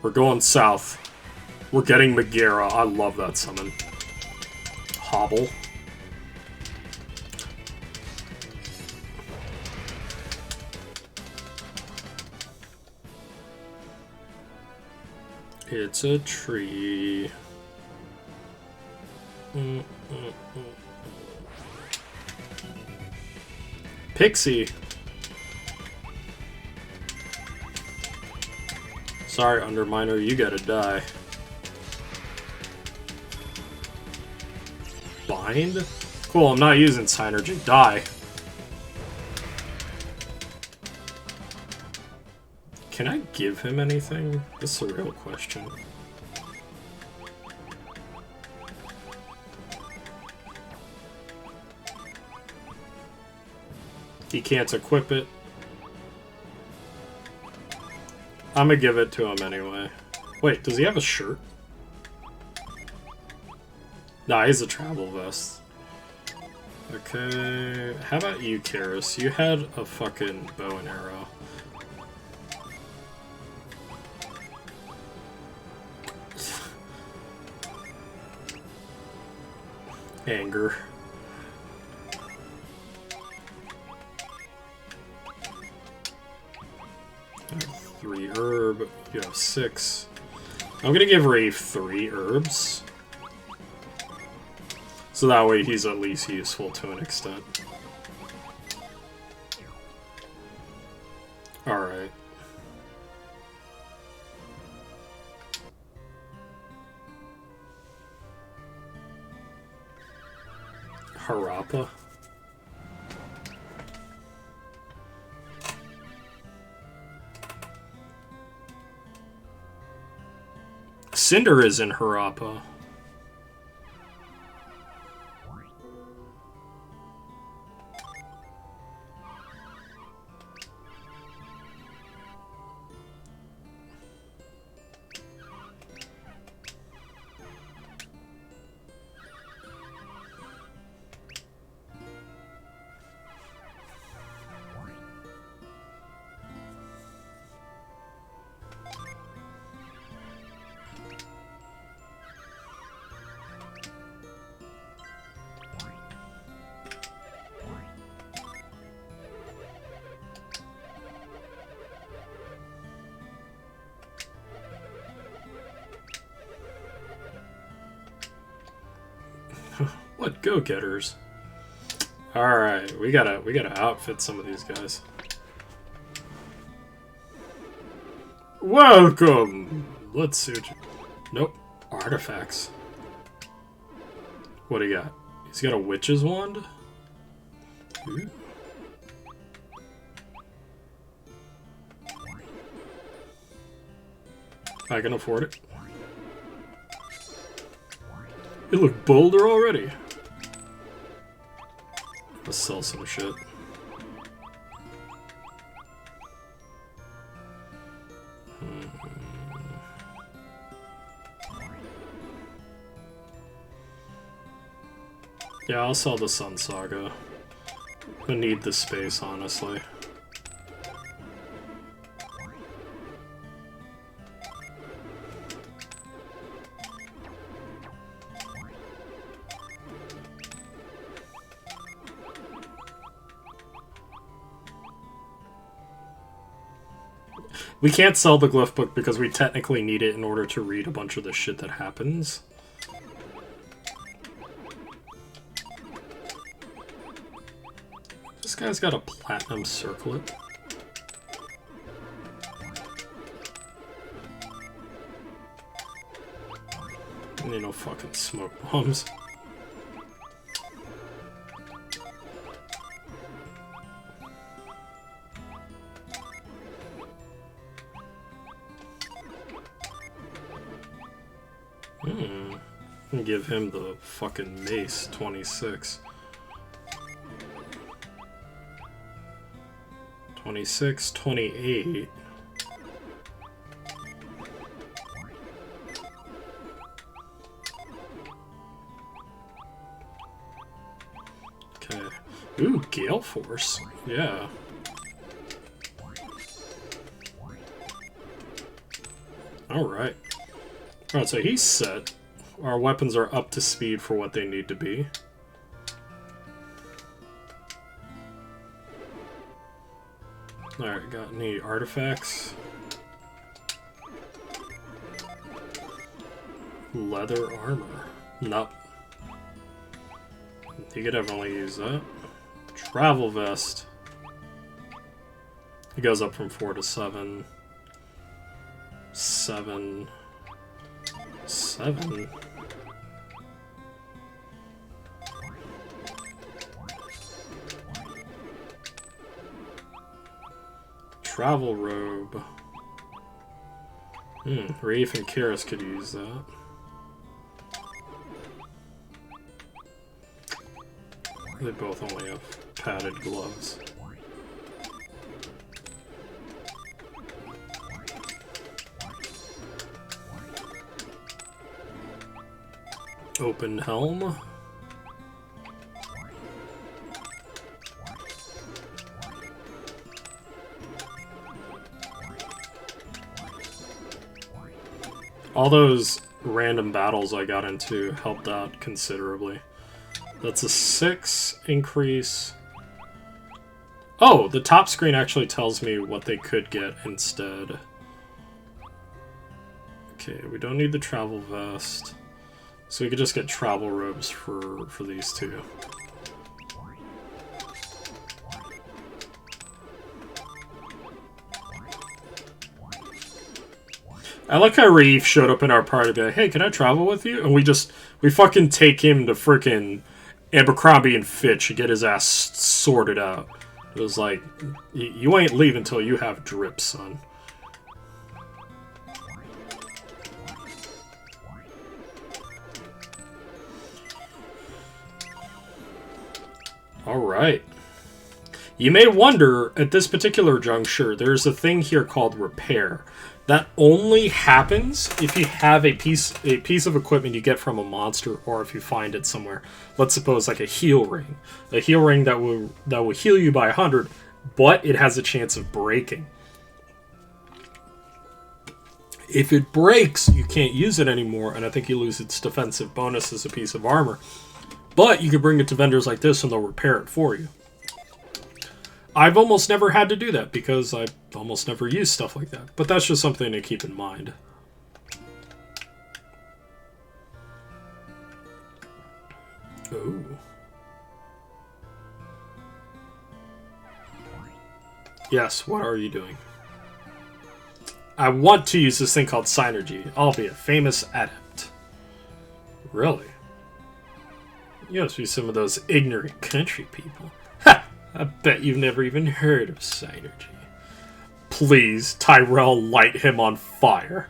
We're going south. We're getting Megara. I love that summon. Hobble. It's a tree. Pixie. Sorry, Underminer, you gotta die. Bind? Cool, I'm not using Synergy. Die. Can I give him anything? This is a real question. He can't equip it. I'm gonna give it to him anyway. Wait, does he have a shirt? Nah, he's a travel vest. Okay, how about you, Karis? You had a fucking bow and arrow. Anger. Three herb. You have 6. I'm gonna give Rave 3 herbs. So that way he's at least useful to an extent. Alright. Harappa. Cinder is in Harappa. What go-getters? Alright, we gotta outfit some of these guys. Welcome! Let's see what you... Nope. Artifacts. What do you got? He's got a witch's wand? Ooh. I can afford it. You look bolder already. Let's sell some shit. Yeah, I'll sell the Sun Saga. I need the space, honestly. We can't sell the glyph book because we technically need it in order to read a bunch of the shit that happens. This guy's got a platinum circlet. Need no fucking smoke bombs. Give him the fucking mace, 26. 26, 28. Okay. Ooh, Gale Force. Yeah. Alright. Alright, so he's set. Our weapons are up to speed for what they need to be. Alright, got any artifacts? Leather armor. Nope. You could definitely use that. Travel vest. It goes up from 4 to 7. 7. 7. Travel robe. Rafe and Karis could use that. They both only have padded gloves. Open helm. All those random battles I got into helped out considerably. That's a 6 increase. Oh, the top screen actually tells me what they could get instead. Okay, we don't need the travel vest. So we could just get travel robes for these two. I like how Reef showed up in our party to be like, hey, can I travel with you? And we fucking take him to frickin' Abercrombie and Fitch and get his ass sorted out. It was like, you ain't leaving until you have drip, son. Alright. You may wonder, at this particular juncture, there's a thing here called repair. That only happens if you have a piece of equipment you get from a monster, or if you find it somewhere. Let's suppose like a heal ring. A heal ring that will heal you by 100, but it has a chance of breaking. If it breaks, you can't use it anymore, and I think you lose its defensive bonus as a piece of armor. But you can bring it to vendors like this and they'll repair it for you. I've almost never had to do that because I almost never use stuff like that. But that's just something to keep in mind. Oh. Yes, what are you doing? I want to use this thing called Synergy. I'll be a famous adept. Really? You must be some of those ignorant country people. Ha! I bet you've never even heard of Synergy. Please, Tyrell, light him on fire.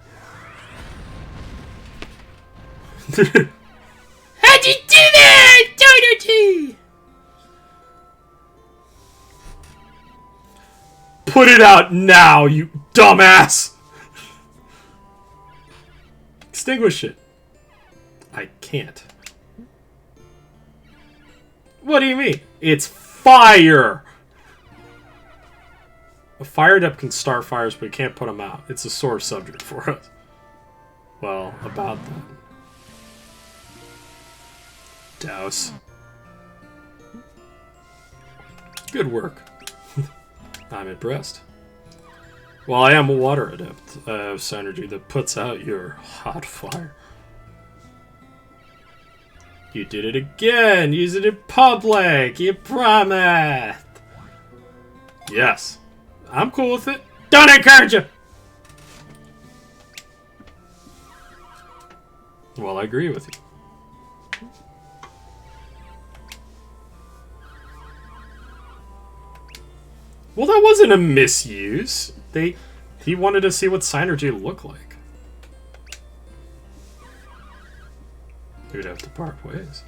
How'd you do that, Synergy? Put it out now, you dumbass! Extinguish it. I can't. What do you mean? It's fire! A fire adept can start fires, but he can't put them out. It's a sore subject for us. Well, about that. Douse. Good work. I'm impressed. Well, I am a water adept of Synergy that puts out your hot fire. You did it again! Use it in public! You promised! Yes. I'm cool with it. Don't encourage you! Well, I agree with you. Well, that wasn't a misuse. He wanted to see what Synergy looked like. We'd have to part ways.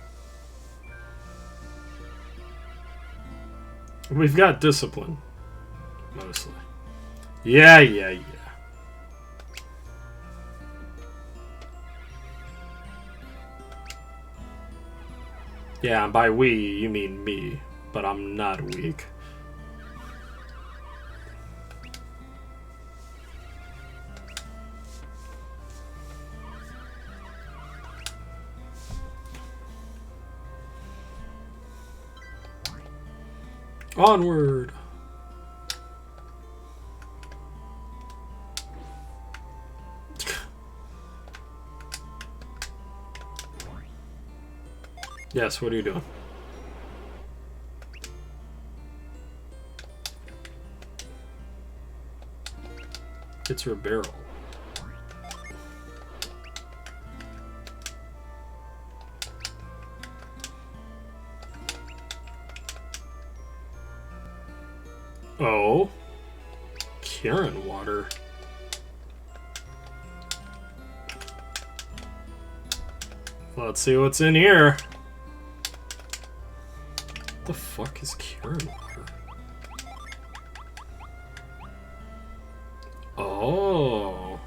We've got discipline. Mostly. Yeah. Yeah, and by we, you mean me. But I'm not weak. Onward! Yes, what are you doing? It's her barrel. Oh. Karen water. Let's see what's in here. What the fuck is Karen water? Oh.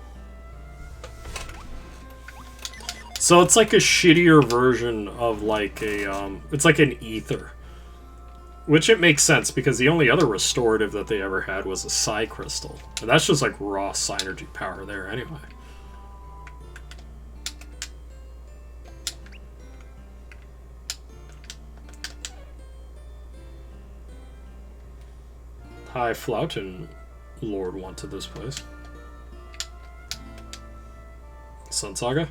So it's like a shittier version of like a, it's like an ether. Which it makes sense, because the only other restorative that they ever had was a Psi Crystal. And that's just like raw Synergy power there anyway. Hi, Flouten Lord wanted this place. Sun Saga?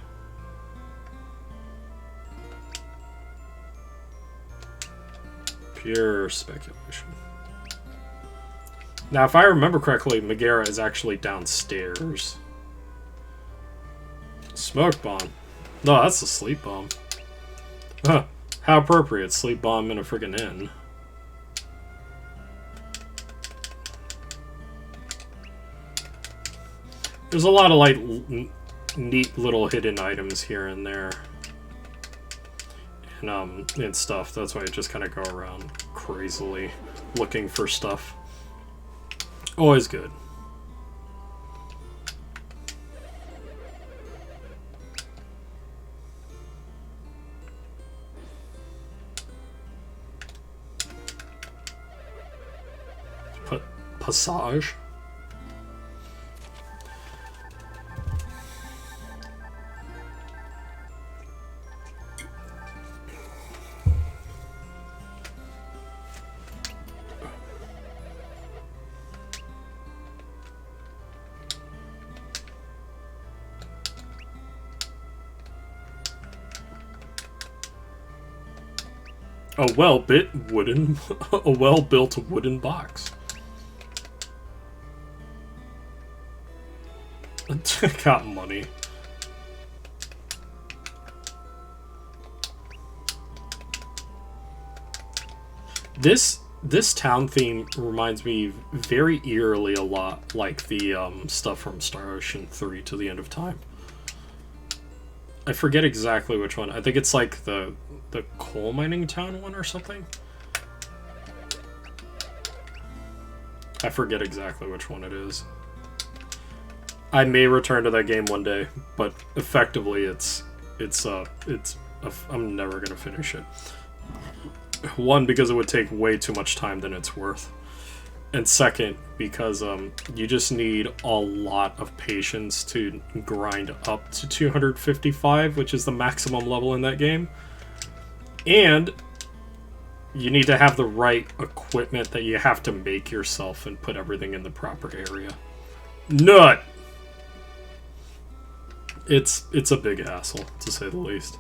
Pure speculation. Now, if I remember correctly, Megara is actually downstairs. Smoke bomb. No, that's a sleep bomb. Huh. How appropriate. Sleep bomb in a friggin' inn. There's a lot of, like, neat little hidden items here and there. And stuff. That's why I just kind of go around crazily looking for stuff. Always good. Passage. A well-built wooden box. Got money. This town theme reminds me very eerily a lot like the stuff from Star Ocean 3 to the End of Time. I forget exactly which one. I think it's like the coal mining town one or something. I forget exactly which one it is. I may return to that game one day, but effectively I'm never gonna finish it. One, because it would take way too much time than it's worth. And second, because you just need a lot of patience to grind up to 255, which is the maximum level in that game. And you need to have the right equipment that you have to make yourself and put everything in the proper area. Nut! It's a big hassle, to say the least.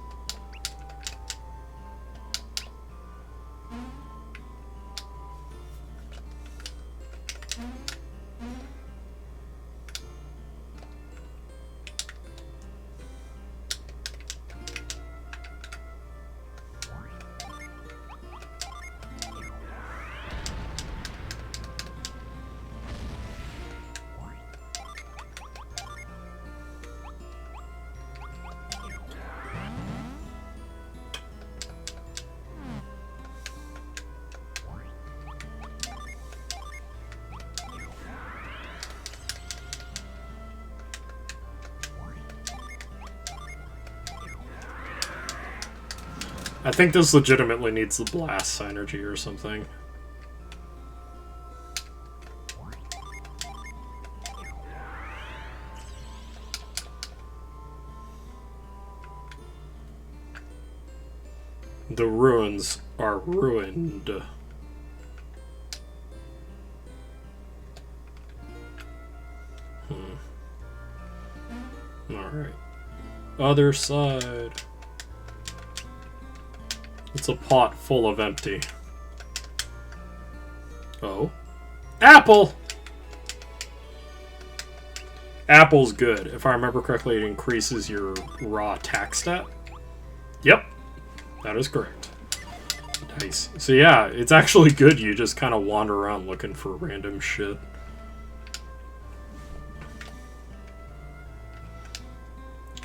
I think this legitimately needs the blast synergy or something. The ruins are ruined. Alright. Other side. It's a pot full of empty. Oh. Apple! Apple's good. If I remember correctly, it increases your raw attack stat. Yep. That is correct. Nice. So yeah, it's actually good. You just kind of wander around looking for random shit.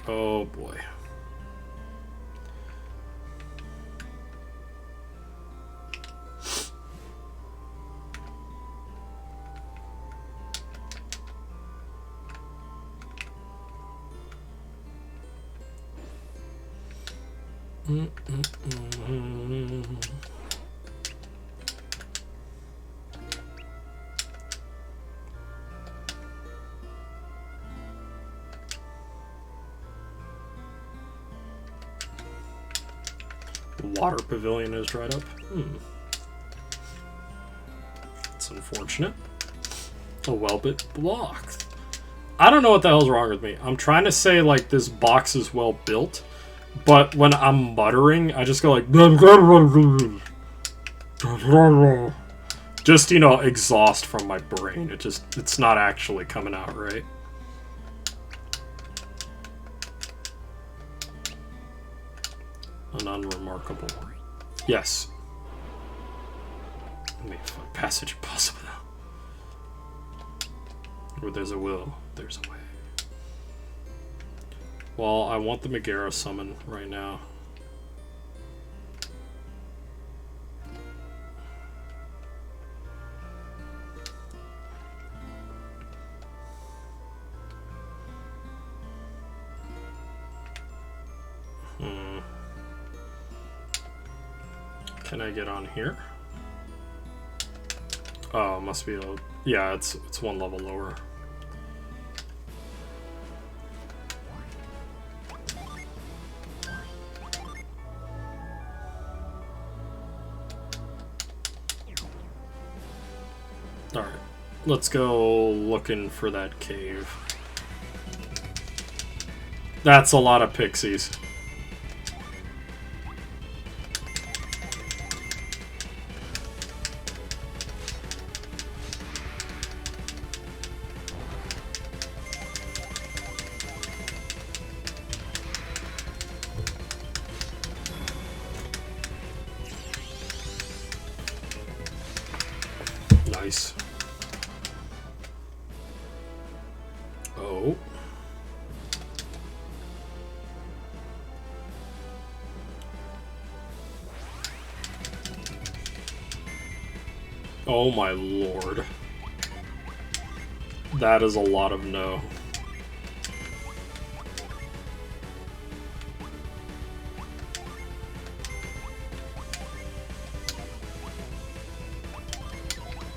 Oh boy. Water pavilion is dried up. It's unfortunate. A well-built block. I don't know what the hell's wrong with me. I'm trying to say, like, this box is well built, but when I'm muttering, I just go like... Just, you know, exhaust from my brain. It's not actually coming out right. An unremarkable. Yes. Make a passage possible. Where there's a will, there's a way. Well, I want the Megara summon right now. Can I get on here? Oh, must be a... Yeah, it's one level lower. Alright, let's go looking for that cave. That's a lot of pixies. Oh. Oh my lord. That is a lot of no.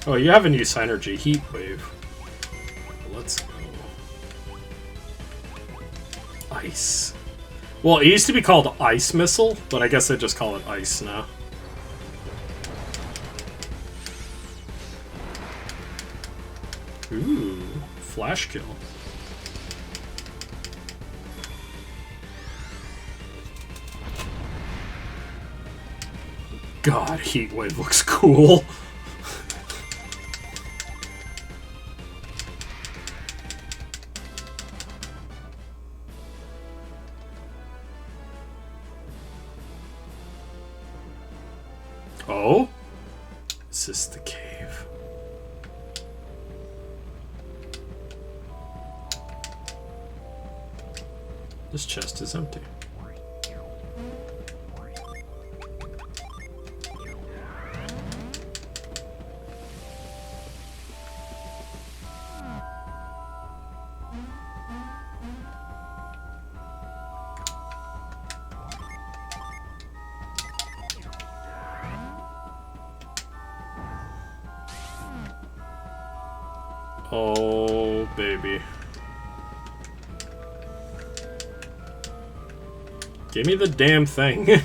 Oh, you have a new synergy, Heat Wave. Let's go. Ice. Well, it used to be called Ice Missile, but I guess they just call it Ice now. Ooh, Flash Kill. God, Heat Wave looks cool. Oh? Is this the cave? This chest is empty. Oh, baby. Give me the damn thing.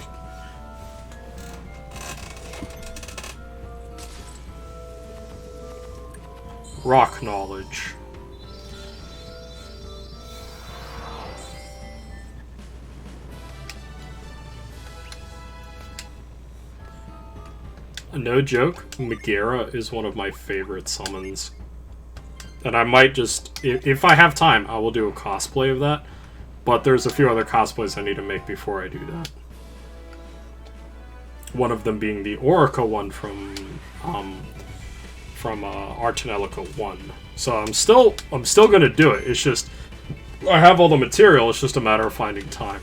Rock knowledge. No joke, Megara is one of my favorite summons. And I might just, if I have time, I will do a cosplay of that. But there's a few other cosplays I need to make before I do that. One of them being the Orica one from Artanelica 1. So I'm still gonna do it. It's just I have all the material. It's just a matter of finding time,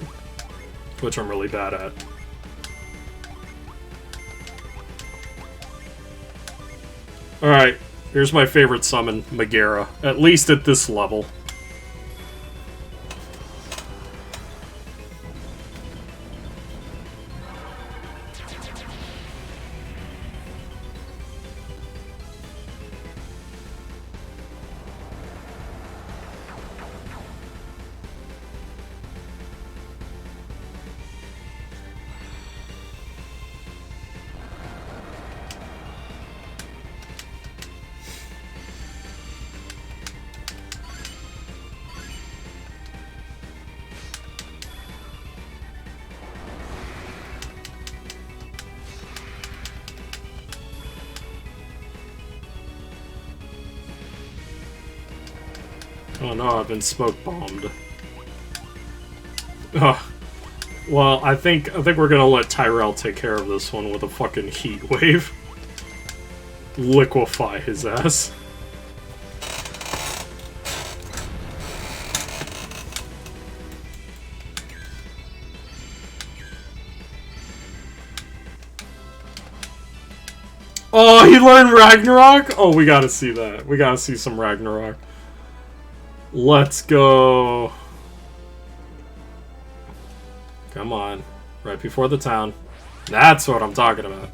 which I'm really bad at. All right. Here's my favorite summon, Megara, at least at this level. Oh no, I've been smoke bombed. Ugh. Well, I think we're gonna let Tyrell take care of this one with a fucking heat wave. Liquefy his ass. Oh, he learned Ragnarok? Oh, we gotta see that. We gotta see some Ragnarok. Let's go. Come on. Right before the town. That's what I'm talking about.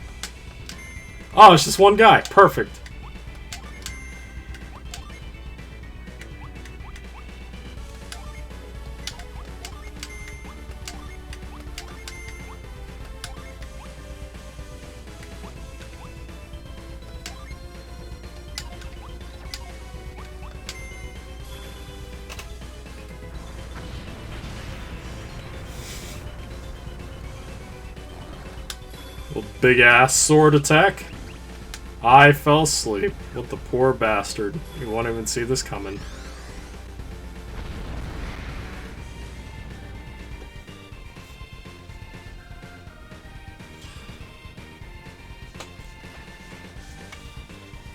Oh, it's just one guy. Perfect. Big ass sword attack. I fell asleep. What the poor bastard. You won't even see this coming.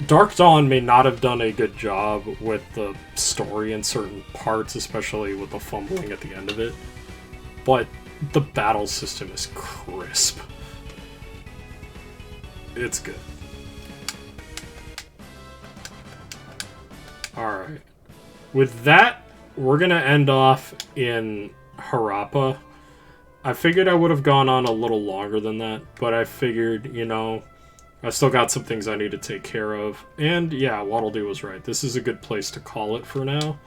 Dark Dawn may not have done a good job with the story in certain parts, especially with the fumbling at the end of it, but the battle system is crisp. It's good. Alright. With that, we're gonna end off in Harappa. I figured I would have gone on a little longer than that, but I figured, you know, I still got some things I need to take care of. And yeah, WaddleDee was right. This is a good place to call it for now.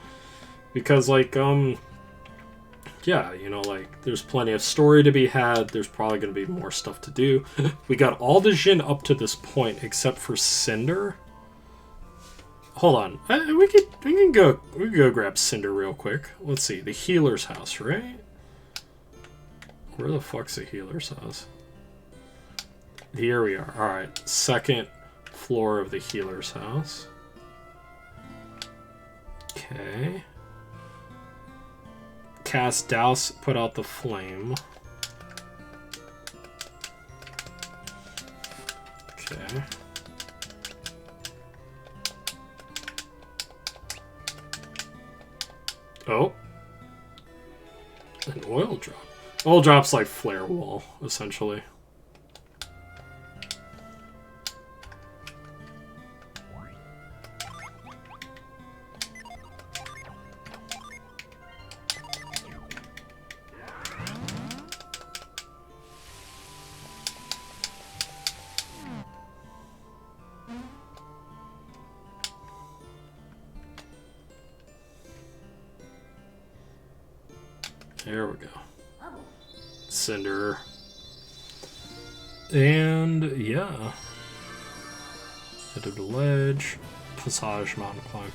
Because, like, yeah, you know, like, there's plenty of story to be had. There's probably going to be more stuff to do. We got all the Jin up to this point, except for Cinder. Hold on. We can go grab Cinder real quick. Let's see. The healer's house, right? Where the fuck's the healer's house? Here we are. Alright. Second floor of the healer's house. Okay. Cast Douse, put out the flame. Okay. Oh. An oil drop. Oil drop's like flare wall, essentially. There we go. Cinder. And, yeah. Head of the ledge. Passage mountain climb.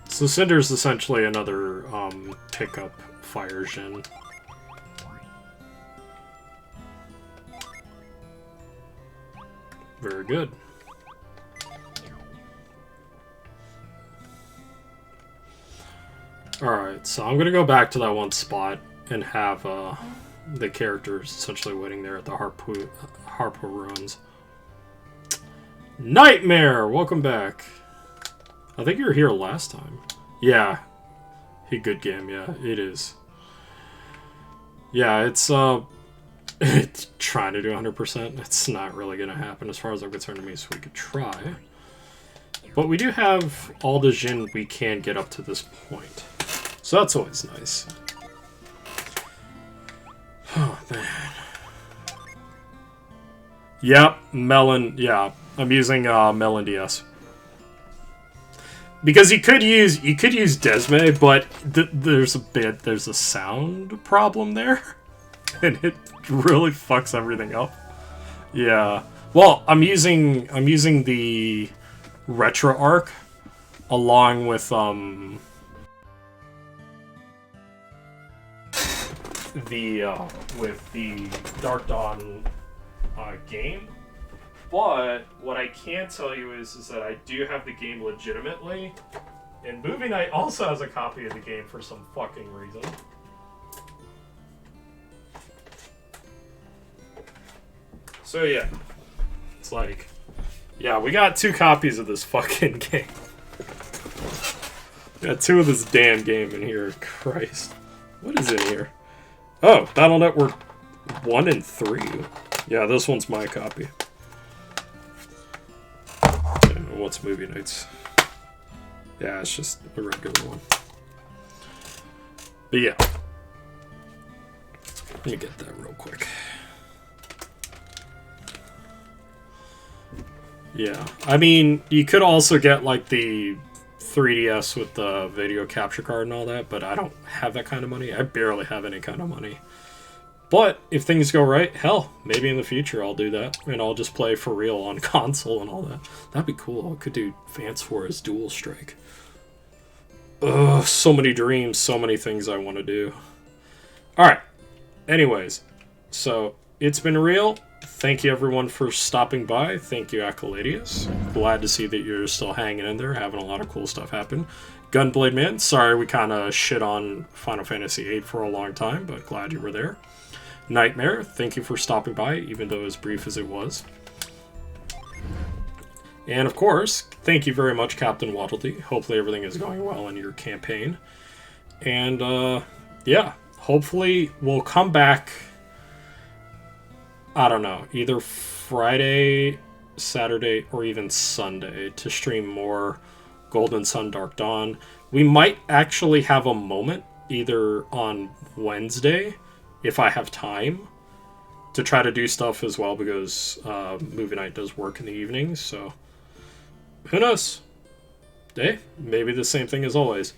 So Cinder's essentially another pickup fire Jin. Very good. Alright, so I'm gonna go back to that one spot and have the characters essentially waiting there at the Harpa Ruins. Nightmare! Welcome back. I think you were here last time. Yeah. Hey, good game, yeah, it is. Yeah, it's it's trying to do 100%. It's not really gonna happen as far as I'm concerned to me, so we could try. But we do have all the Jin we can get up to this point. So that's always nice. Oh, man. Yep, Melon, yeah. I'm using Melon DS. Because you could use Desme, but there's a sound problem there. And it really fucks everything up. Yeah. Well, I'm using the Retro Arc along with the Dark Dawn game. But what I can tell you is that I do have the game legitimately, and Movie Night also has a copy of the game for some fucking reason. So yeah, it's like, yeah, we got 2 copies of this fucking game. We got 2 of this damn game in here. Christ, what is in here? Oh, Battle Network 1 and 3. Yeah, this one's my copy. What's Movie Nights? Yeah, it's just a regular one. But yeah. Let me get that real quick. Yeah. I mean, you could also get like the 3DS with the video capture card and all that, but I don't have that kind of money. I barely have any kind of money. But if things go right, hell, maybe in the future I'll do that. And I'll just play for real on console and all that. That'd be cool. I could do Vance Force Dual Strike. Ugh, so many dreams, so many things I want to do. Alright. Anyways, so it's been real. Thank you everyone for stopping by. Thank you, Accoladius. Glad to see that you're still hanging in there, having a lot of cool stuff happen. Gunblade Man, sorry we kind of shit on Final Fantasy VIII for a long time, but glad you were there. Nightmare, thank you for stopping by, even though as brief as it was. And of course, thank you very much, CaptainWaddleDee. Hopefully everything is going well in your campaign. And, yeah, hopefully we'll come back, I don't know, either Friday, Saturday, or even Sunday to stream more Golden Sun Dark Dawn. We might actually have a moment either on Wednesday, if I have time, to try to do stuff as well, because movie night does work in the evenings, so who knows? Hey, maybe the same thing as always.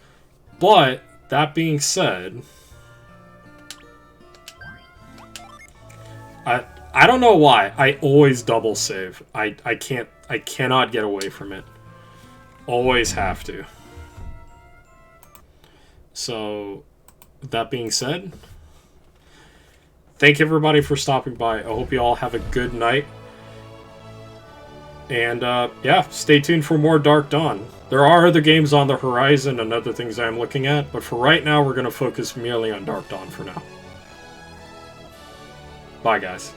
But that being said, I don't know why I always double save. I cannot get away from it. Always have to. So that being said, thank you everybody for stopping by. I hope you all have a good night. And yeah, stay tuned for more Dark Dawn. There are other games on the horizon and other things I'm looking at, but for right now, we're going to focus merely on Dark Dawn for now. Bye, guys.